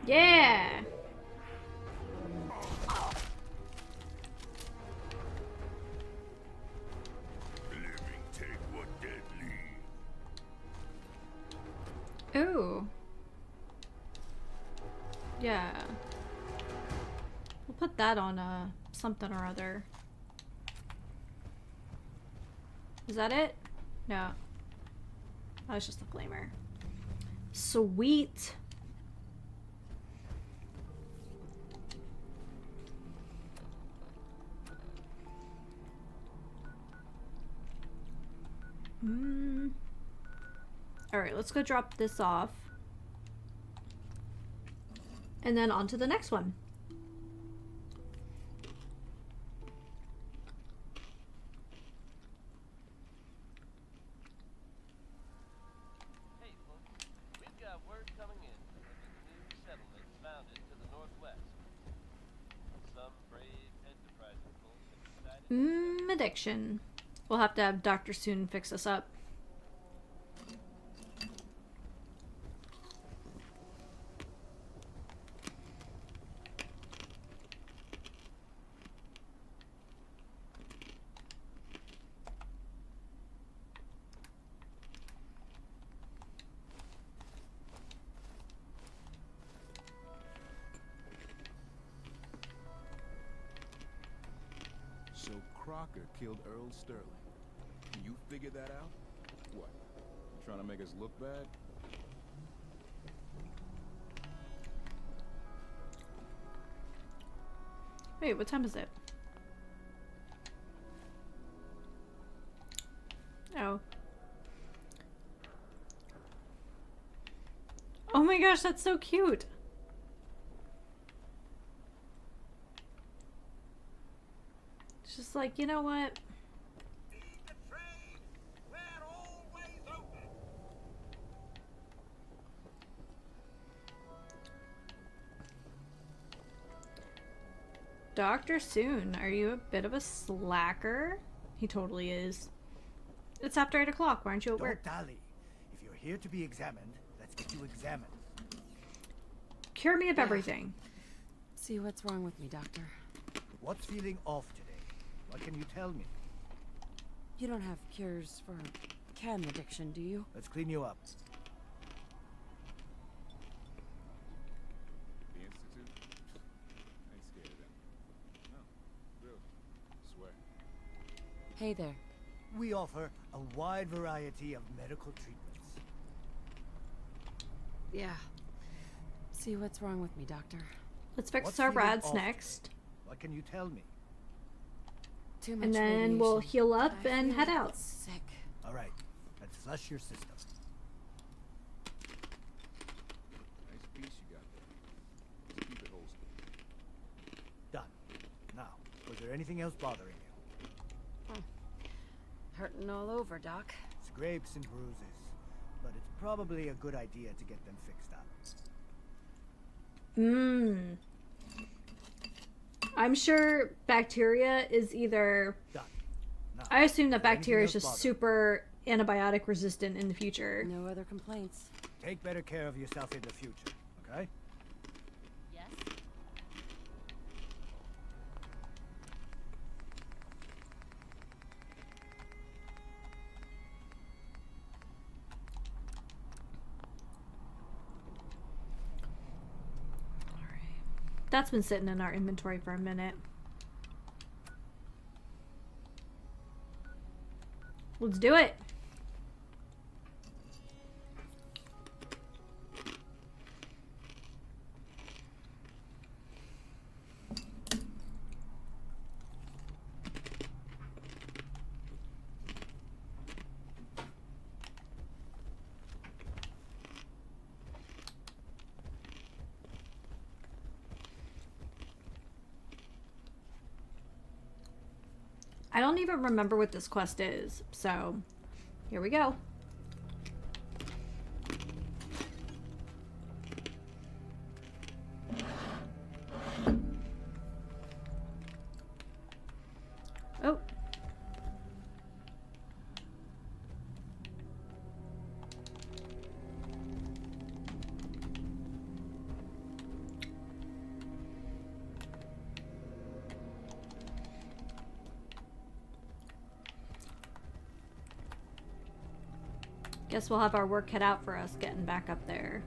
Yeah. Living take what dead leave. Ooh. Yeah. We'll put that on something or other. Is that it? No. Oh, it's just a flamer. Sweet. Alright, let's go drop this off. And then on to the next one. Hey folks, we've got word coming in that there's a new settlement founded to the northwest. Some brave enterprising folks have decided... Addiction. We'll have to have Dr. Soon fix us up. So Crocker killed Earl Sterling. You figured that out? What? Trying to make us look bad? Wait, what time is it? Oh. Oh my gosh, that's so cute. It's just like, you know what? Dr. Soon, are you a bit of a slacker? He totally is. It's after 8 o'clock. Why aren't you at work? Don't dally. If you're here to be examined, let's get you examined. Cure me of everything. See what's wrong with me, Doctor. What's feeling off today? What can you tell me? You don't have cures for chem addiction, do you? Let's clean you up. The Institute? I ain't scared of them. No, really. Swear. Hey there. We offer a wide variety of medical treatments. Yeah. See what's wrong with me, Doctor. Let's fix What's our feeling rads off next. today? What can you tell me? Too much And then radiation. we'll heal up I and feel head out. Sick. All right, let's flush your system. Nice piece you got there. Just keep it holstered. Done. Now, was there anything else bothering you? Hurting all over, Doc. Scrapes and bruises, but it's probably a good idea to get them fixed up. I'm sure bacteria is either... Done. Now, I assume that is there bacteria is anything just else super antibiotic resistant in the future. No other complaints. take better care of yourself in the future, okay? Yes? That's been sitting in our inventory for a minute. Let's do it. I don't even remember what this quest is, so here we go. Oh. Guess we'll have our work cut out for us getting back up there.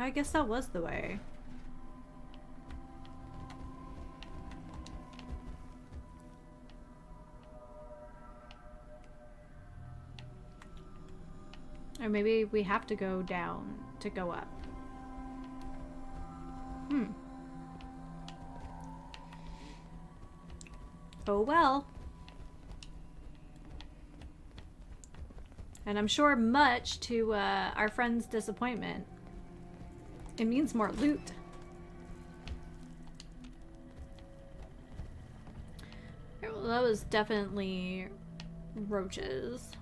I guess that was the way. Or maybe we have to go down to go up. Oh well. And I'm sure much to our friend's disappointment, it means more loot. Well, that was definitely roaches.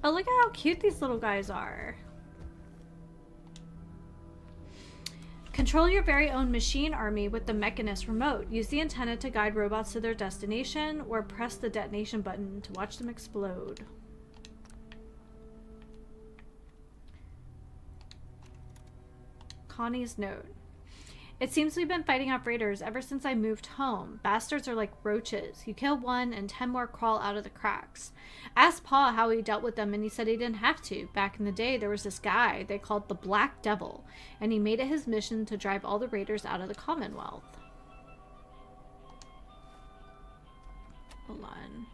Oh, look at how cute these little guys are. Control your very own machine army with the Mechanist remote. Use the antenna to guide robots to their destination, or press the detonation button to watch them explode. Connie's note. It seems we've been fighting off raiders ever since I moved home. Bastards are like roaches. You kill one and 10 more crawl out of the cracks. Asked Pa how he dealt with them and he said he didn't have to. Back in the day there was this guy they called the Black Devil, and he made it his mission to drive all the raiders out of the Commonwealth. Hold on.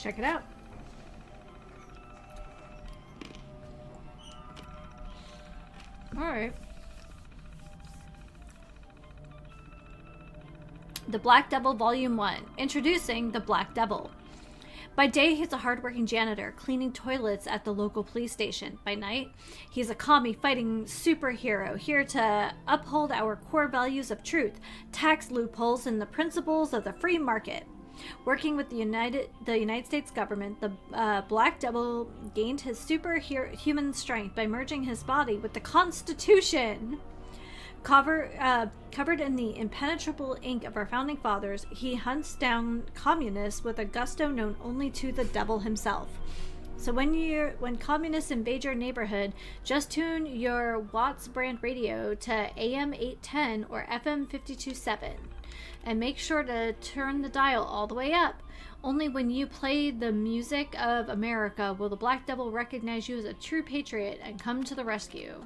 Check it out. Alright. The Black Devil Volume 1. Introducing the Black Devil. By day, he's a hardworking janitor, cleaning toilets at the local police station. By night, he's a commie fighting superhero, here to uphold our core values of truth, tax loopholes, and the principles of the free market. Working with the United States government, the Black Devil gained his superhuman strength by merging his body with the Constitution. Covered in the impenetrable ink of our founding fathers, he hunts down communists with a gusto known only to the devil himself. So when communists invade your neighborhood, just tune your Watts brand radio to AM 810 or FM 527. And make sure to turn the dial all the way up. Only when you play the music of America will the Black Devil recognize you as a true patriot and come to the rescue.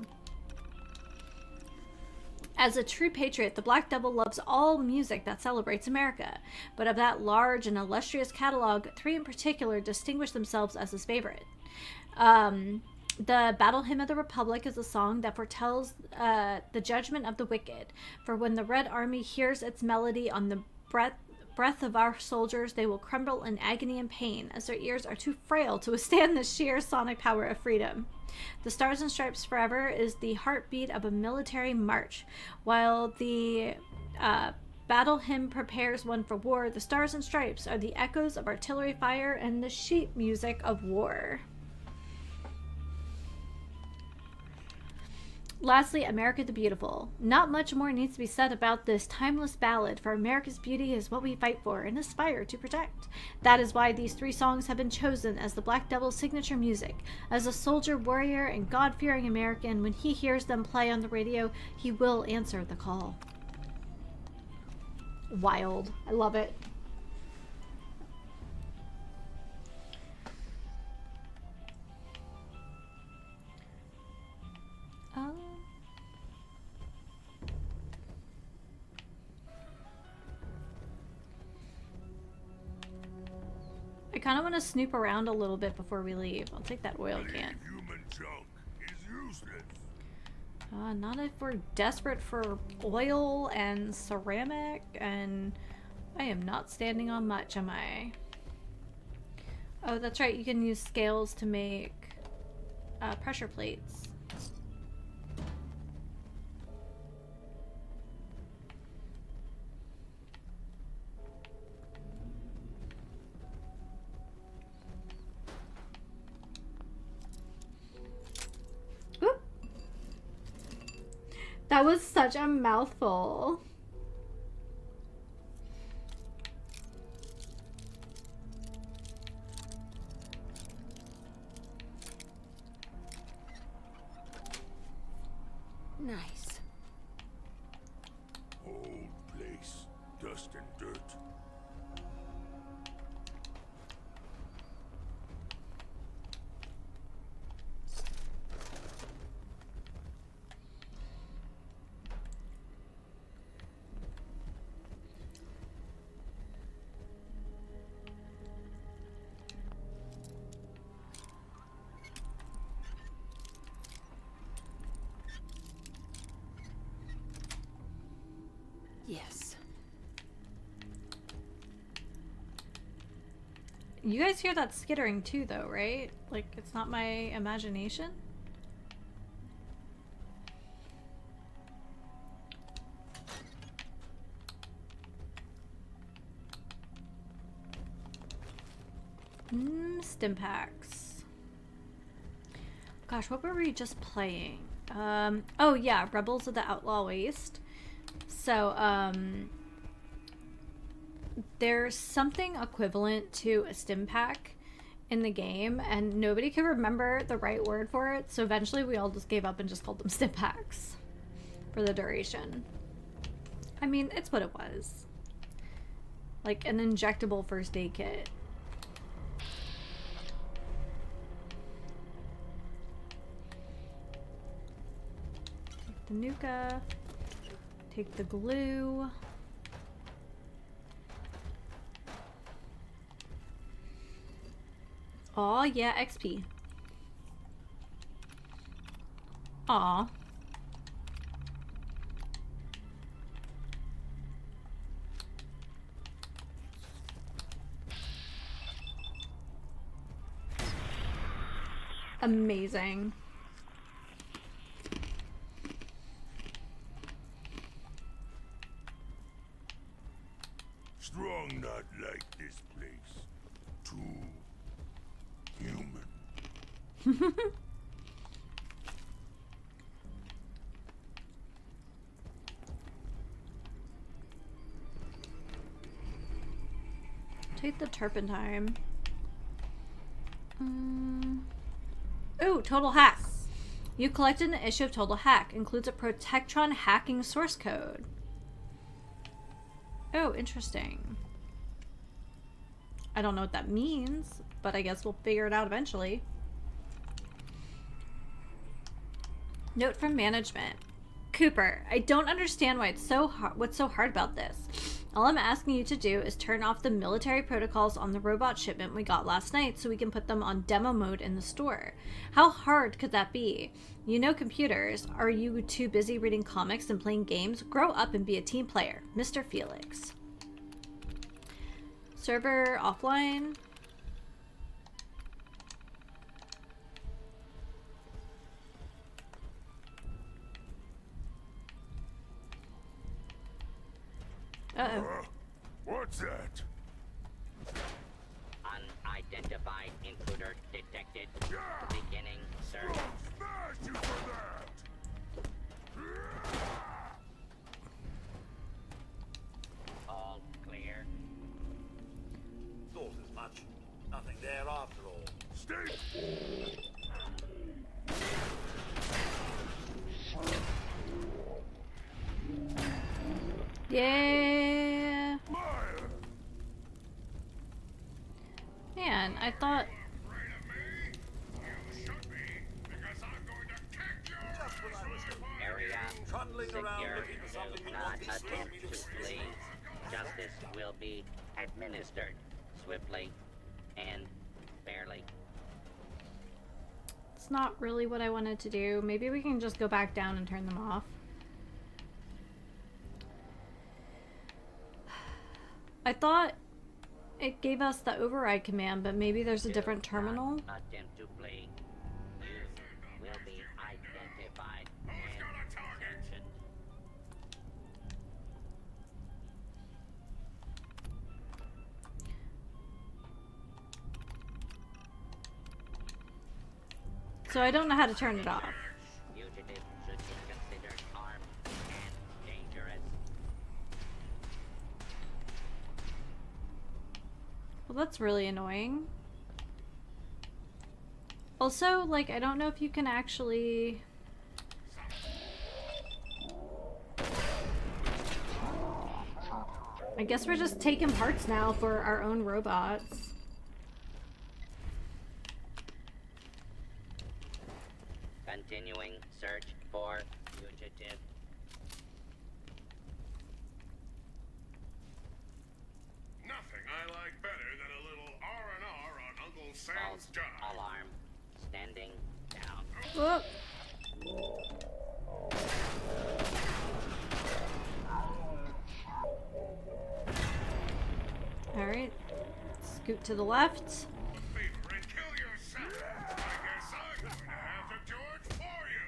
As a true patriot, the Black Devil loves all music that celebrates America. But of that large and illustrious catalog, 3 in particular distinguish themselves as his favorite. The Battle Hymn of the Republic is a song that foretells the judgment of the wicked. For when the Red Army hears its melody on the breath of our soldiers, they will crumble in agony and pain, as their ears are too frail to withstand the sheer sonic power of freedom. The Stars and Stripes Forever is the heartbeat of a military march. While the battle hymn prepares one for war, the Stars and Stripes are the echoes of artillery fire and the sheet music of war. Lastly, America the Beautiful. Not much more needs to be said about this timeless ballad, for America's beauty is what we fight for and aspire to protect. That is why these 3 songs have been chosen as the Black Devil's signature music. As a soldier, warrior, and God-fearing American, when he hears them play on the radio, he will answer the call. Wild. I love it. I kind of want to snoop around a little bit before we leave. I'll take that oil can. Human junk is useless. Not if we're desperate for oil and ceramic, and I am not standing on much, am I? Oh, that's right. You can use scales to make pressure plates. That was such a mouthful. Nice. Old place. Dust and dirt. Yes. You guys hear that skittering too, though, right? Like, it's not my imagination? Stim packs. Gosh, what were we just playing? Oh yeah, Rebels of the Outlaw Waste. So, there's something equivalent to a stim pack in the game, and nobody could remember the right word for it, so eventually we all just gave up and just called them stim packs for the duration. I mean, it's what it was. Like an injectable first aid kit. Take the Nuka. Take the glue. Aw, yeah, XP. Aw. Amazing. Strong not like this place. Too human. Take the turpentine. Ooh, Total Hack. You collected an issue of Total Hack. Includes a Protectron hacking source code. Oh, interesting. I don't know what that means, but I guess we'll figure it out eventually. Note from management. Cooper, I don't understand why it's so hard. What's so hard about this? All I'm asking you to do is turn off the military protocols on the robot shipment we got last night so we can put them on demo mode in the store. How hard could that be? You know computers. Are you too busy reading comics and playing games? Grow up and be a team player. Mr. Felix. Server offline. Uh-oh. What's that? Unidentified intruder detected. Beginning search. Smash you for that! All clear. Thought as much. Nothing there after all. Stay. Yeah. Man, I thought. Area Trundling secure. around looking for something Do you not want to slow attempt me to to flee. sleep. Justice will be administered swiftly and fairly. It's not really what I wanted to do. Maybe we can just go back down and turn them off. I thought it gave us the override command, but maybe there's a different terminal. Attempt to flee. You will be identified and sanctioned. So I don't know how to turn it off. Fugitives should be considered armed Well, that's really annoying. Also, like, I don't know if you can actually... I guess we're just taking parts now for our own robots. Continuing search for fugitive. Nothing I like better than a little R&R on Uncle Sam's job. Alarm. Standing down. Whoop. Alright. Scoot to the left. Favor and kill yourself. I guess I'm going to have to do it for you.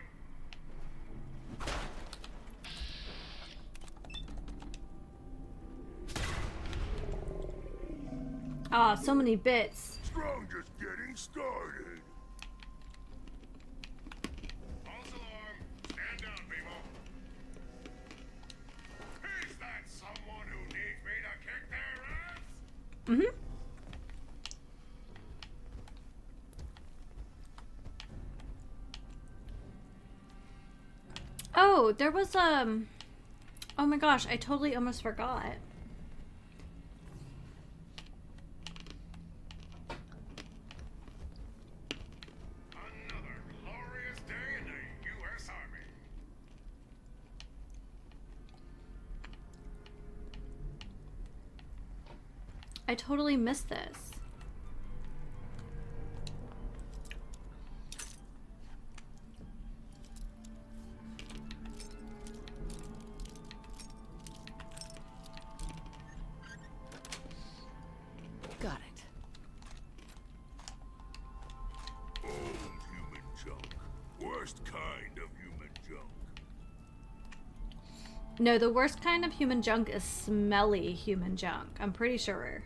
Ah, so many bits. Strong just getting started. False alarm. Stand down, people. Is that someone who needs me to kick their ass? Mm-hmm. Oh, there was, oh my gosh, I totally almost forgot. Another glorious day in the U.S. Army. I totally missed this. Got it. Old human junk. Worst kind of human junk. No, the worst kind of human junk is smelly human junk. I'm pretty sure.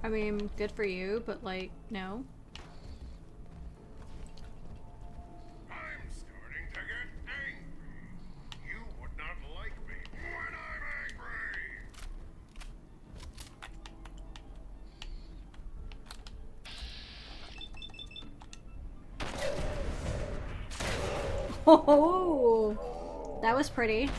I mean, good for you, but like, no. I'm starting to get angry. You would not like me when I'm angry. Oh, that was pretty.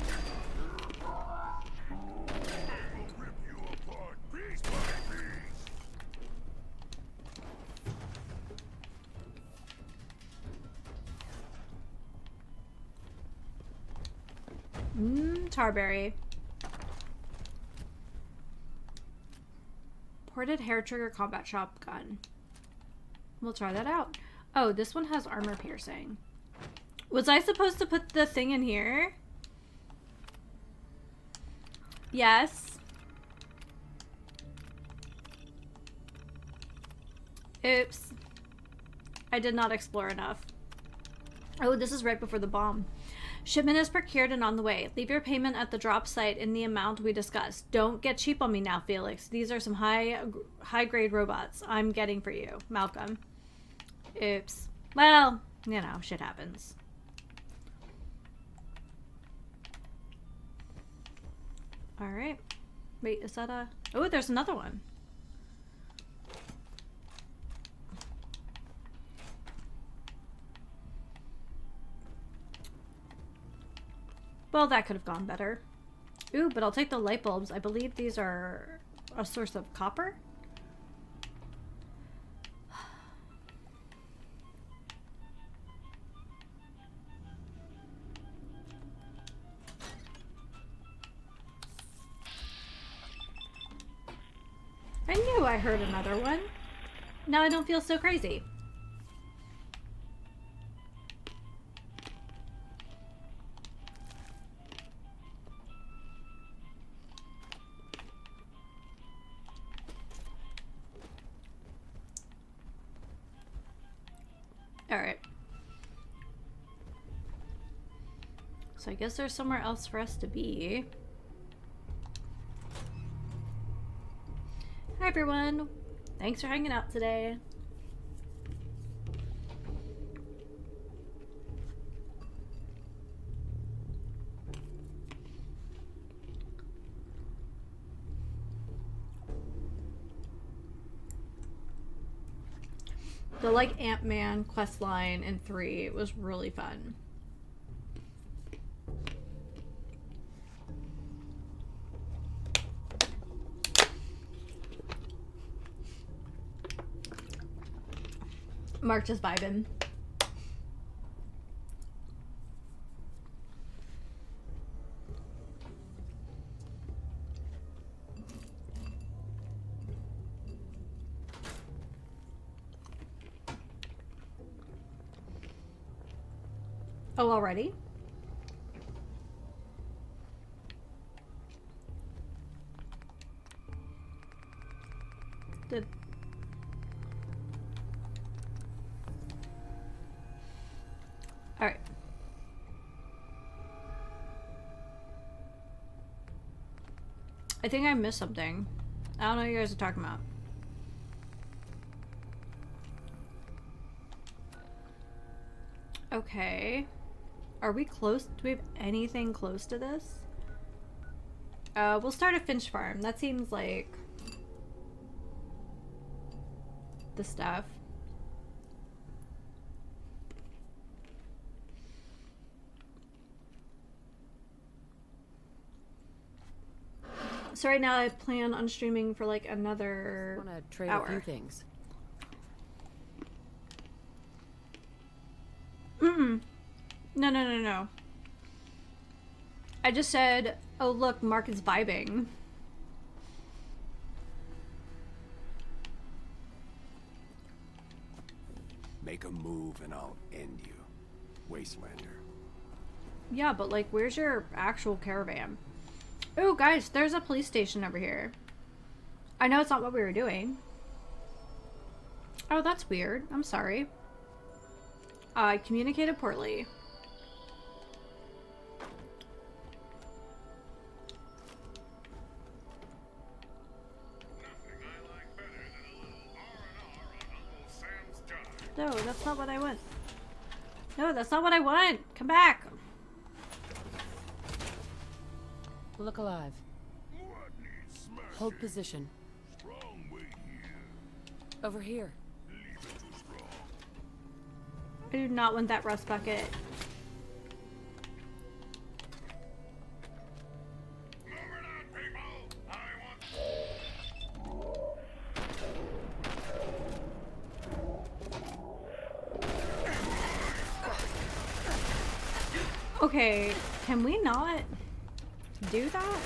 Tarberry. Ported hair trigger combat shotgun. We'll try that out. Oh, this one has armor piercing. Was I supposed to put the thing in here? Yes. Oops. I did not explore enough. Oh, this is right before the bomb. Shipment is procured and on the way. Leave your payment at the drop site in the amount we discussed. Don't get cheap on me now, Felix. These are some high-grade robots I'm getting for you, Malcolm. Oops. Well, you know, shit happens. Alright. Wait, is that a... Oh, there's another one. Well, that could have gone better. Ooh, but I'll take the light bulbs. I believe these are a source of copper. I knew I heard another one. Now I don't feel so crazy. Alright. So I guess there's somewhere else for us to be. Hi everyone! Thanks for hanging out today. The like Ant-Man quest line in 3 was really fun. Mark just vibing. Oh, already? Did... Alright. I think I missed something. I don't know what you guys are talking about. Okay. Are we close? Do we have anything close to this? We'll start a Finch farm. That seems like the stuff. So right now I plan on streaming for like another I want to trade hour. a few things. No. I just said, oh look, Mark is vibing. Make a move and I'll end you, Wastelander. Yeah, but like, where's your actual caravan? Oh, guys, there's a police station over here. I know it's not what we were doing. Oh, that's weird. I'm sorry. I communicated poorly. No, that's not what I want. No, that's not what I want. Come back. Look alive. Hold position. Over here. I do not want that rust bucket. Okay, can we not do that?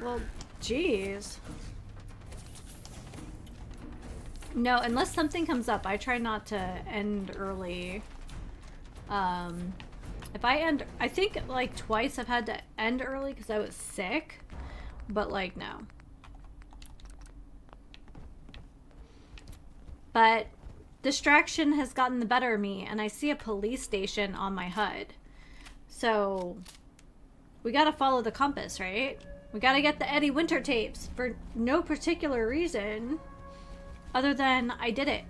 Well, jeez. No, unless something comes up, I try not to end early. If I end, I think like twice I've had to end early because I was sick, but like no. But distraction has gotten the better of me, and I see a police station on my HUD. So we gotta follow the compass, right? We gotta get the Eddie Winter tapes for no particular reason other than I did it.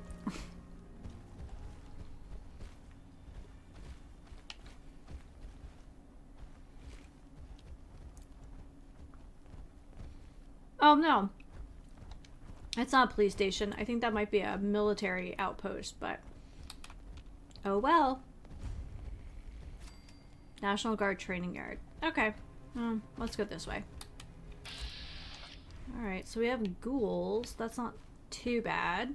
Oh no. It's not a police station. I think that might be a military outpost, but oh well. National Guard training yard. Okay. Let's go this way. Alright, so we have ghouls. That's not too bad.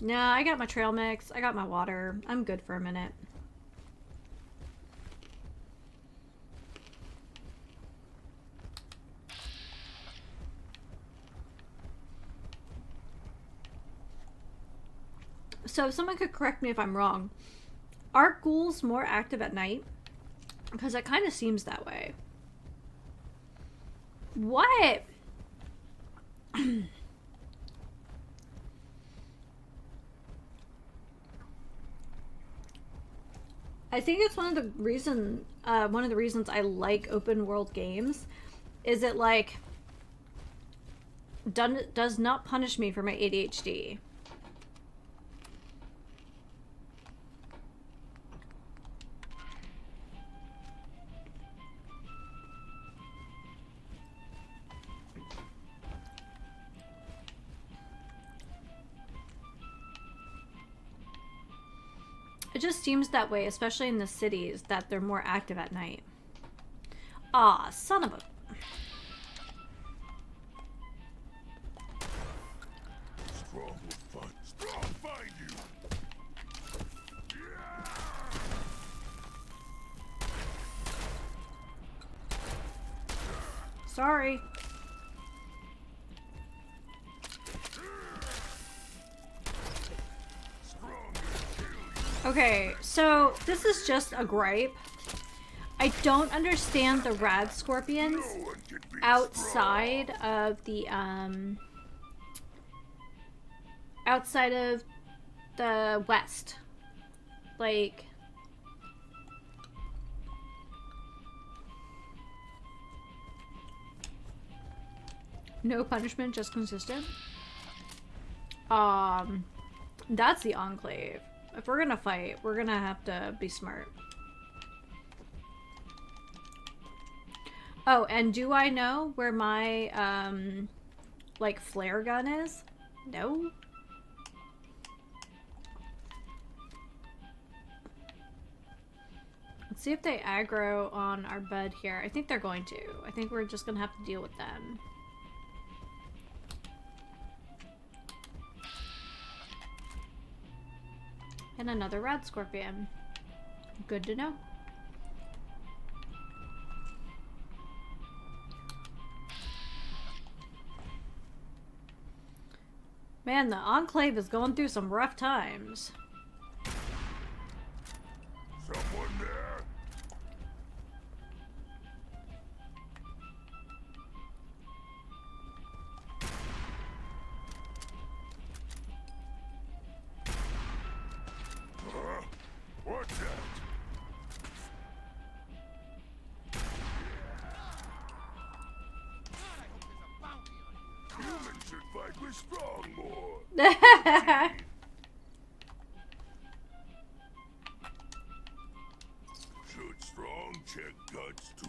Nah, I got my trail mix. I got my water. I'm good for a minute. So if someone could correct me if I'm wrong. Are ghouls more active at night? Because it kind of seems that way. What? I think it's one of the reasons I like open world games is it like does not punish me for my ADHD. It just seems that way, especially in the cities, that they're more active at night. Ah, son of a... Strong find you. Sorry. Okay, so this is just a gripe. I don't understand the rad scorpions outside of the west. Like, no punishment, just consistent. That's the Enclave. If we're gonna fight, we're gonna have to be smart. Oh, and do I know where my, like, flare gun is? No? Let's see if they aggro on our bud here. I think they're going to. I think we're just gonna have to deal with them. And another rad scorpion. Good to know. Man, the Enclave is going through some rough times. Someone there? What's that? Humans should fight with strong more. Should strong check guts too?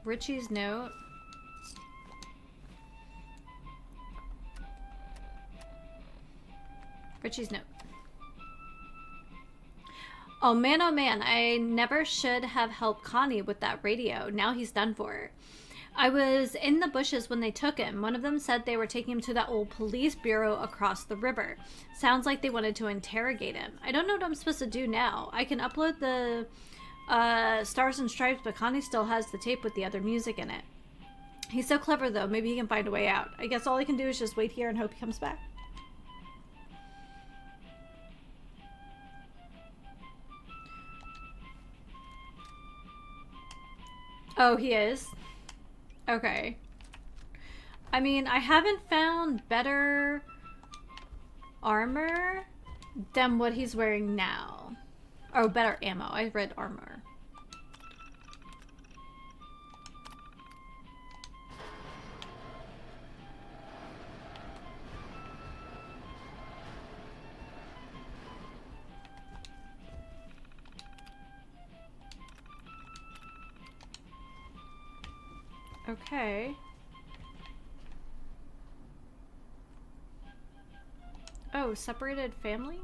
Richie's note. Richie's note. Oh man, I never should have helped Connie with that radio. Now he's done for. I was in the bushes when they took him. One of them said they were taking him to that old police bureau across the river. Sounds like they wanted to interrogate him. I don't know what I'm supposed to do now. I can upload the Stars and Stripes, but Connie still has the tape with the other music in it. He's so clever though, maybe he can find a way out. I guess all I can do is just wait here and hope he comes back. Oh, he is? Okay. I mean, I haven't found better armor than what he's wearing now. Oh, better ammo. I read armor. Okay. Oh, separated family?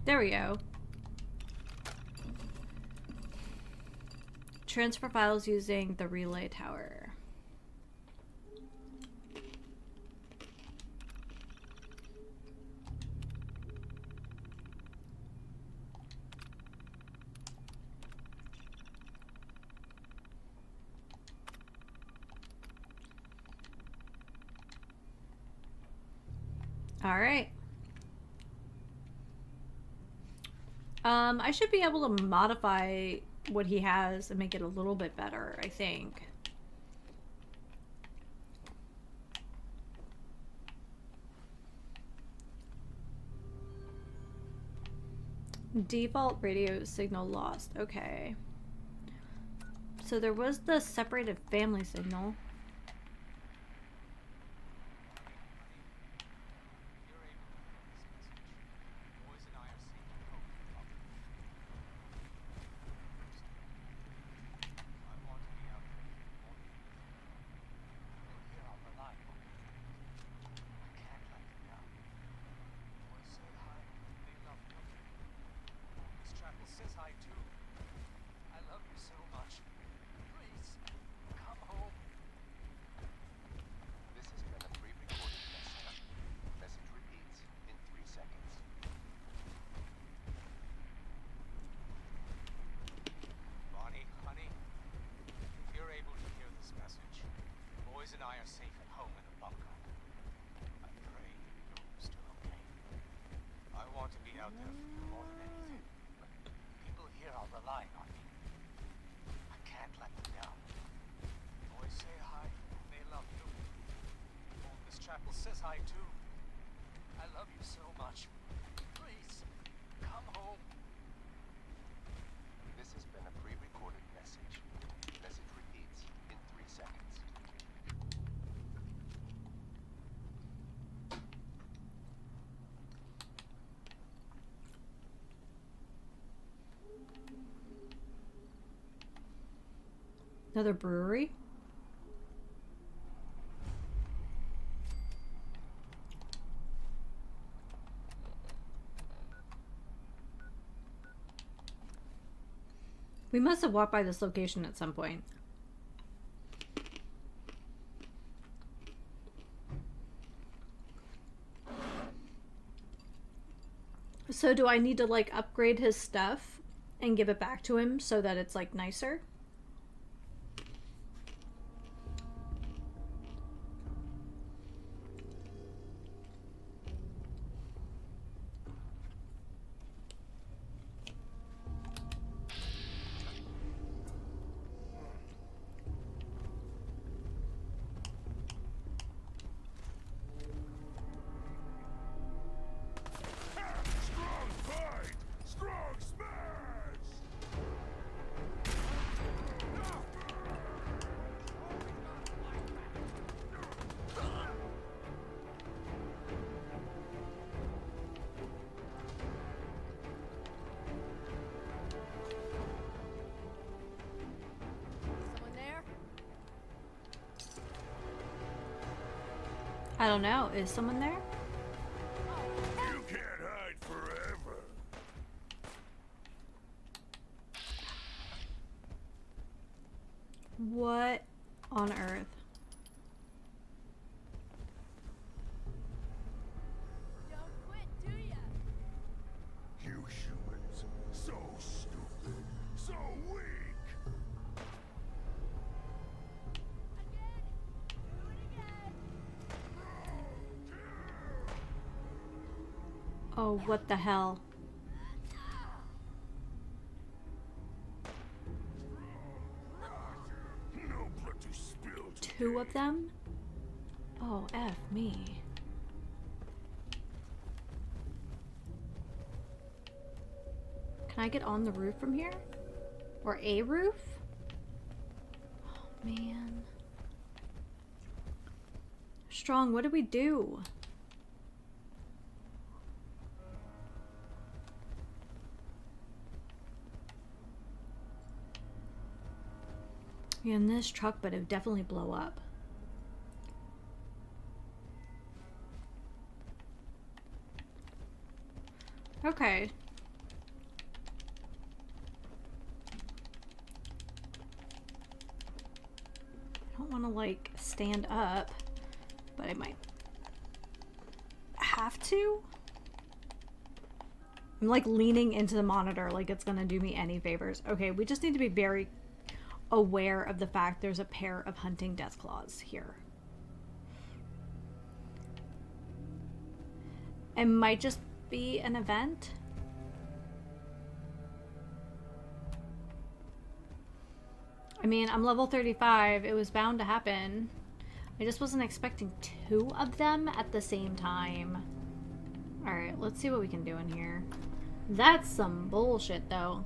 There we go. Transfer files using the relay tower. All right. I should be able to modify what he has and make it a little bit better, I think. Default radio signal lost. Okay. So there was the separated family signal. Says hi too. I love you so much. Please, come home. This has been a pre-recorded message. Message repeats in 3 seconds. Another brewery? We must have walked by this location at some point. So do I need to like upgrade his stuff and give it back to him so that it's like nicer? I don't know. Is someone there? You can't hide forever. What on earth? Don't quit, do ya? You humans, so stupid, so weak. Oh, what the hell? No blood to spill. Two of them? Oh, F me. Can I get on the roof from here? Or a roof? Oh, man. Strong, what do we do? Yeah, and this truck would have definitely blow up. Okay. don't want to like stand up, but I might have to. I'm like leaning into the monitor like it's gonna do me any favors. Okay, we just need to be very aware of the fact there's a pair of hunting deathclaws here. It might just be an event. I mean, I'm level 35. It was bound to happen. I just wasn't expecting 2 of them at the same time. Alright, let's see what we can do in here. That's some bullshit, though.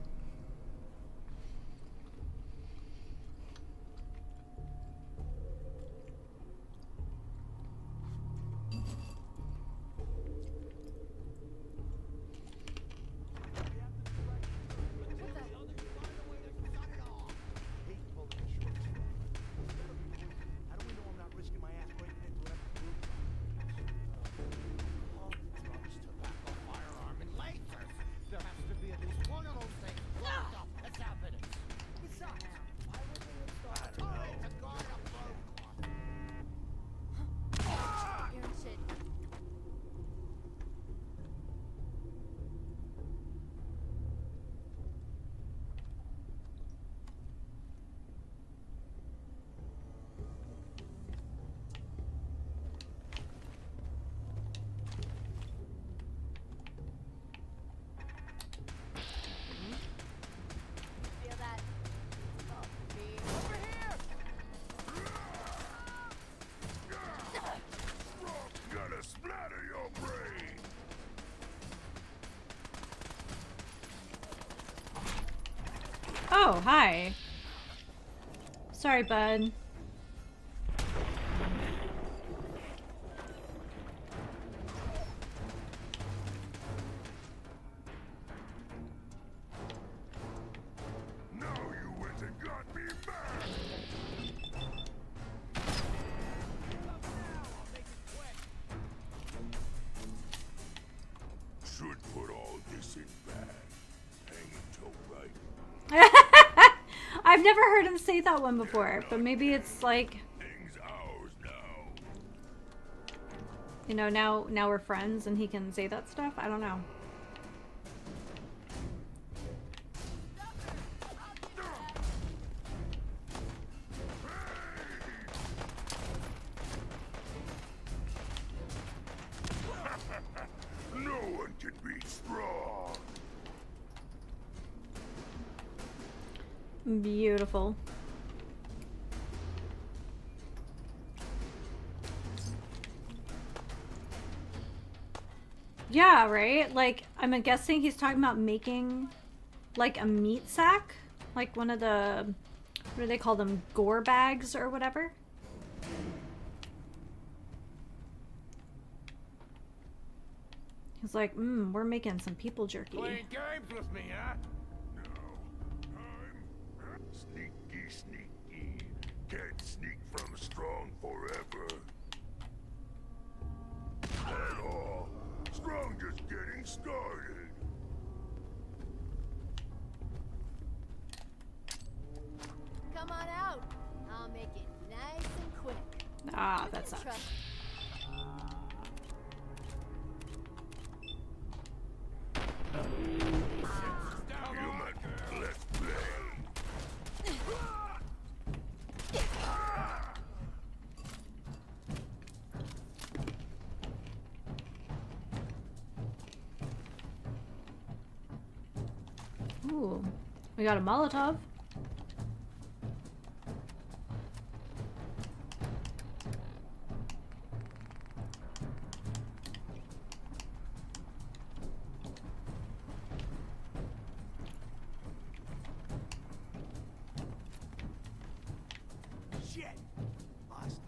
Oh, hi. Sorry, bud. Now you went and got me back. Should put all this in bag. Hanging toe right. I've never heard him say that one before, but maybe it's like, you know, now we're friends and he can say that stuff. I don't know. No one can be strong. Beautiful. Yeah, right? Like, I'm guessing he's talking about making, like, a meat sack? Like one of the, what do they call them? Gore bags or whatever? He's like, we're making some people jerky. Playing games with me, huh? No. I'm sneaky, sneaky. Can't sneak from strong forever. At all. Strong just getting started. Come on out. I'll make it nice and quick. Ah, that sucks. Ooh, we got a Molotov. Shit! Lost.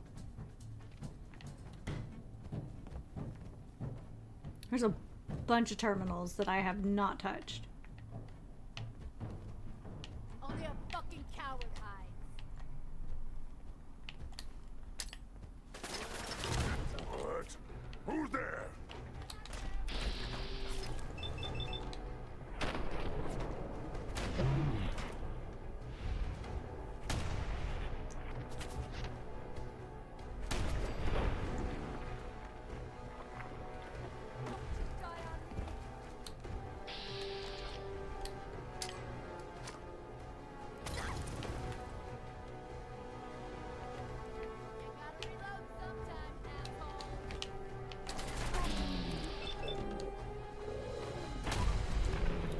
There's a bunch of terminals that I have not touched. Only a fucking coward hides. What? Who's there?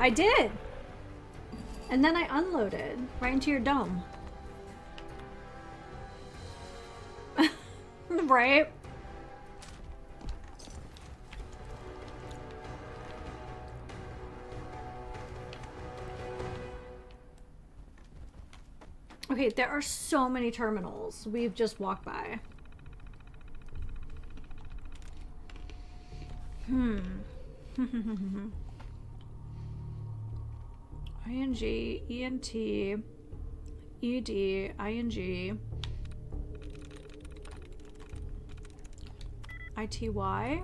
I did! And then I unloaded right into your dome. Right? Okay, there are so many terminals we've just walked by. ING, ENT, ED, ING, ITY.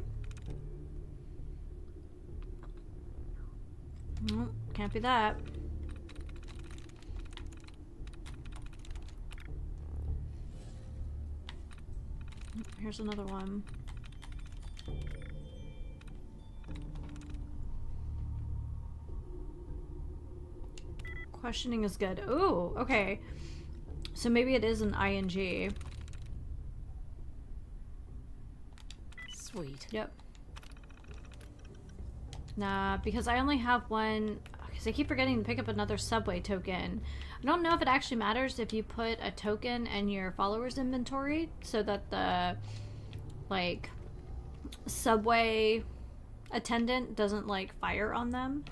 Nope, can't be that. Here's another one. Questioning is good. Ooh, okay. So maybe it is an ING. Sweet. Yep. Nah, because I only have one. Because I keep forgetting to pick up another subway token. I don't know if it actually matters if you put a token in your followers inventory so that the, like, subway attendant doesn't, like, fire on them.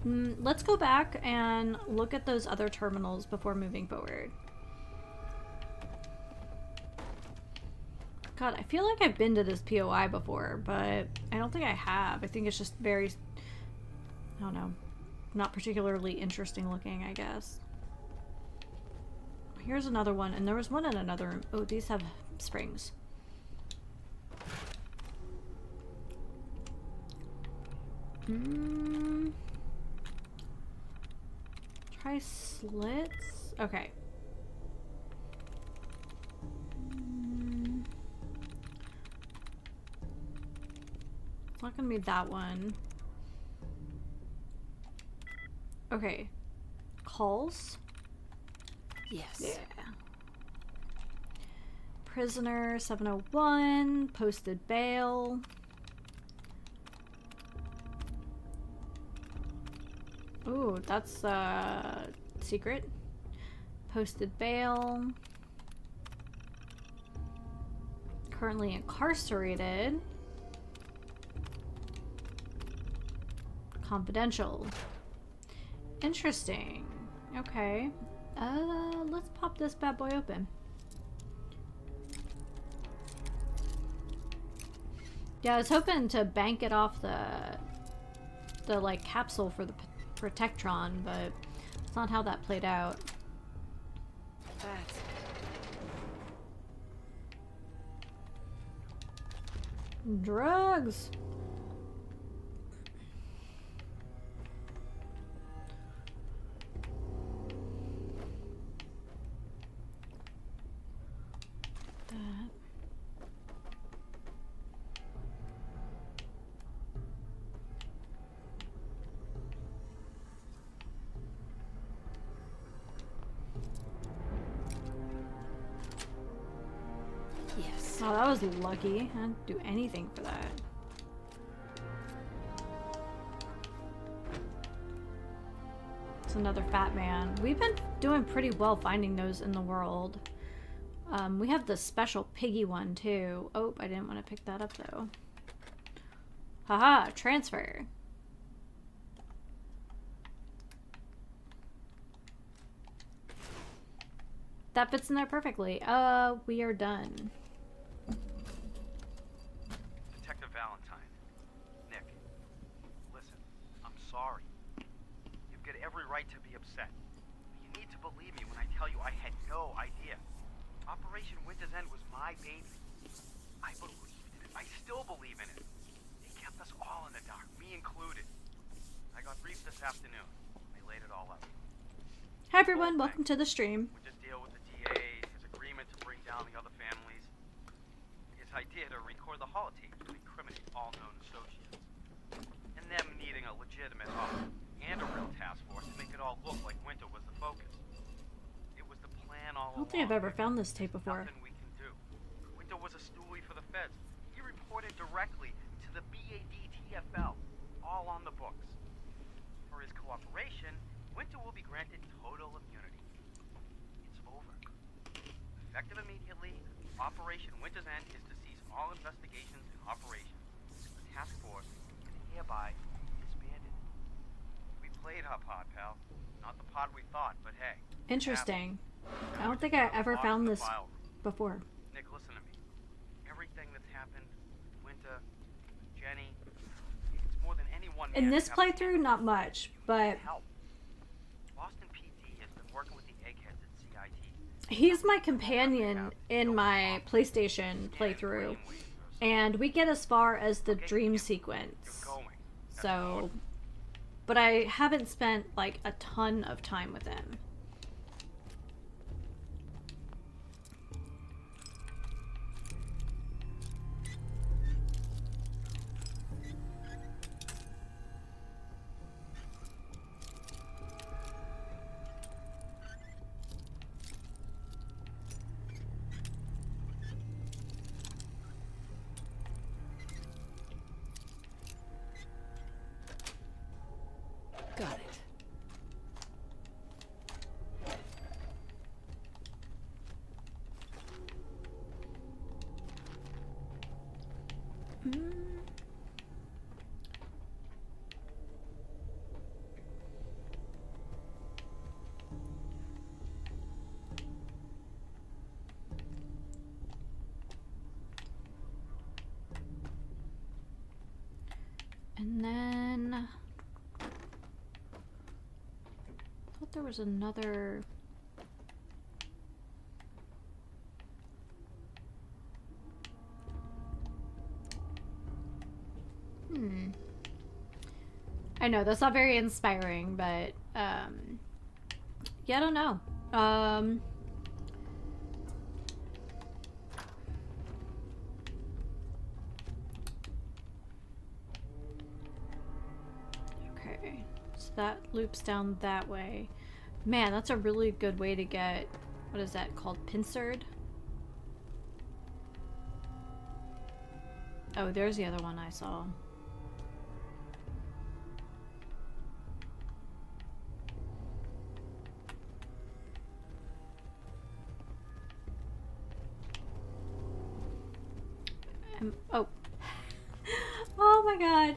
Let's go back and look at those other terminals before moving forward. God, I feel like I've been to this POI before, but I don't think I have. I think it's just very, I don't know, not particularly interesting looking, I guess. Here's another one, and there was one in another room. Oh, these have springs. Try slits? Okay. It's not gonna be that one. Okay. Calls? Yes. Yeah. Prisoner 701, posted bail. Ooh, that's secret. Posted bail. Currently incarcerated. Confidential. Interesting. Okay. Let's pop this bad boy open. Yeah, I was hoping to bank it off the like capsule for the Protectron, but it's not how that played out. Drugs. Yes. Oh, that was lucky. I didn't do anything for that. It's another fat man. We've been doing pretty well finding those in the world. We have the special piggy one too. Oh, I didn't want to pick that up though. Haha, transfer. That fits in there perfectly. We are done. Detective Valentine. Nick. Listen, I'm sorry. You've got every right to be upset. You need to believe me when I tell you I had no idea. Operation Winter's End was my baby. I believed in it. I still believe in it. They kept us all in the dark, me included. I got briefed this afternoon. They laid it all out. Hi everyone, welcome to the stream. We just deal with the DA, his agreement to bring down the other families. His idea to record the holotape to incriminate all known associates. And them needing a legitimate offer and a real task force to make it all look like Winter was the focus. It was the plan all along. I don't think I've ever found this tape before. Nothing we can do. Winter was a stoolie for the feds. He reported directly to the BADTFL, all on the books. For his cooperation, Winter will be granted total immunity. It's over. Effective immediately, Operation Winter's End is to cease all investigations and operations. The task force is hereby disbanded. We played our part, pal. Not the part we thought, but hey. Interesting. I don't think I ever found this before. Nick, listen to me. Everything that's happened, Winter, Jenny, it's more than anyone. In this playthrough, not much, but Boston PD has been working with the eggheads at CIT. he's my companion in my PlayStation playthrough, and we get as far as the dream sequence. So, but I haven't spent like a ton of time with him. Got it. And then I thought there was another. I know that's not very inspiring, but yeah, I don't know. Okay, so that loops down that way. Man, that's a really good way to get, what is that called, pincered? Oh, there's the other one I saw. Oh. Oh my god.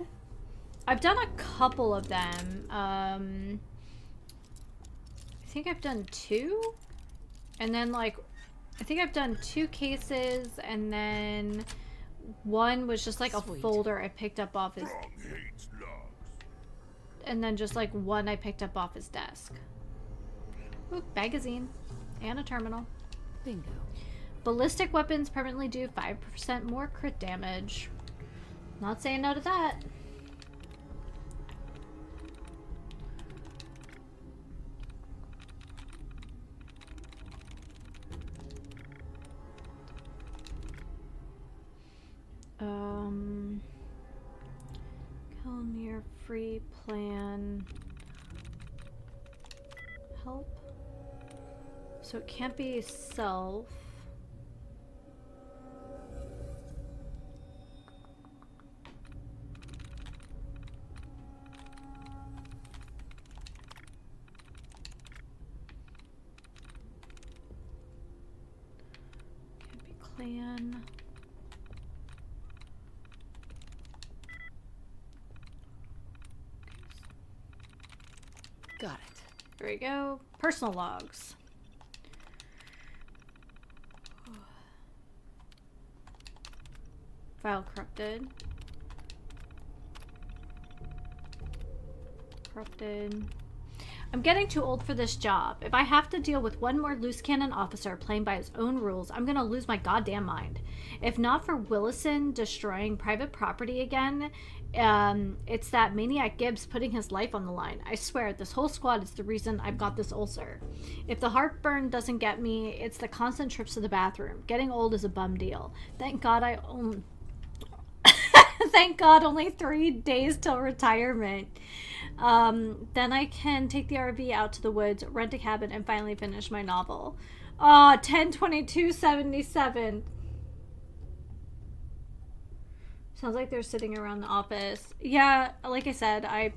I've done a couple of them. I think I've done 2. And then like, I think I've done 2 cases, and then one was just like a folder I picked up off his... And then just like one I picked up off his desk. Ooh, magazine. And a terminal. Bingo. Ballistic weapons permanently do 5% more crit damage. Not saying no to that. Kill near free plan. Help. So it can't be self. Can't be clan. Got it. There we go. Personal logs. File corrupted. Corrupted. I'm getting too old for this job. If I have to deal with one more loose cannon officer playing by his own rules, I'm gonna lose my goddamn mind. If not for Willison destroying private property again, it's that maniac Gibbs putting his life on the line. I swear, this whole squad is the reason I've got this ulcer. If the heartburn doesn't get me, it's the constant trips to the bathroom. Getting old is a bum deal. Thank God Thank God only 3 days till retirement. Then I can take the RV out to the woods, rent a cabin, and finally finish my novel. Aw, 10/22/77. Sounds like they're sitting around the office. Yeah, like I said, I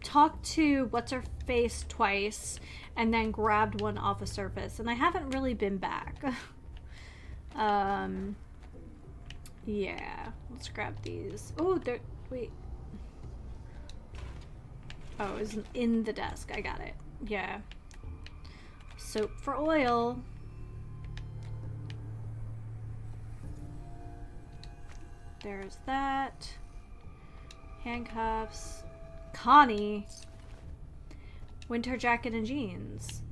talked to what's-her-face twice and then grabbed one off a surface, and I haven't really been back. Yeah, let's grab these. Oh, they're... wait. Oh, it was in the desk. I got it. Yeah. Soap for oil. There's that. Handcuffs. Connie. Winter jacket and jeans.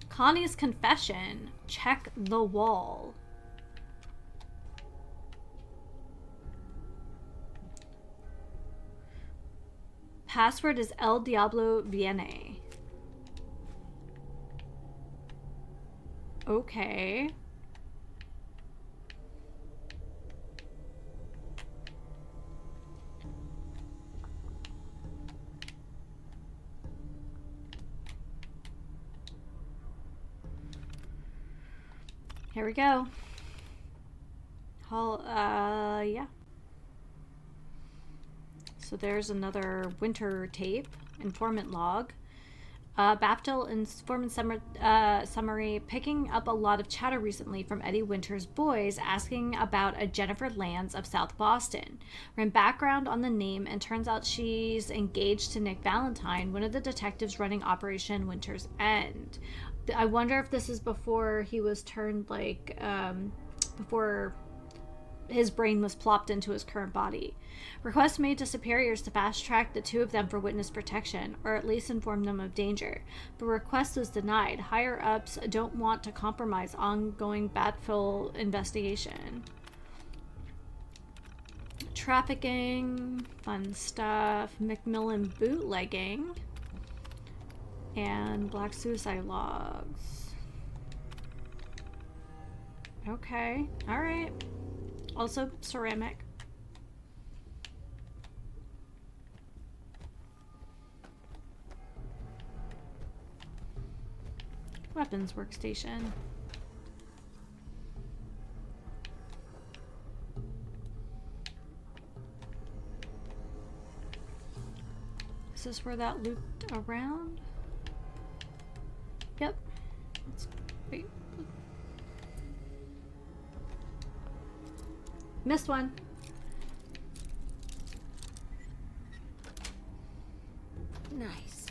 Connie's confession. Check the wall. Password is El Diablo Viene. Okay. Here we go. Yeah. So there's another winter tape, informant log. BAFTL informant summary, picking up a lot of chatter recently from Eddie Winter's boys asking about a Jennifer Lands of South Boston. Ran background on the name and turns out she's engaged to Nick Valentine, one of the detectives running Operation Winter's End. I wonder if this is before he was turned, like, before his brain was plopped into his current body. Request made to superiors to fast-track the two of them for witness protection, or at least inform them of danger. But request was denied. Higher-ups don't want to compromise ongoing BAFTL investigation. Trafficking, fun stuff, Macmillan bootlegging, and black suicide logs. Okay, alright. Also ceramic. Weapons workstation. Is this where that looped around? Yep. Let's wait. Missed one. Nice.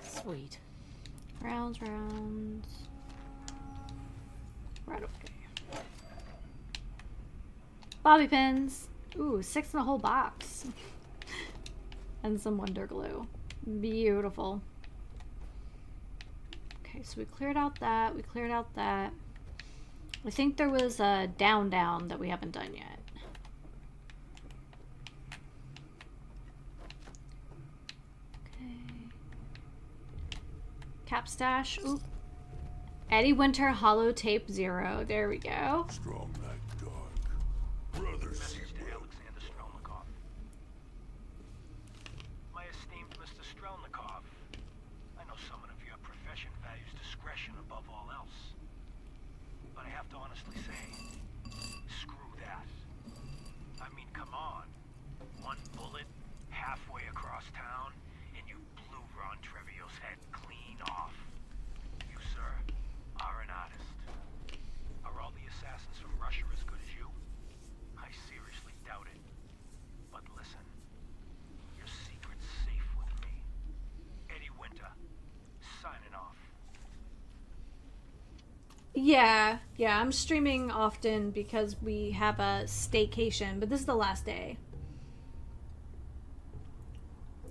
Sweet. Rounds. Right, okay. Bobby pins. Ooh, 6 in a whole box. And some Wonder Glue. Beautiful. Okay, so we cleared out that. We cleared out that. I think there was a down that we haven't done yet. Okay. Cap stash. Ooh. Eddie Winter hollow tape 0. There we go. Strong night dark. Brother Message to Alexander Strelnikov. My esteemed Mr. Strelnikov, I know someone of your profession values discretion above all else. But I have to honestly say, screw that. I mean, come on. One bullet, halfway across town, and you blew Ron Treviot's head clean off. You, sir, are an artist. Are all the assassins from Russia as good as you? I seriously doubt it. But listen, your secret's safe with me. Eddie Winter, signing off. Yeah, I'm streaming often because we have a staycation, but this is the last day.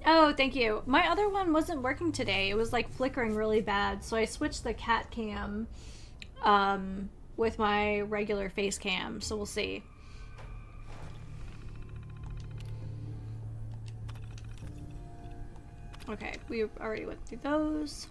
Oh, thank you. My other one wasn't working today. It was like flickering really bad, so I switched the cat cam with my regular face cam, so we'll see. Okay, we already went through those.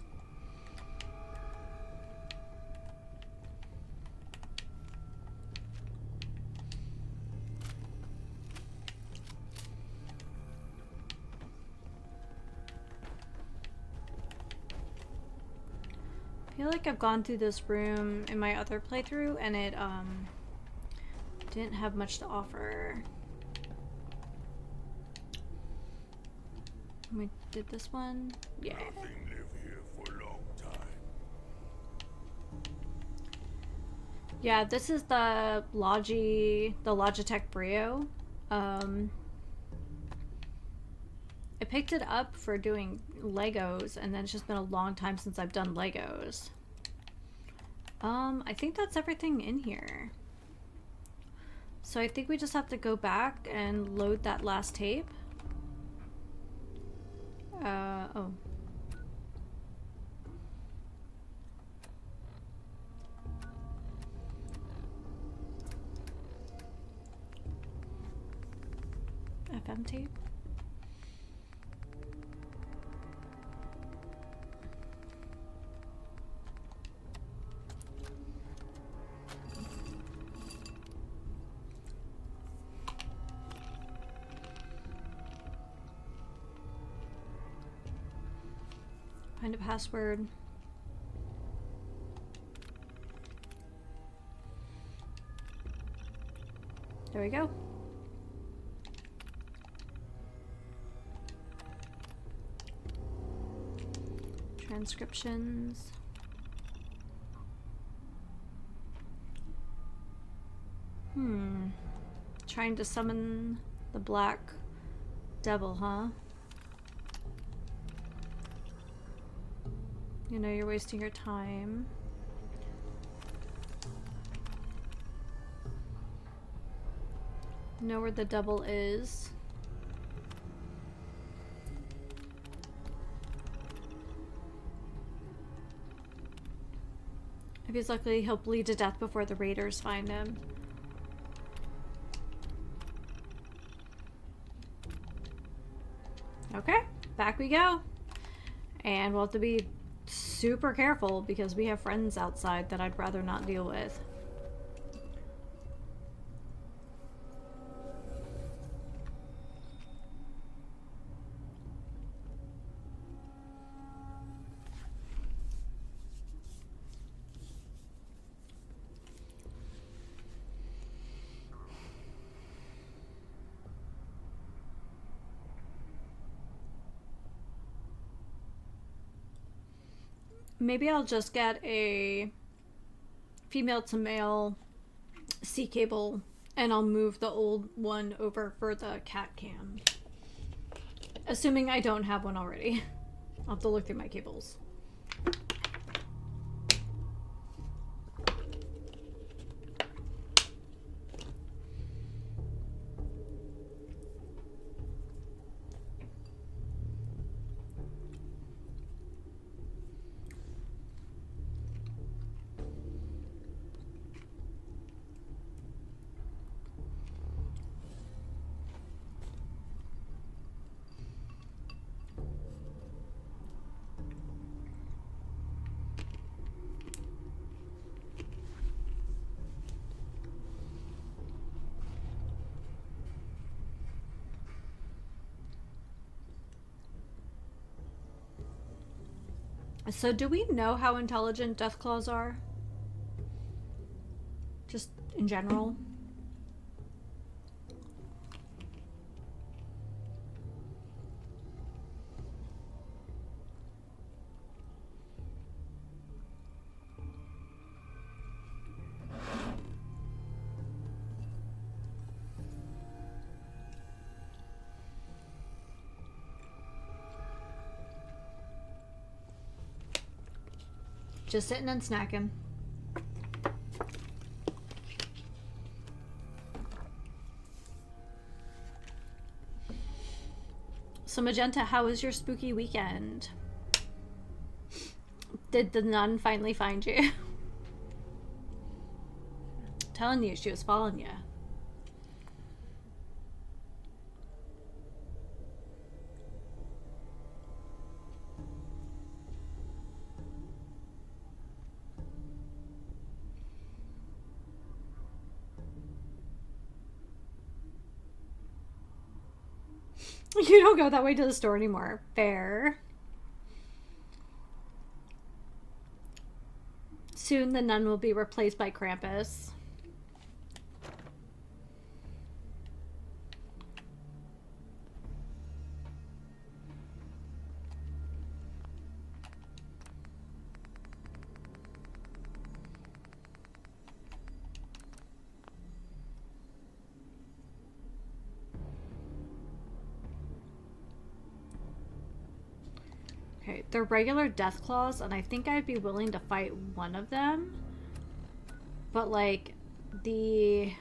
feel like I've gone through this room in my other playthrough and it didn't have much to offer. We did this one? Yeah. Nothing live here for a long time. Yeah, this is the Logitech Brio. I picked it up for doing Legos, and then it's just been a long time since I've done Legos. I think that's everything in here. So I think we just have to go back and load that last tape. Oh. FM tape? Find a password. There we go. Transcriptions. Trying to summon the black devil, huh? You know, you're wasting your time. Know where the devil is. If he's lucky, he'll bleed to death before the raiders find him. Okay, back we go. And we'll have to be super careful because we have friends outside that I'd rather not deal with. Maybe I'll just get a female to male C cable and I'll move the old one over for the cat cam. Assuming I don't have one already. I'll have to look through my cables. So do we know how intelligent Deathclaws are? Just in general? Just sitting and snacking. So Magenta, how was your spooky weekend? Did the nun finally find you? Telling you, she was following you. You don't go that way to the store anymore. Fair. Soon the nun will be replaced by Krampus. Okay, they're regular death claws, and I think I'd be willing to fight one of them. But, like, the...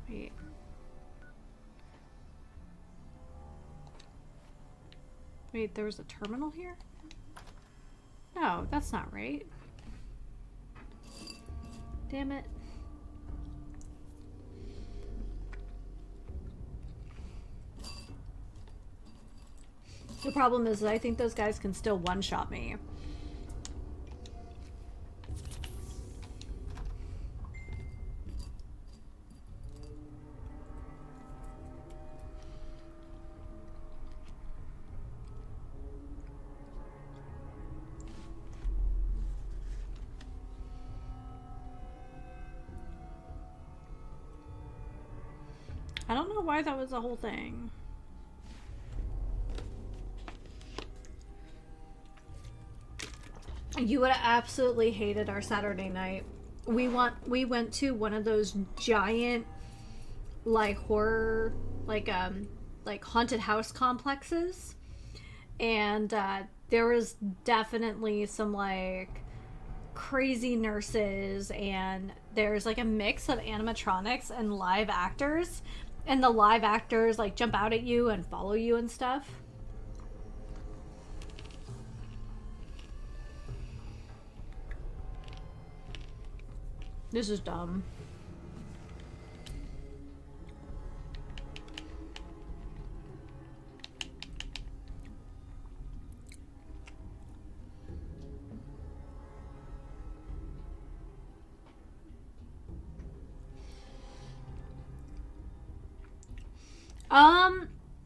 Wait. Wait, there was a terminal here? No, that's not right. Damn it. The problem is that I think those guys can still one-shot me. I don't know why that was the whole thing. You would have absolutely hated our Saturday night. We went to one of those giant, like, horror, like haunted house complexes, and there was definitely some like crazy nurses, and there's like a mix of animatronics and live actors, and the live actors like jump out at you and follow you and stuff. This is dumb.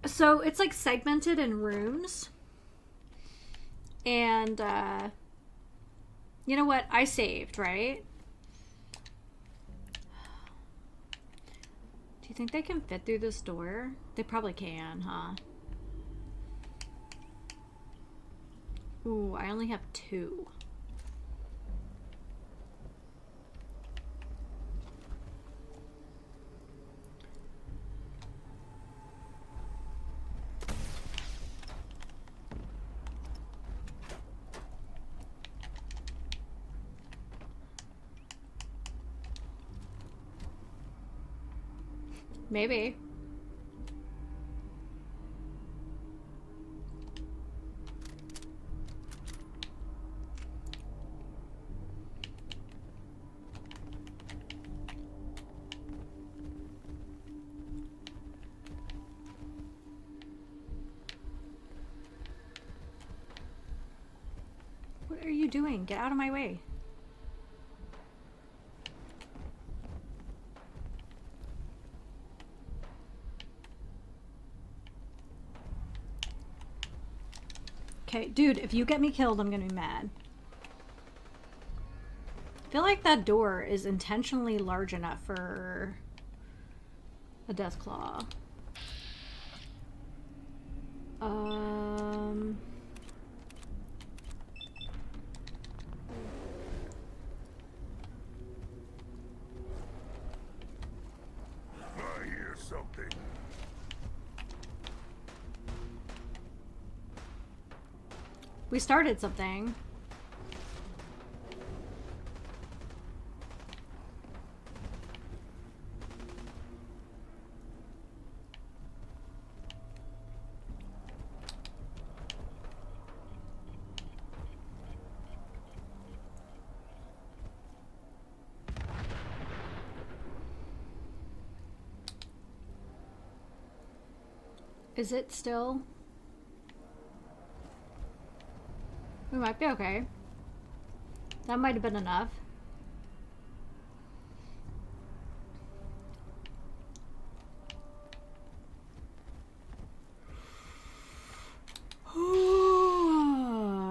So it's like segmented in rooms. And, you know what? I saved, right? Do you think they can fit through this door? They probably can, huh? Ooh, I only have 2. Maybe. What are you doing? Get out of my way. Okay, dude, if you get me killed, I'm gonna be mad. I feel like that door is intentionally large enough for a Deathclaw. I hear something. We started something. Is it still? We might be okay. That might have been enough.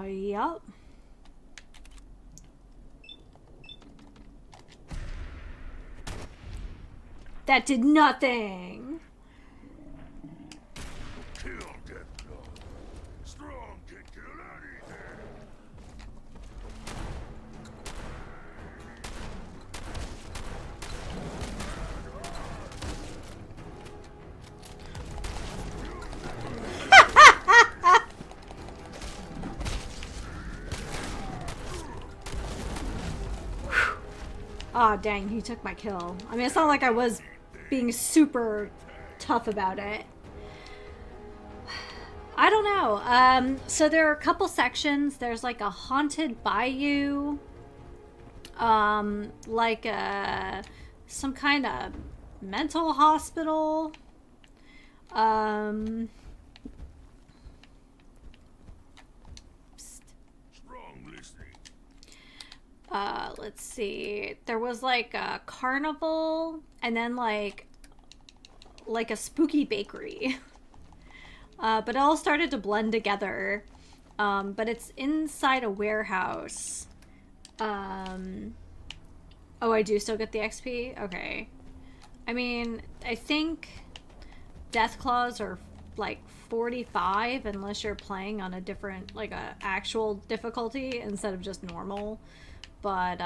Yup. That did nothing. Kill Deathclaw. Strong can kill anything. Aw, dang, he took my kill. I mean, it's not like I was being super tough about it. I don't know. So there are a couple sections. There's like a haunted bayou. Like some kind of mental hospital. Strong listening. Let's see. There was like a carnival and then like a spooky bakery. But it all started to blend together. But it's inside a warehouse. Oh, I do still get the XP? Okay. I mean, I think Deathclaws are like 45 unless you're playing on a different, like a actual difficulty instead of just normal. But,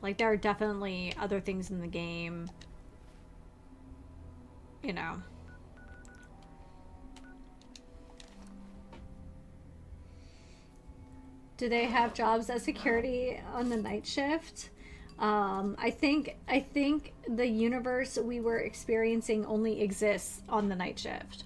like, there are definitely other things in the game, you know. Do they have jobs as security on the night shift? I think the universe we were experiencing only exists on the night shift.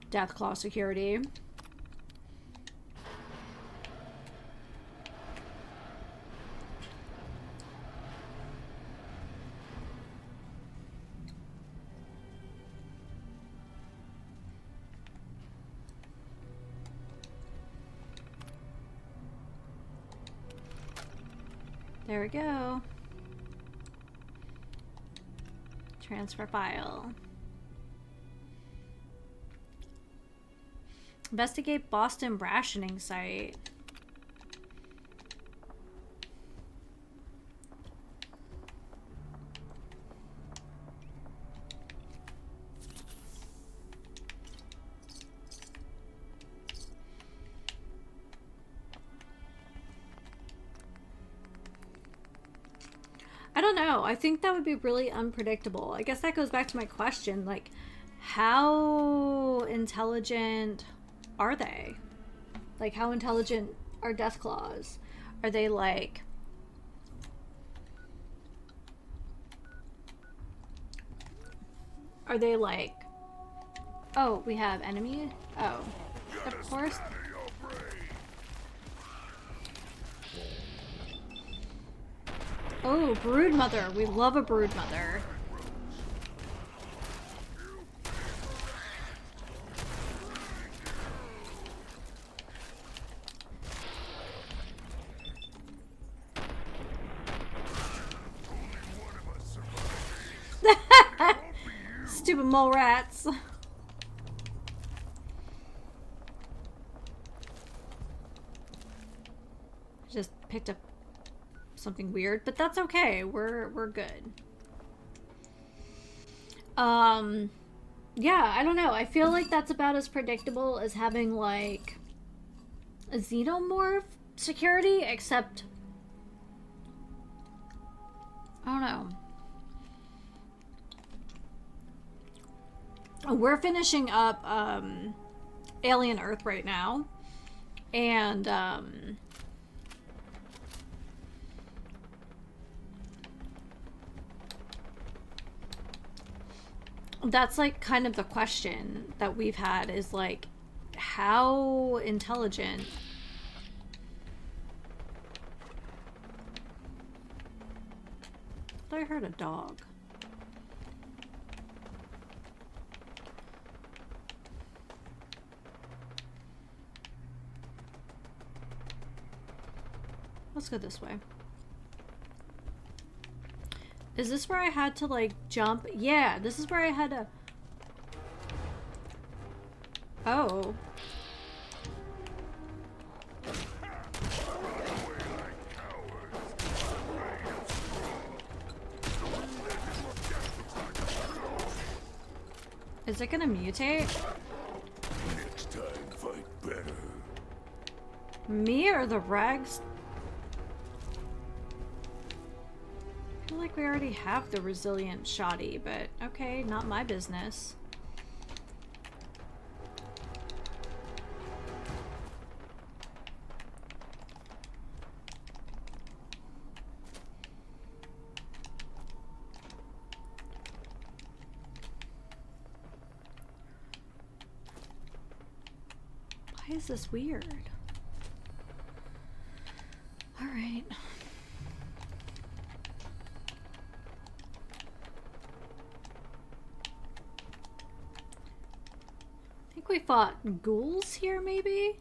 Deathclaw security. There we go. Transfer file. Investigate Boston rationing site. I don't know. I think that would be really unpredictable. I guess that goes back to my question, like, how intelligent are they? Like, how intelligent are Deathclaws? Are they like... Are they like... Oh, we have enemy? Oh, of course. Oh, broodmother. We love a broodmother. Stupid mole rats. Just picked up something weird, but that's okay. We're good. Yeah, I don't know. I feel like that's about as predictable as having like a xenomorph security, except I don't know. We're finishing up Alien Earth right now, and that's like kind of the question that we've had is like, how intelligent I heard a dog. Let's go this way. Is this where I had to like jump? Yeah, this is where I had to... Oh. Is it gonna mutate? Next time, fight better. Me or the rags? I feel like we already have the resilient shoddy, but okay, not my business. Why is this weird? All right. I think we fought ghouls here, maybe?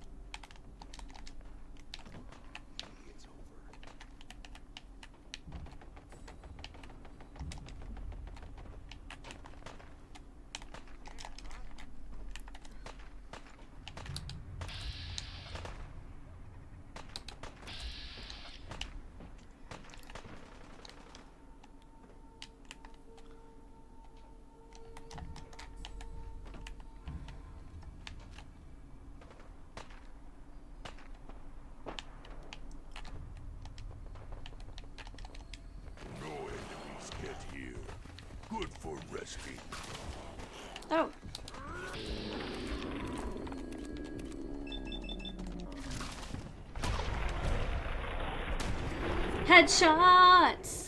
Good for resting. Oh. Headshots!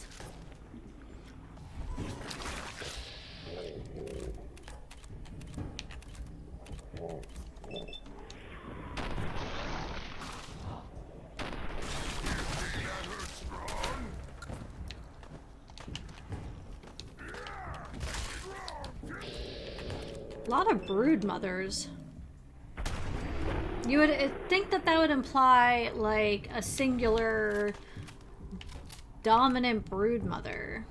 A lot of brood mothers. You would think that that would imply like a singular dominant brood mother.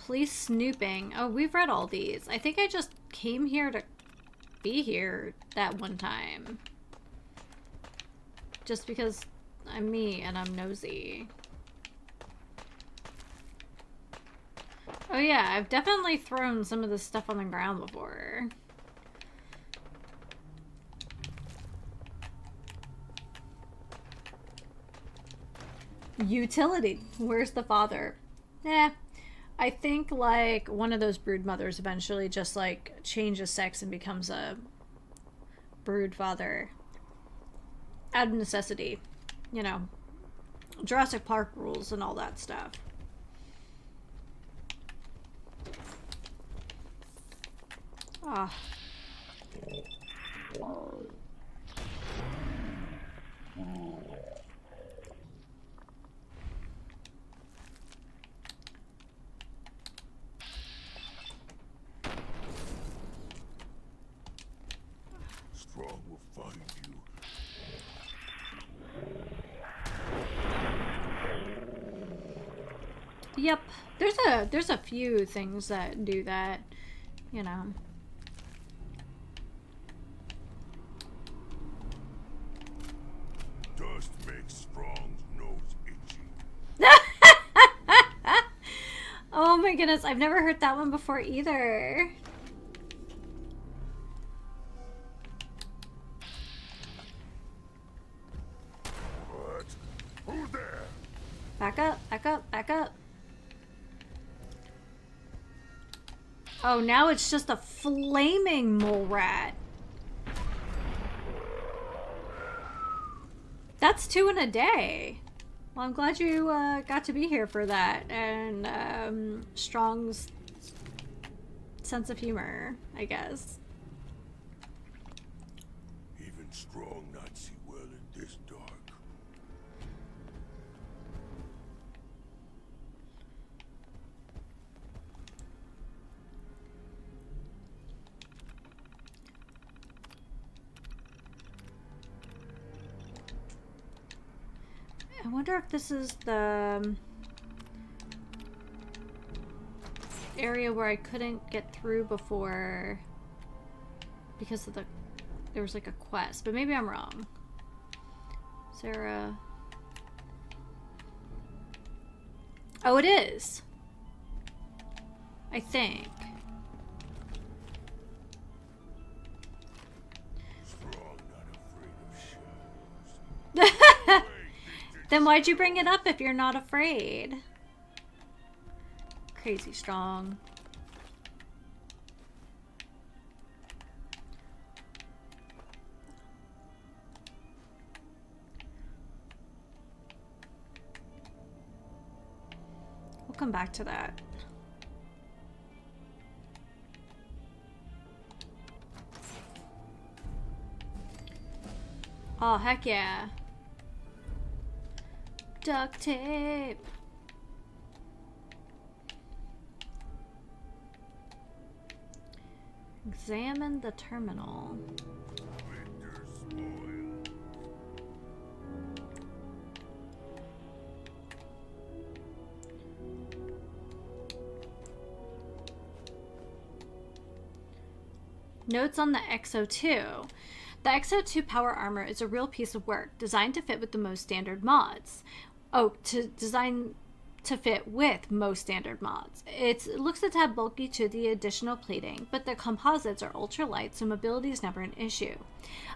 Police snooping. Oh, we've read all these. I think I just came here to be here that one time. Just because I'm me and I'm nosy. Oh yeah, I've definitely thrown some of this stuff on the ground before. Utility. Where's the father? I think like one of those brood mothers eventually just like changes sex and becomes a brood father. Out of necessity. You know, Jurassic Park rules and all that stuff. Ah. Strong will find you. Yep. There's a few things that do that, you know. Dust makes Strong's nose itchy. Oh my goodness, I've never heard that one before either. What? Who's there? Back up, back up, back up. Oh, now it's just a flaming mole rat. That's 2 in a day. Well, I'm glad you got to be here for that. And Strong's sense of humor, I guess. Even Strong not see well in this dark. I wonder if this is the area where I couldn't get through before. because of there was like a quest, but maybe I'm wrong. Sarah. Oh, it is. I think. Then why'd you bring it up if you're not afraid? Crazy strong. We'll come back to that. Oh, heck yeah. Duct tape. Examine the terminal. Notes on the XO2. The XO2 power armor is a real piece of work, designed to fit with the most standard mods. Designed to fit with most standard mods. It looks a tad bulky to the additional plating, but the composites are ultra light, so mobility is never an issue.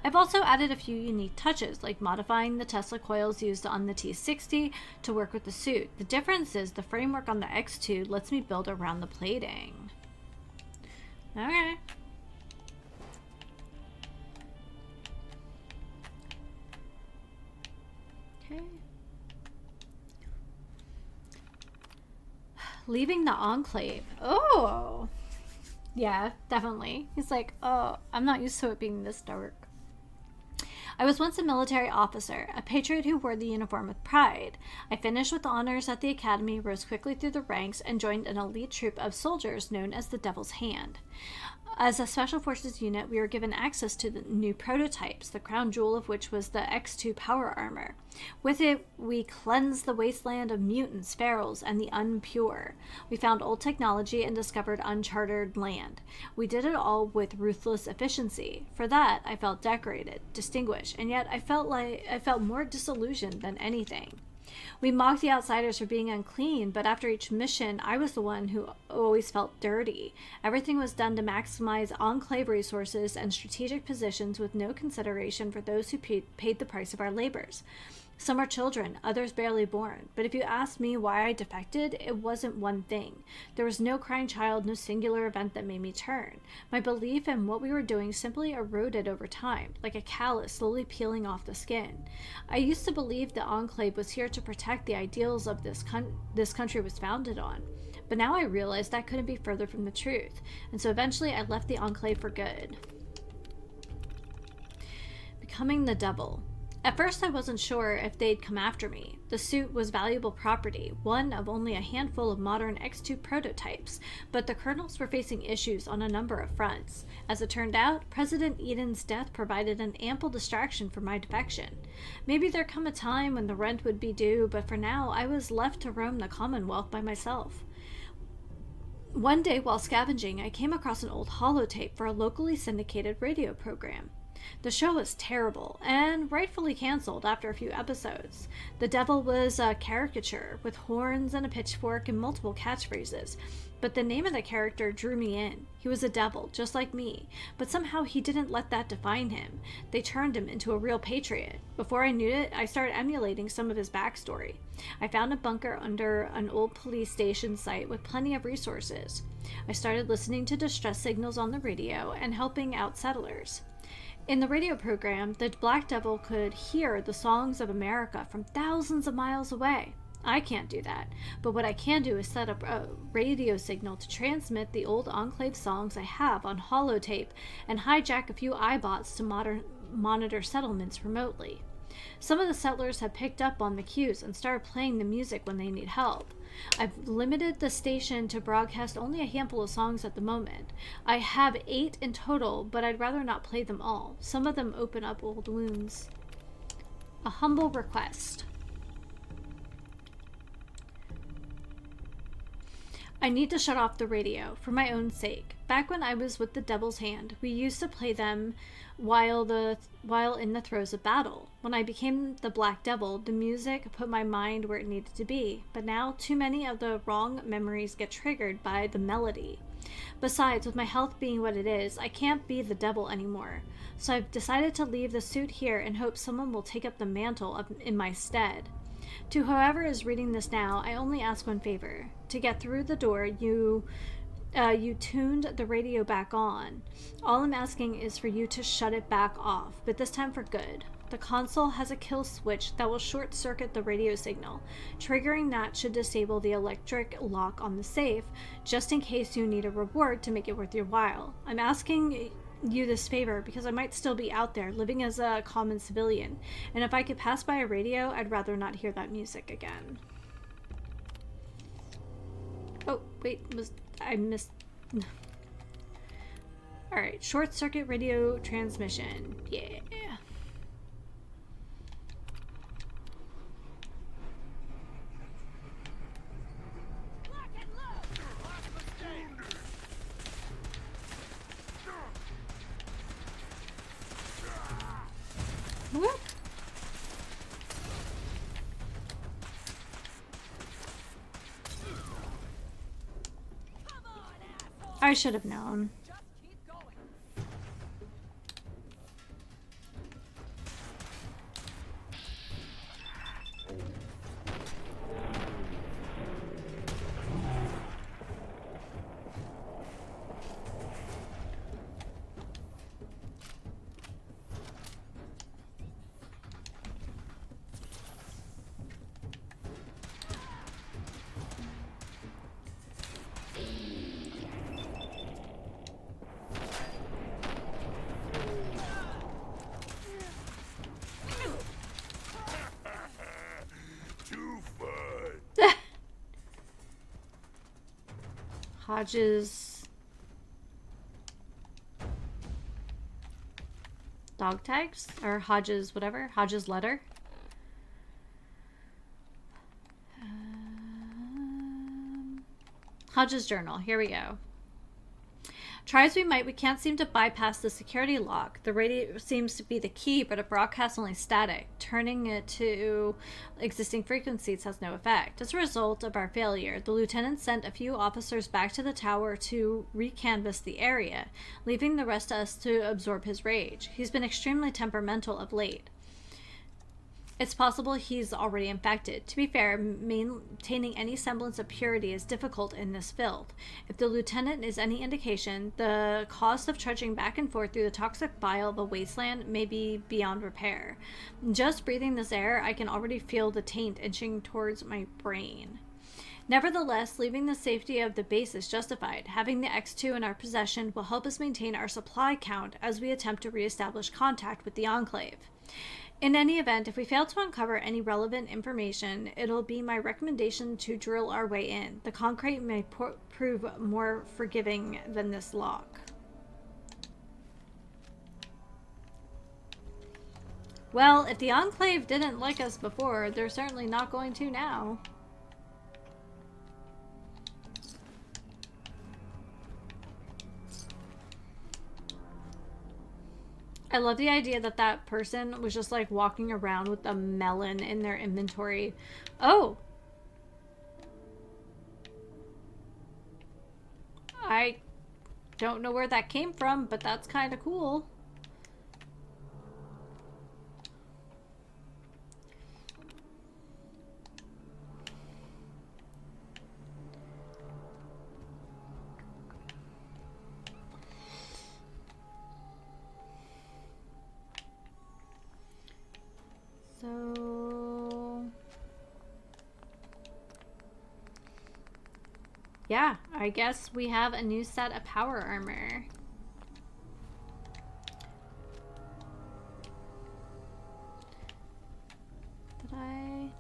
I've also added a few unique touches, like modifying the Tesla coils used on the T60 to work with the suit. The difference is the framework on the X2 lets me build around the plating. Okay. Okay. Leaving the Enclave. Oh! Yeah, definitely. He's like, oh, I'm not used to it being this dark. I was once a military officer, a patriot who wore the uniform with pride. I finished with honors at the academy, rose quickly through the ranks, and joined an elite troop of soldiers known as the Devil's Hand. As a Special Forces unit, we were given access to the new prototypes, the crown jewel of which was the X2 power armor. With it, we cleansed the wasteland of mutants, ferals, and the unpure. We found old technology and discovered uncharted land. We did it all with ruthless efficiency. For that, I felt decorated, distinguished, and yet I felt more disillusioned than anything. We mocked the outsiders for being unclean, but after each mission, I was the one who always felt dirty. Everything was done to maximize Enclave resources and strategic positions with no consideration for those who paid the price of our labors. Some are children, others barely born. But if you ask me why I defected, it wasn't one thing. There was no crying child, no singular event that made me turn. My belief in what we were doing simply eroded over time, like a callus slowly peeling off the skin. I used to believe the Enclave was here to protect the ideals of this country was founded on. But now I realize that couldn't be further from the truth. And so eventually I left the Enclave for good. Becoming the Devil. At first, I wasn't sure if they'd come after me. The suit was valuable property, one of only a handful of modern X2 prototypes, but the colonels were facing issues on a number of fronts. As it turned out, President Eden's death provided an ample distraction for my defection. Maybe there'd come a time when the rent would be due, but for now, I was left to roam the Commonwealth by myself. One day, while scavenging, I came across an old holotape for a locally syndicated radio program. The show was terrible, and rightfully cancelled after a few episodes. The devil was a caricature, with horns and a pitchfork and multiple catchphrases, but the name of the character drew me in. He was a devil, just like me, but somehow he didn't let that define him. They turned him into a real patriot. Before I knew it, I started emulating some of his backstory. I found a bunker under an old police station site with plenty of resources. I started listening to distress signals on the radio and helping out settlers. In the radio program, the Black Devil could hear the songs of America from thousands of miles away. I can't do that, but what I can do is set up a radio signal to transmit the old Enclave songs I have on holotape and hijack a few iBots to monitor settlements remotely. Some of the settlers have picked up on the cues and started playing the music when they need help. I've limited the station to broadcast only a handful of songs at the moment. I have 8 in total, but I'd rather not play them all. Some of them open up old wounds. A humble request. I need to shut off the radio, for my own sake. Back when I was with the Devil's Hand, we used to play them while in the throes of battle. When I became the Black Devil, the music put my mind where it needed to be, but now too many of the wrong memories get triggered by the melody. Besides, with my health being what it is, I can't be the devil anymore. So I've decided to leave the suit here and hope someone will take up the mantle in my stead. To whoever is reading this now, I only ask one favor. To get through the door, you tuned the radio back on. All I'm asking is for you to shut it back off, but this time for good. The console has a kill switch that will short-circuit the radio signal. Triggering that should disable the electric lock on the safe, just in case you need a reward to make it worth your while. I'm asking you this favor because I might still be out there living as a common civilian, and if I could pass by a radio, I'd rather not hear that music again. Oh, wait, I missed... Alright, short circuit radio transmission. Yeah. Whoop. I should have known. Hodge's dog tags, or Hodge's whatever, Hodge's letter. Hodge's journal, here we go. Try as we might, we can't seem to bypass the security lock. The radio seems to be the key, but it broadcasts only static. Turning it to existing frequencies has no effect. As a result of our failure, the lieutenant sent a few officers back to the tower to recanvass the area, leaving the rest of us to absorb his rage. He's been extremely temperamental of late. It's possible he's already infected. To be fair, maintaining any semblance of purity is difficult in this field. If the lieutenant is any indication, the cost of trudging back and forth through the toxic bile of a wasteland may be beyond repair. Just breathing this air, I can already feel the taint inching towards my brain. Nevertheless, leaving the safety of the base is justified. Having the X2 in our possession will help us maintain our supply count as we attempt to reestablish contact with the Enclave. In any event, if we fail to uncover any relevant information, it'll be my recommendation to drill our way in. The concrete may prove more forgiving than this lock. Well, if the Enclave didn't like us before, they're certainly not going to now. I love the idea that that person was just like walking around with a melon in their inventory. Oh! I don't know where that came from, but that's kind of cool. So, yeah, I guess we have a new set of power armor. Did I?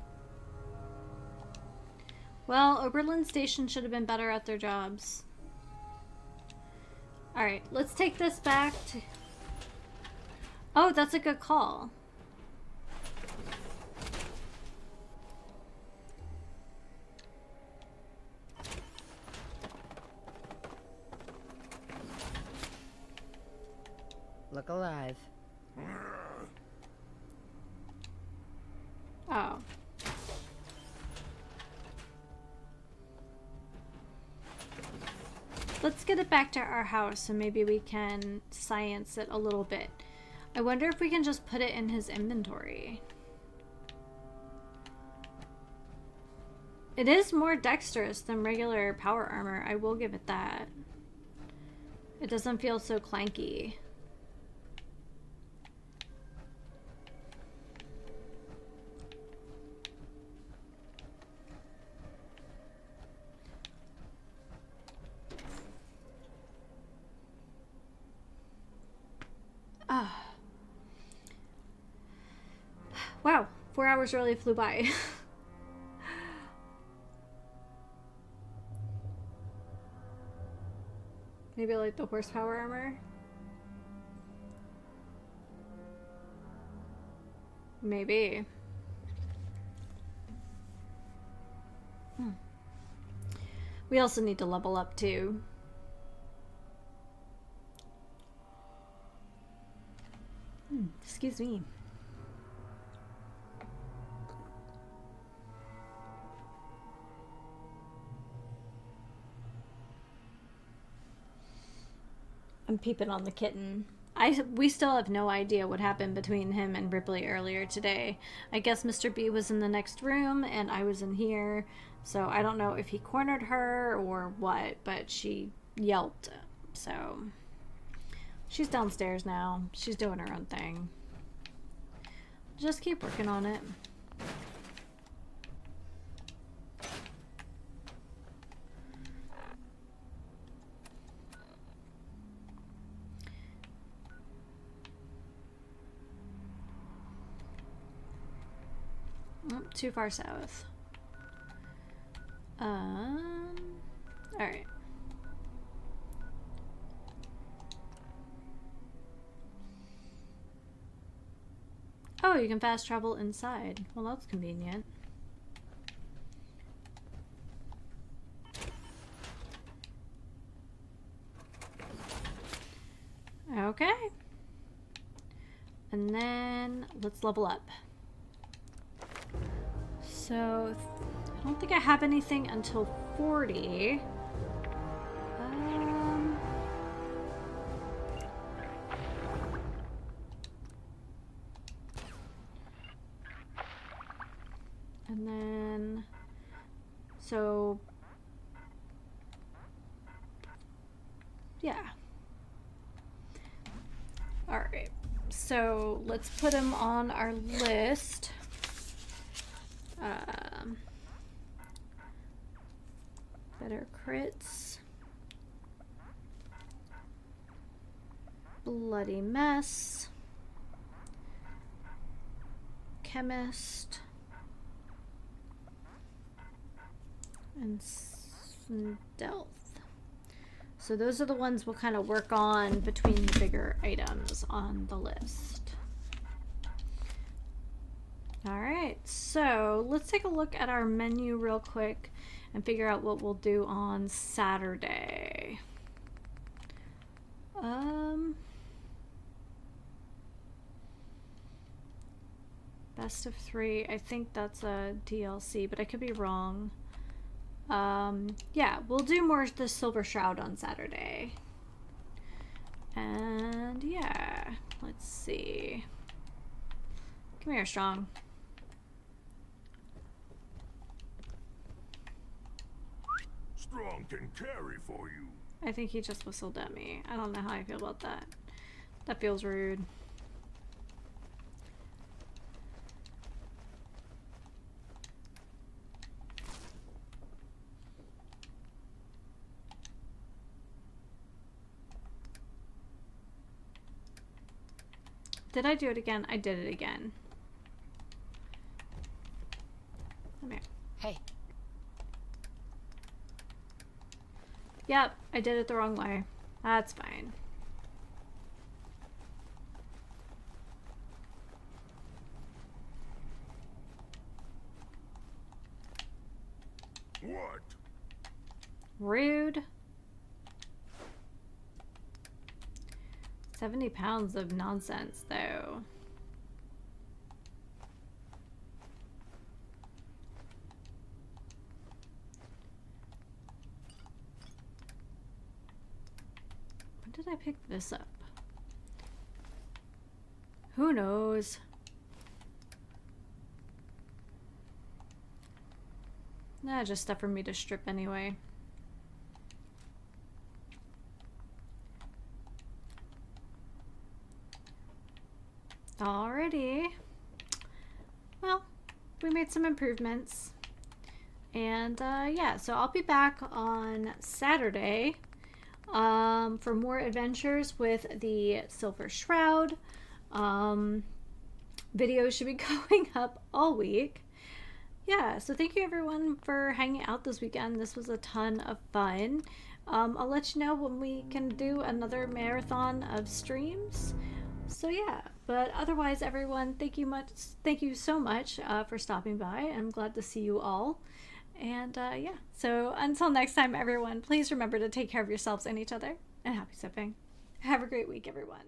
Well, Oberlin Station should have been better at their jobs. Alright, let's take this back to... Oh, that's a good call. look alive. Oh. Let's get it back to our house and maybe we can science it a little bit. I wonder if we can just put it in his inventory. It is more dexterous than regular power armor, I will give it that. It doesn't feel so clanky. Ah. Wow, 4 hours really flew by. Maybe like the horsepower armor? Maybe. We also need to level up too. Excuse me. I'm peeping on the kitten. We still have no idea what happened between him and Ripley earlier today. I guess Mr. B was in the next room and I was in here. So I don't know if he cornered her or what, but she yelped. So she's downstairs now. She's doing her own thing. Just keep working on it. Too far south. Alright. Oh, you can fast travel inside. Well, that's convenient. Okay. And then let's level up. So, I don't think I have anything until 40. And then, so, yeah. All right. So let's put him on our list. Better crits. Bloody mess. Chemist. And stealth. So those are the ones we'll kind of work on between the bigger items on the list. All right, so let's take a look at our menu real quick and figure out what we'll do on Saturday. Best of 3. I think that's a DLC, but I could be wrong. Yeah, we'll do more of the Silver Shroud on Saturday. And yeah, let's see. Come here, Strong. Strong can carry for you. I think he just whistled at me. I don't know how I feel about that. That feels rude. Did I do it again? I did it again. Come here. Hey. Yep, I did it the wrong way. That's fine. What? Rude. 70 pounds of nonsense, though. When did I pick this up? Who knows? Nah, just stuff for me to strip anyway. Alrighty. Well, we made some improvements. And yeah, so I'll be back on Saturday for more adventures with the Silver Shroud. Videos should be going up all week. Yeah, so thank you everyone for hanging out this weekend. This was a ton of fun. I'll let you know when we can do another marathon of streams. So yeah, but otherwise everyone, thank you so much for stopping by. I'm glad to see you all. And yeah, so until next time everyone, please remember to take care of yourselves and each other, and happy sipping. Have a great week everyone.